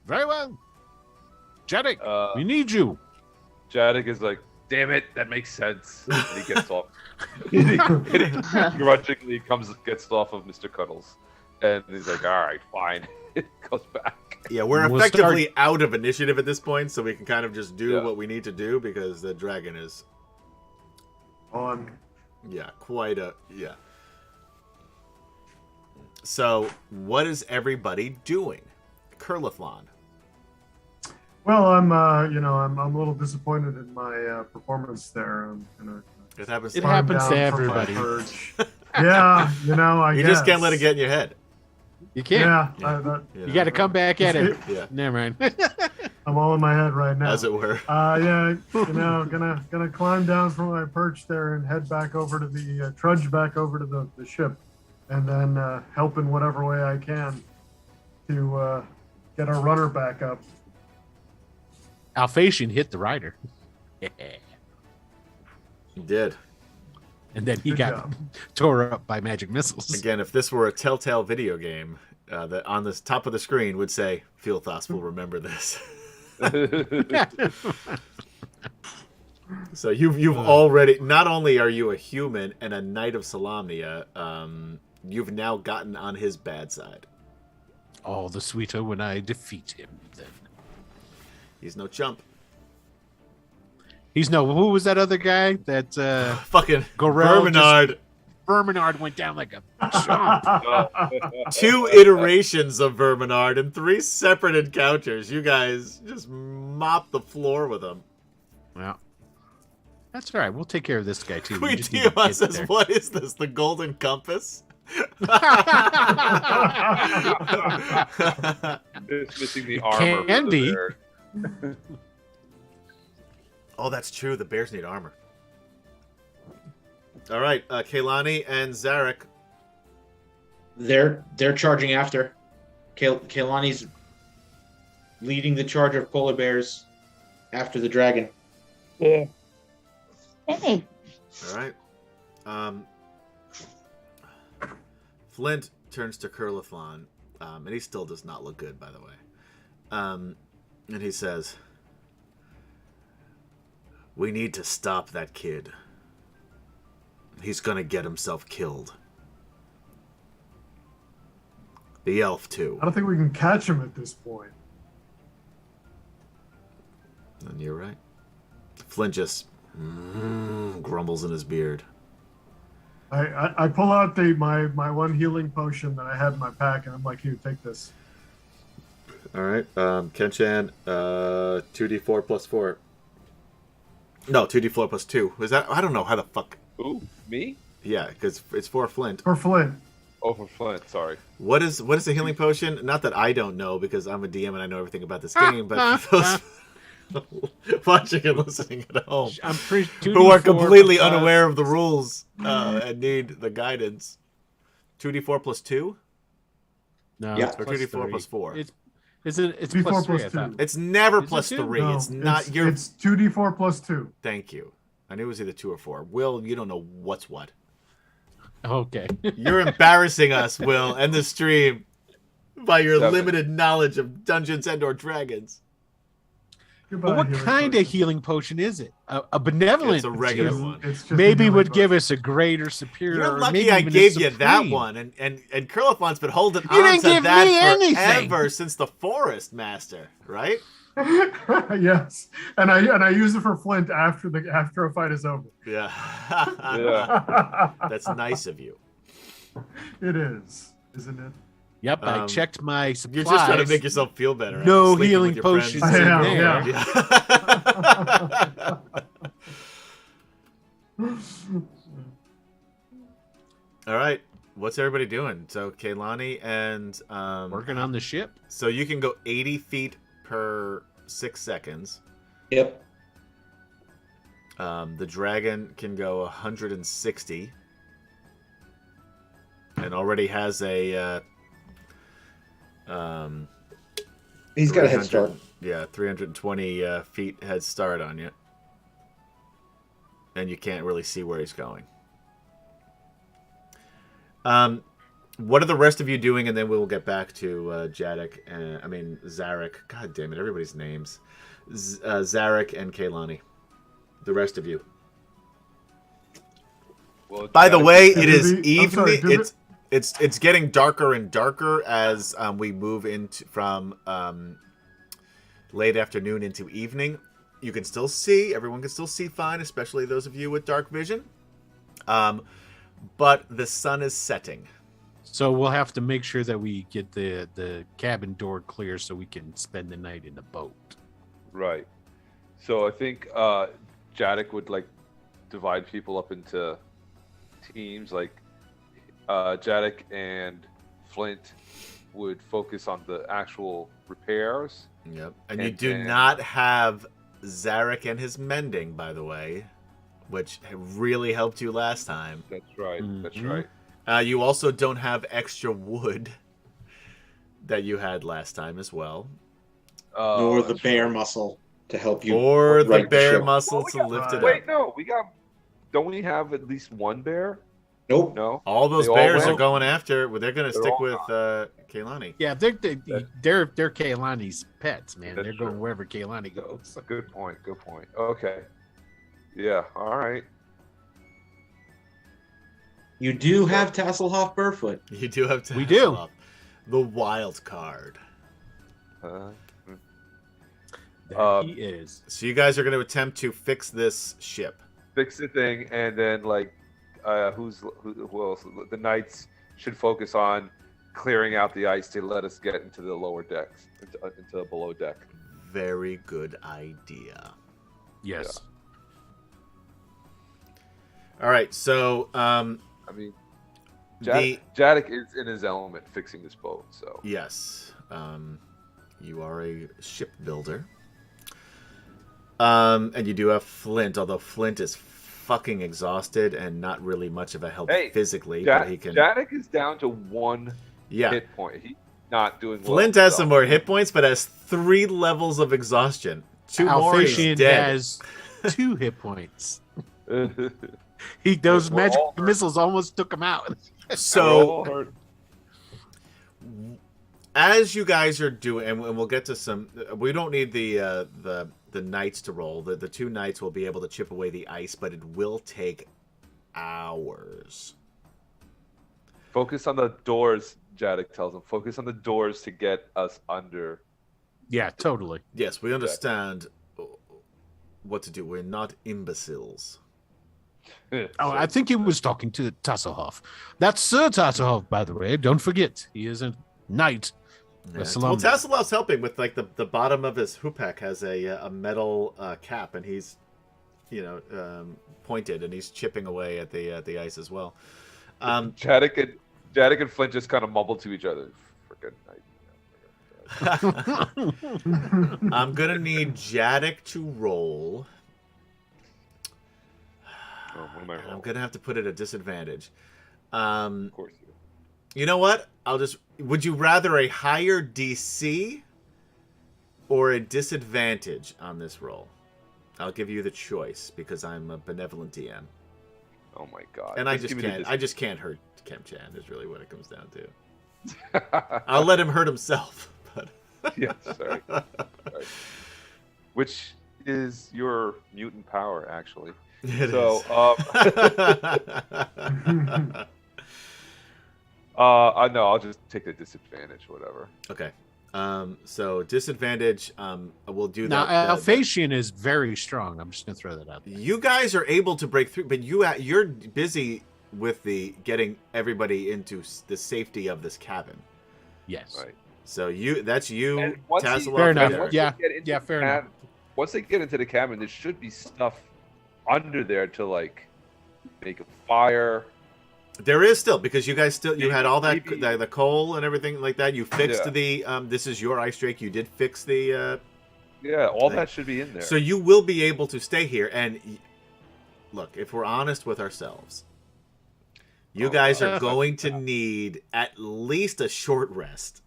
Very well. Jadek, Uh, we need you. Jadek is like, damn it, that makes sense. And he gets off. He grudgingly gets off of Mr. Cuddles. And he's like, all right, fine. Goes back. Yeah, we're We'll effectively out of initiative at this point, so we can kind of just do Yeah. what we need to do because the dragon is, On. quite a. So, what is everybody doing? Curlithlon. Well, I'm a little disappointed in my performance there. I'm gonna It happens. It To climb happens to down from my everybody. perch. Yeah, I you guess. just can't let it get in your head. You can't. Yeah, Yeah. You got to come back at it. Yeah, Never mind. I'm all in my head right now. as it were. Gonna climb down from my perch there and head back over to the trudge back over to the ship, and then help in whatever way I can to get our runner back up. Alphasian hit the rider. He did. And then he Good got job. tore up by magic missiles. Again, if this were a Telltale video game, that on the top of the screen would say, Fieldthos will remember this. So you've already, not only are you a human and a knight of Solamnia, you've now gotten on his bad side. All the sweeter when I defeat him, then. He's no chump. He's no, who was that other guy? That Fucking Gorell Verminard. Verminard went down like a chomp. 2 iterations of Verminard and 3 separate encounters. You guys just mop the floor with him. Well, that's all right. We'll take care of this guy too. We just need to Queen get says, there. what is this, the Golden Compass? It's missing the armor. Candy. For the bear. Oh, that's true. The bears need armor. All right, Kehlani and Zarek. They're charging after. Kehlani's leading the charge of polar bears after the dragon. Yeah. Hey. All right. Flint turns to Curliflon, and he still does not look good, by the way. And he says, "We need to stop that kid. He's gonna get himself killed. The elf, too." I don't think we can catch him at this point. And you're right. Flint just grumbles in his beard. I pull out my one healing potion that I had in my pack, and I'm like, here, take this. All right. Kenchan, 2d4 plus 4. No, 2d4 plus 2. Is that? I don't know how the fuck. Ooh, me? Yeah, because it's for Flint. For Flint. Oh, for Flint. Sorry. What is a healing potion? Not that I don't know, because I'm a DM and I know everything about this game, but for those watching and listening at home I'm pretty, who are completely unaware of the rules and need the guidance. 2d4 plus 2? No, Yeah. it's Or plus 2d4 3. plus 4? It's 2d4 plus 3, plus I thought. 2. It's never Is it plus 2? 3. No, It's not your... It's 2d4 plus 2. Thank you. I knew it was either 2 or 4. Will, you don't know what's what. Okay. You're embarrassing us, Will, and the stream by your 7. limited knowledge of Dungeons and/or Dragons. Goodbye, But what healing kind potion. of healing potion is it? A benevolent It's a regular potion one. It's just a maybe healing would give potion. us a greater, superior. You're or lucky maybe I even a gave you that supreme. one, and Curliflon's been holding You on didn't to give that me anything. forever since the Forest Master, right? Yes, and I use it for Flint after a fight is over. Yeah. Yeah. That's nice of you. It is, isn't it? Yep, I Um, checked my supplies. You're just trying to make yourself feel better. No after sleeping healing with your potions friends. in Yeah. All right. What's everybody doing? So Kaylani and working on the ship. so you can go 80 feet per 6 seconds. Yep. The dragon can go 160, and already has a He's got a head 300 start. Yeah, 320 feet head start on you, and you can't really see where he's going. What are the rest of you doing? And then we'll get back to Zarek. God damn it, everybody's names. Zarek and Kaylani. The rest of you. Well, By the Jack- way, Did it it is be- I'm sorry, evening. did It's getting darker and darker as we move into from late afternoon into evening. You can still see. Everyone can still see fine, especially those of you with dark vision. But the sun is setting. So we'll have to make sure that we get the cabin door clear so we can spend the night in the boat. Right. So I think Jadek would like divide people up into teams. Like Jadek and Flint would focus on the actual repairs. Yep. And you And do then- not have Zarek and his mending, by the way, which really helped you last time. That's right. That's Mhm. right. You also don't have extra wood that you had last time as well. Nor the That's bear right. muscle to help you. Or the right bear ship. muscle Well, we to got- lift it Wait, up. no, we got. Don't we have at least one bear? Nope. No. All those They all bears are went? going after. Well, they're going to They're stick all with Kaylani. Yeah, they're Kaylani's pets, man. That's They're going true. wherever Kaylani goes. Good point. Good point. Okay. Yeah. All right. You do have Tasselhoff Barefoot. You do have to. We do. have the wild card. There he is. So you guys are going to attempt to fix this ship. Fix the thing, and then like, who else? The knights should focus on clearing out the ice to let us get into the lower decks, into below deck. Very good idea. Yes. All right. So I mean, the Jadek is in his element fixing this boat, so yes, you are a shipbuilder. And you do have Flint, although Flint is fucking exhausted and not really much of a help Hey, physically, but he can. Jadek is down to 1 Yeah, hit point. He's not doing well. Flint has himself. some more hit points, but has 3 levels of exhaustion. 2 more, he's Alphasian dead. has 2 hit points. We're Those all magic hurt. missiles almost took him out. We're So all hurt. as you guys are doing, and we'll get to some. We don't need the knights to roll. The 2 knights will be able to chip away the ice, but it will take hours. Focus on the doors, Jadek tells him. Focus on the doors to get us under. Yeah, totally. Yes, we understand what to do. We're not imbeciles. Oh, I think he was talking to Tasselhoff. That's Sir Tasselhoff, by the way. Don't forget, he is a knight. Yeah. A Well, Salumba. Tasselhoff's helping with like the bottom of his hoopak has a metal cap, and he's pointed, and he's chipping away at the ice as well. Jadek and Flint just kind of mumble to each other. Freaking night. I'm gonna need Jadek to roll. Oh, what am I And I'm rolling? gonna have to put it at disadvantage. Of course you do. You know what? Would you rather a higher DC or a disadvantage on this roll? I'll give you the choice because I'm a benevolent DM. Oh my god. And I give me the just can't hurt Kem Chan is really what it comes down to. dis- I'll let him hurt himself, but Yeah, sorry. Sorry. Which is your mutant power, actually. it So, is. no, I'll just take the disadvantage, whatever. Okay. So disadvantage, we'll do Now, that. Alphasian is very strong. I'm just going to throw that out there. You guys are able to break through, but you're busy with the getting everybody into the safety of this cabin. Yes. Right. So that's you, And once he- Tasselhoff, Fair and enough. Eric. once Yeah. they get into Yeah, the fair enough. Once they get into the cabin, there should be stuff under there to like make a fire. There is still, because you guys you had all that Maybe- the coal and everything like that. You fixed Yeah. the this is your ice drake. You did fix the Yeah, all Right. that should be in there. so you will be able to stay here. And look, if we're honest with ourselves, you Oh, guys God. are going to need at least a short rest,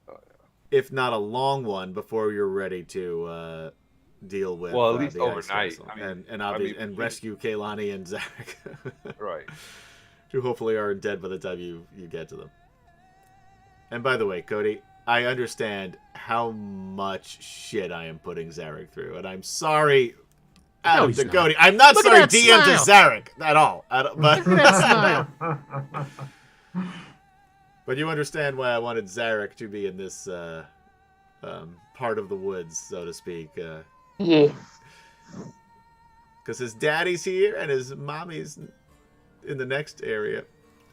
Oh, if not a long one, before you're ready to deal with. Well, at least the ice overnight. vessel. I mean- and rescue Kaylani and Zarek, Right. who hopefully aren't dead by the time you get to them. And by the way, Cody, I understand how much shit I am putting Zarek through, and I'm sorry. Adam he's to not. Cody. I'm not Look at sorry, that DM to smile. Zarek at all. But Look at that smile. but you understand why I wanted Zarek to be in this part of the woods, so to speak. Yeah. Because his daddy's here and his mommy's in the next area.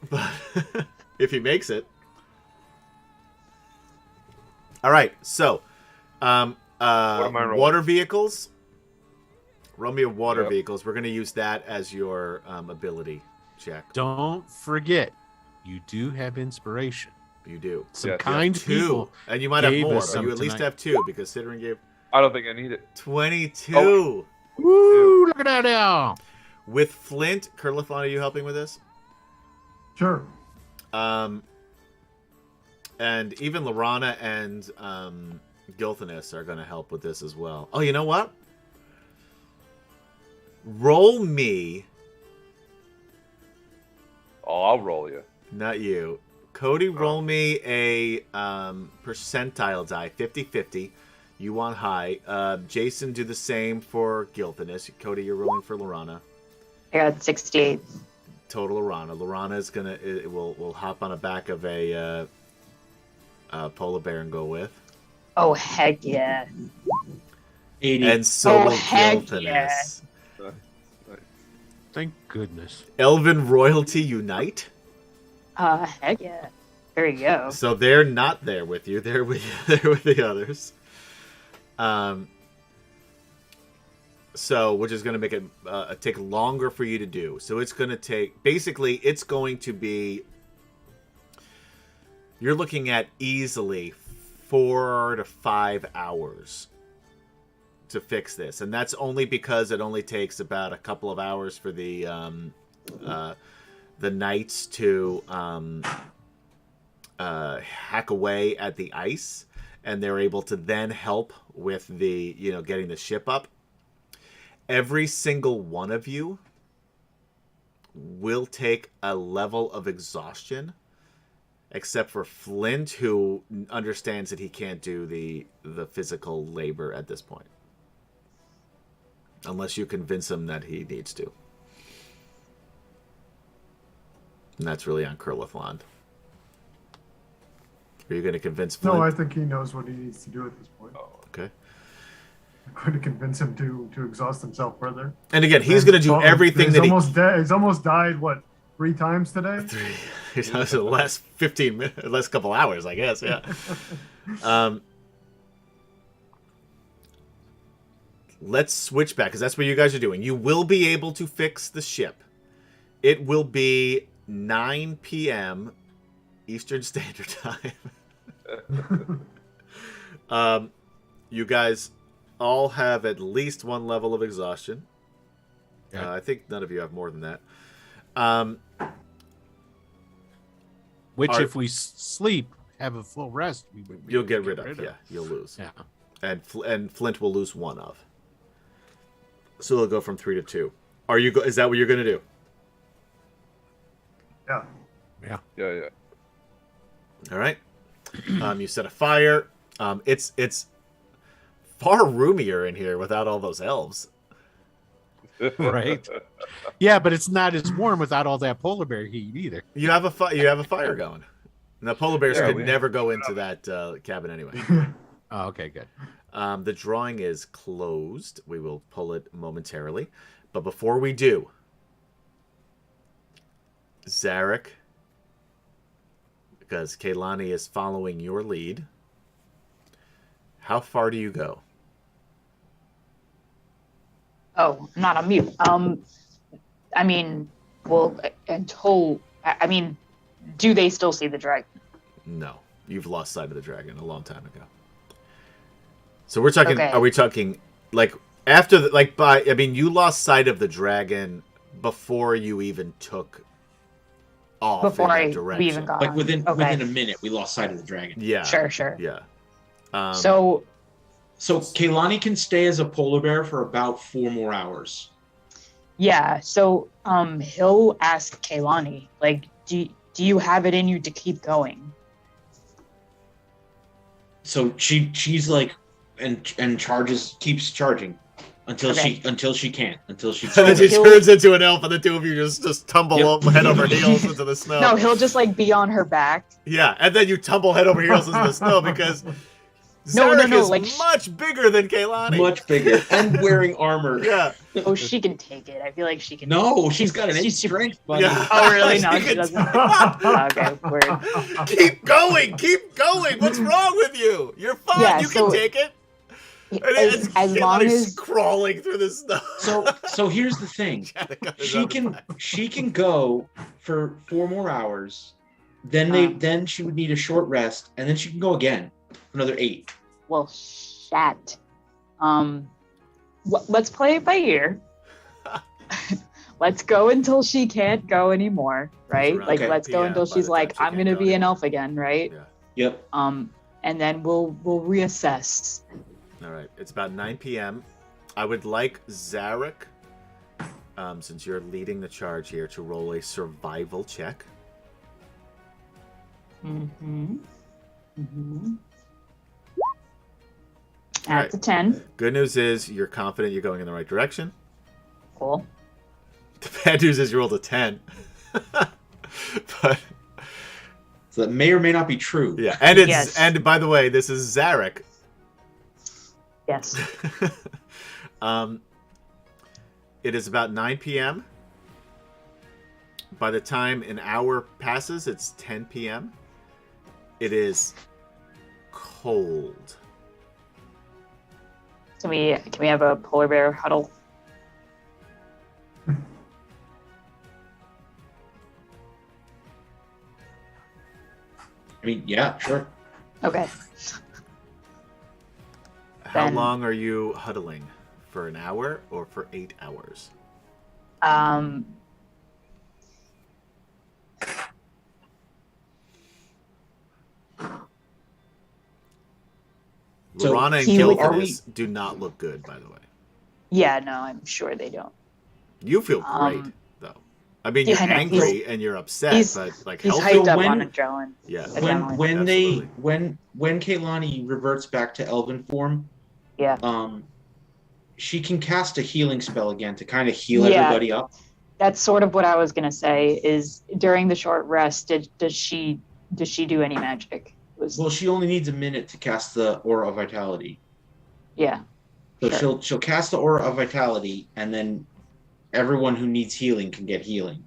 But if he makes it. All right, so am I rolling? water vehicles. Roll me a water Yep. vehicles. We're going to use that as your ability check. Don't forget, you do have inspiration. You do. Some Yes, yes. kind Two. people. And you might have gave more, us but some you at least tonight. have 2 because Sidrin gave I don't think I need it. 22. Oh. Woo! Look at that now. With Flint, Kurlathlon, are you helping with this? Sure. And even Lorana and Gilthanis are going to help with this as well. Oh, you know what? Roll me, Oh, I'll roll you. not you. Cody, roll me a percentile die, 50-50. You want high. Jason, do the same for Gilthanis. Cody, you're rolling for Lorana. I got 68. Total Lorana. Lorana is gonna will hop on the back of a polar bear and go with, Oh, heck yeah. 80. and so Oh, will heck Gilthanis. yeah. Thank goodness. Elven royalty unite. Heck yeah. There you go. So they're not there with you. They're with the others. So which is going to make it take longer for you to do. So it's going to take basically it's going to be. You're looking at easily 4 to 5 hours to fix this, and that's only because it only takes about a couple of hours for the knights to hack away at the ice, and they're able to then help with the, getting the ship up. Every single one of you will take a level of exhaustion, except for Flint, who understands that he can't do the physical labor at this point. Unless you convince him that he needs to. And that's really on Kurlithland. Are you going to convince Flint? No, I think he knows what he needs to do at this point. Oh, okay. I'm going to convince him to exhaust himself further. And again, he's going to do everything that he's almost died, what, 3 times today? He's the last 15 minutes, last couple hours, I guess, yeah. Let's switch back, because that's what you guys are doing. You will be able to fix the ship. It will be 9 p.m. Eastern Standard Time. You guys all have at least 1 level of exhaustion. Yeah. I think none of you have more than that. Which, if we sleep, have a full rest, You'll get rid of. Yeah, you'll lose. Yeah. And Flint will lose 1 of. So it'll go from 3 to 2. Is that what you're going to do? Yeah. Yeah. All right. You set a fire. It's far roomier in here without all those elves. Right. Yeah, but it's not as warm without all that polar bear heat either. You have a fire going. Now polar bears could never go into that cabin anyway. Oh, okay, good. The drawing is closed. We will pull it momentarily. But before we do, Zarek, because Kaylani is following your lead, how far do you go? Oh, I'm not on mute. I mean, well, do they still see the dragon? No. You've lost sight of the dragon a long time ago. So we're talking, Okay. Are we talking, like, after, you lost sight of the dragon before you even took off Before in that direction. we even got Like on. within Okay. a minute, we lost sight of the dragon. Yeah. Sure. Yeah. So Kaylani can stay as a polar bear for about 4 more hours. yeah, so he'll ask Kaylani, like, do you have it in you to keep going? So she's like, and keeps charging until she can't. And then she turns into an elf, and the two of you just tumble up head over heels into the snow. No, he'll just like be on her back. Yeah, and then you tumble head over heels into the snow because Zarek is like much bigger than Kaylani. Much bigger and wearing armor. Yeah. Oh, she can take it. I feel like she can. No, she's got an 8 strength, buddy. Yeah. Oh, really? No, She she can- doesn't. Okay, word. Keep going. What's wrong with you? You're fine. Yeah, you can so- take it. As long as crawling through the snow. So here's the thing. She can go for 4 more hours. Then she would need a short rest, and then she can go again for another 8. well, shat. Let's play it by ear. Let's go until she can't go anymore, right? around Like, 10 let's go PM until by she's the like, time she I'm can gonna go be an anymore. elf again, right? Yeah. Yep. And then we'll reassess. All right. It's about 9 p.m. I would like Zarek, since you're leading the charge here, to roll a survival check. Mm-hmm. Mm-hmm. All right. That's a 10. Good news is you're confident you're going in the right direction. Cool. The bad news is you rolled a 10. But So that may or may not be true. yeah, and it's Yes. and by the way, this is Zarek. Yes. It is about 9 p.m. By the time an hour passes, it's 10 p.m. It is cold. Can we have a polar bear huddle? I mean, yeah, sure. Okay. How Then- long are you huddling? For an hour or for 8 hours? So, Lorana and he- are Gilthanas do not look good, by the way. Yeah, no, I'm sure they don't. You feel great, though. I mean, you're yeah, I know, angry and you're upset, he's- but like He's healthy. hyped up when- on adrenaline. Yeah. Adrenaline. When Kaylani reverts back to elven form, Yeah. she can cast a healing spell again to kind of heal Yeah. everybody up. That's sort of what I was gonna say. Is during the short rest, does she do any magic? Well, she only needs a minute to cast the Aura of Vitality. Yeah. So Sure. she'll cast the Aura of Vitality, and then everyone who needs healing can get healing.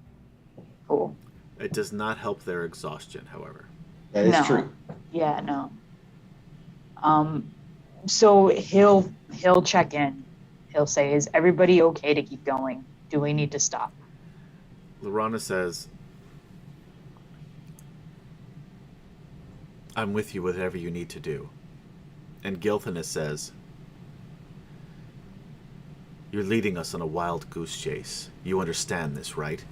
Cool. It does not help their exhaustion, however. That is No. true. Yeah. No. So he'll check in. He'll say, "Is everybody okay to keep going? Do we need to stop?" Lorana says, I'm with you whatever you need to do. And Gilthanas says, you're leading us on a wild goose chase. You understand this, right?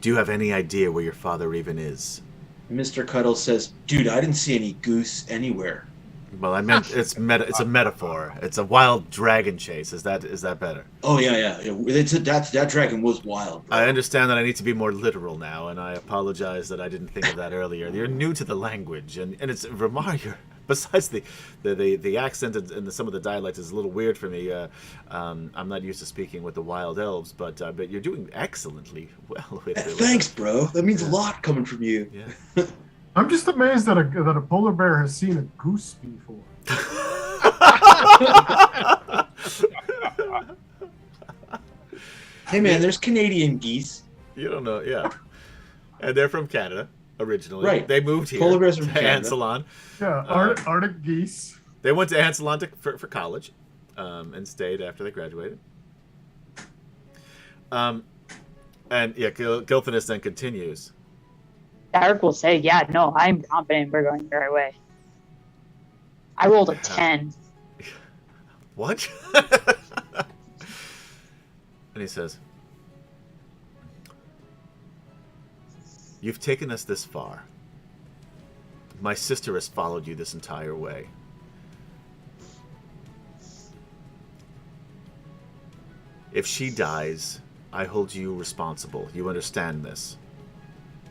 Do you have any idea where your father even is? Mr. Cuddles says, "Dude, I didn't see any goose anywhere." Well, I meant it's a metaphor. It's a wild dragon chase. Is that better? Oh yeah. That dragon was wild. Bro. I understand that I need to be more literal now, and I apologize that I didn't think of that earlier. You're new to the language, and it's remarkable. Besides the accent and some of the dialect is a little weird for me. I'm not used to speaking with the wild elves, but you're doing excellently well with it. Thanks, bro. That means a lot coming from you. Yeah. I'm just amazed that a polar bear has seen a goose before. Hey man, there's Canadian geese. You don't know, yeah. And they're from Canada originally. Right. They moved here Polar bears from to Canada. Ansalon. Yeah, Arctic geese. They went to Ansalon for college, and stayed after they graduated. And yeah, Gilthanas then continues. Derek will say, "Yeah, no, I'm confident we're going the right way." I rolled a 10. What? And he says, you've taken us this far. My sister has followed you this entire way. If she dies, I hold you responsible. You understand this?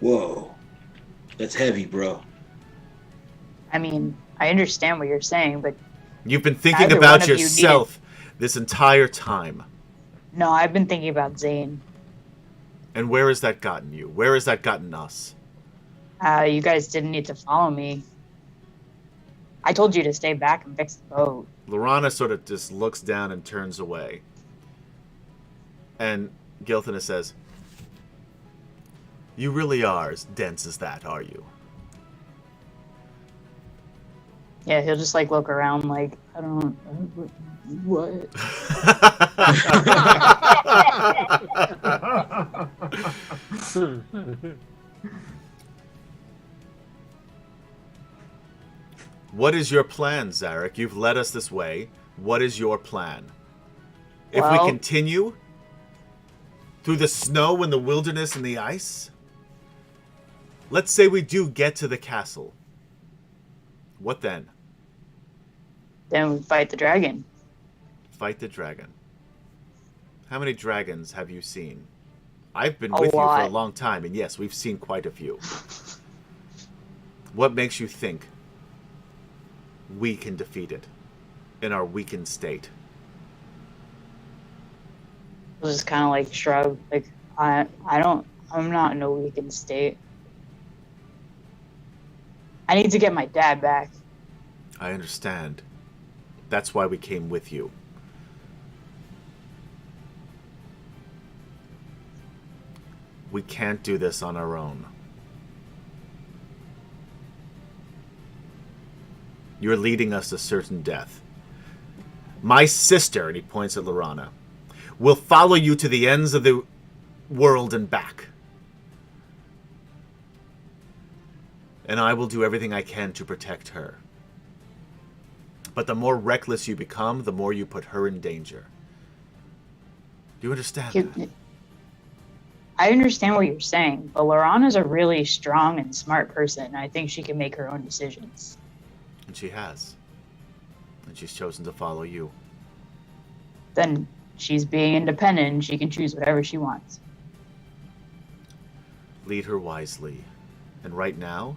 Whoa, that's heavy, bro. I mean, I understand what you're saying, but You've been thinking Neither about one of you yourself this entire time. no, I've been thinking about Zane. And where has that gotten you? Where has that gotten us? You guys didn't need to follow me. I told you to stay back and fix the boat. Lorana sort of just looks down and turns away. And Gilthanas says, you really are as dense as that, are you? Yeah, he'll just like look around like, I don't what? What is your plan, Zarek? You've led us this way. What is your plan? If Well- we continue through the snow and the wilderness and the ice, let's say we do get to the castle. What then? Then we fight the dragon. Fight the dragon. How many dragons have you seen? I've been A with you for a lot. long time, and yes, we've seen quite a few. What makes you think we can defeat it in our weakened state? He'll just kind of like shrug, like, I'm not in a weakened state. I need to get my dad back. I understand. That's why we came with you. We can't do this on our own. You're leading us to certain death. My sister, and he points at Lorana, will follow you to the ends of the world and back. And I will do everything I can to protect her. But the more reckless you become, the more you put her in danger. Do you understand that? I understand what you're saying, but Lorana's a really strong and smart person. I think she can make her own decisions. And she has. and she's chosen to follow you. Then she's being independent and she can choose whatever she wants. Lead her wisely. And right now,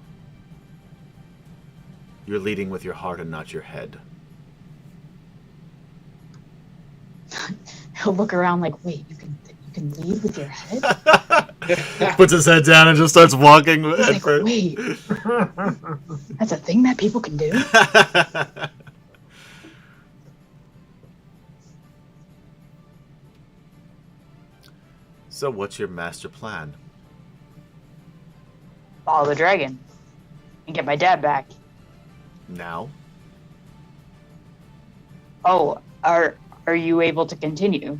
you're leading with your heart and not your head. He'll look around like, wait, you can lead with your head? Puts his head down and just starts walking. He's like, wait, that's a thing that people can do? So what's your master plan? Follow the dragon and get my dad back. Now? Oh, are you able to continue?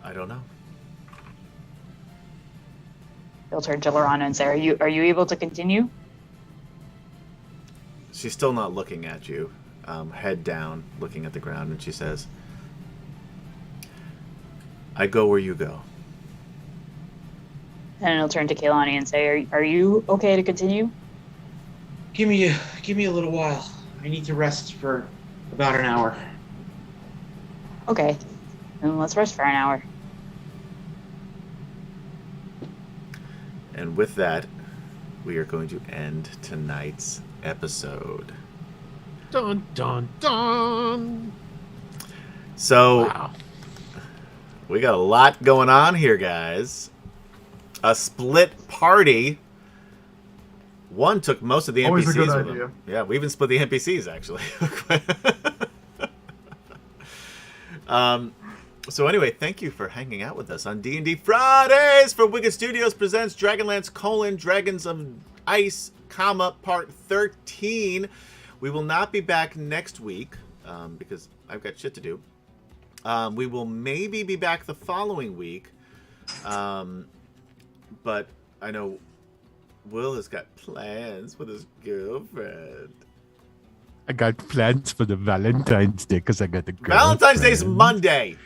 I don't know. He'll turn to Lorana and say, Are you able to continue? She's still not looking at you. Head down, looking at the ground, and she says, I go where you go. And he'll turn to Kaylani and say, Are you okay to continue? Give me a little while. I need to rest for about an hour. Okay. Then let's rest for an hour. And with that, we are going to end tonight's episode. Dun dun dun. So, Wow. we got a lot going on here, guys. A split party. One took most of the Always a NPCs good with idea. them. Yeah, we even split the NPCs, actually. So anyway, thank you for hanging out with us on D&D Fridays for Wicked Studios presents DragonLance: Dragons of Ice, Part 13. We will not be back next week because I've got shit to do. We will maybe be back the following week, but I know Will has got plans with his girlfriend. I got plans for the Valentine's Day because I got the Valentine's Day's girlfriend. Monday.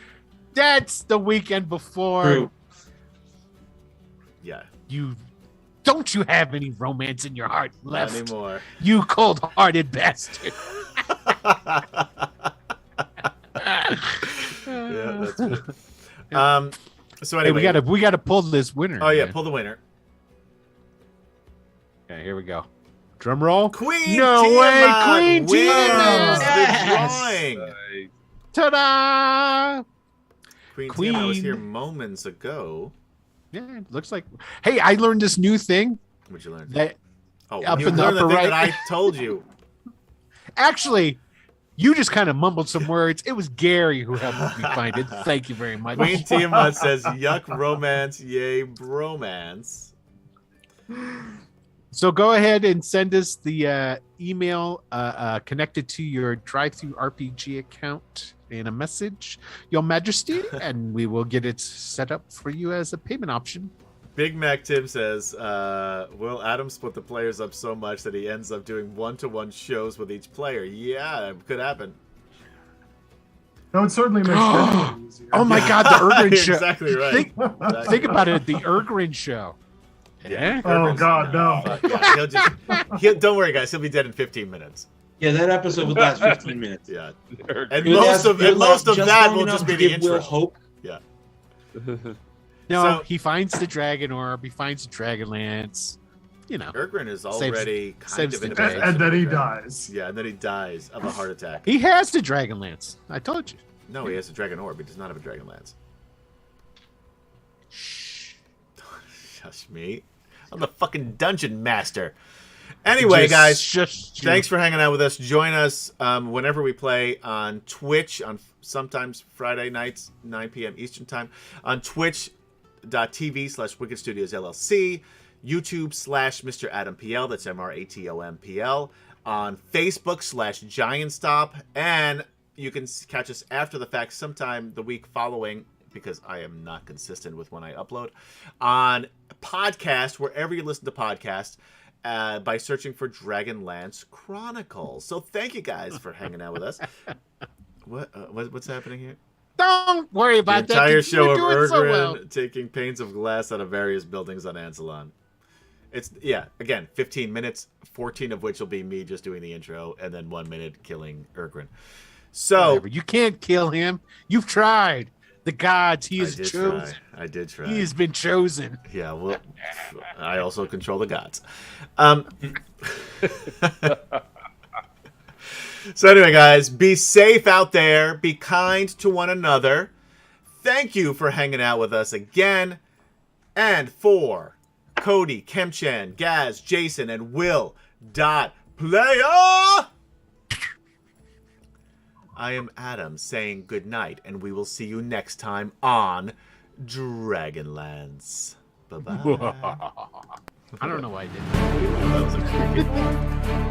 That's the weekend before. True. Yeah, Don't you have any romance in your heart not left? anymore. You cold-hearted bastard. Yeah, that's it. So Hey, anyway, we gotta pull this winner. oh yeah, man. pull the winner. Okay, here we go. Drum roll. Queen No Tiamat way, Queen wins Tiamat! the Yes! drawing. Ta-da! Queen Tiamat was Queen. here moments ago. Yeah, it looks like. Hey, I learned this new thing What'd you learn? that Oh, up you in the learned the upper thing right. that I told you. actually, you just kind of mumbled some words. It was Gary who helped me find it. Thank you very much. Queen Tiamat says, yuck romance, yay bromance. So go ahead and send us the email connected to your drive-through RPG account in a message, Your Majesty, and we will get it set up for you as a payment option. Big Mac Tim says, will Adam split the players up so much that he ends up doing one-to-one shows with each player? Yeah, it could happen. That would certainly make scheduling easier. Oh my God, the Ergrin show. Exactly right. Think about it, the Ergrin show. Yeah. Oh God, no. Yeah, don't worry, guys. He'll be dead in 15 minutes. Yeah, that episode would last 15 minutes. Yeah. And And It would most last- of it would last that long will enough just be to the give Will intro. hope. No, So- he finds the dragon orb, he finds the DragonLance. You know, Ergrin is already kind saves of the in a day. position And then he to die. dies. Yeah, and then he dies of a heart attack. he has the DragonLance. I told you. No, he has a dragon orb. He does not have a dragon lance. Shush me. I'm the fucking dungeon master. Anyway, Just guys, shush you. thanks for hanging out with us. Join us whenever we play on Twitch on sometimes Friday nights, 9 p.m. Eastern time, on twitch.tv/Wicked Studios LLC, YouTube /Mr. Adam PL, that's MRATOMPL, on Facebook /Giant Stop, and you can catch us after the fact sometime the week following, because I am not consistent with when I upload, on podcast, wherever you listen to podcasts, by searching for DragonLance Chronicles. So thank you guys for hanging out with us. What's happening here? Don't worry The about that. entire You're show of doing so Ergrin well. taking panes of glass out of various buildings on Ansalon. It's again, 15 minutes, 14 of which will be me just doing the intro, and then 1 minute killing Urgrin. So Whatever. You can't kill him. You've tried. The gods. He is chosen. I did try. He has been chosen. Yeah, well, I also control the gods. So anyway, guys, be safe out there. Be kind to one another. Thank you for hanging out with us again. And for Cody, Kemchen, Gaz, Jason, and Will Player, I am Adam saying good night, and we will see you next time on DragonLance. Bye-bye. I don't know why I did that. That was a creepy one.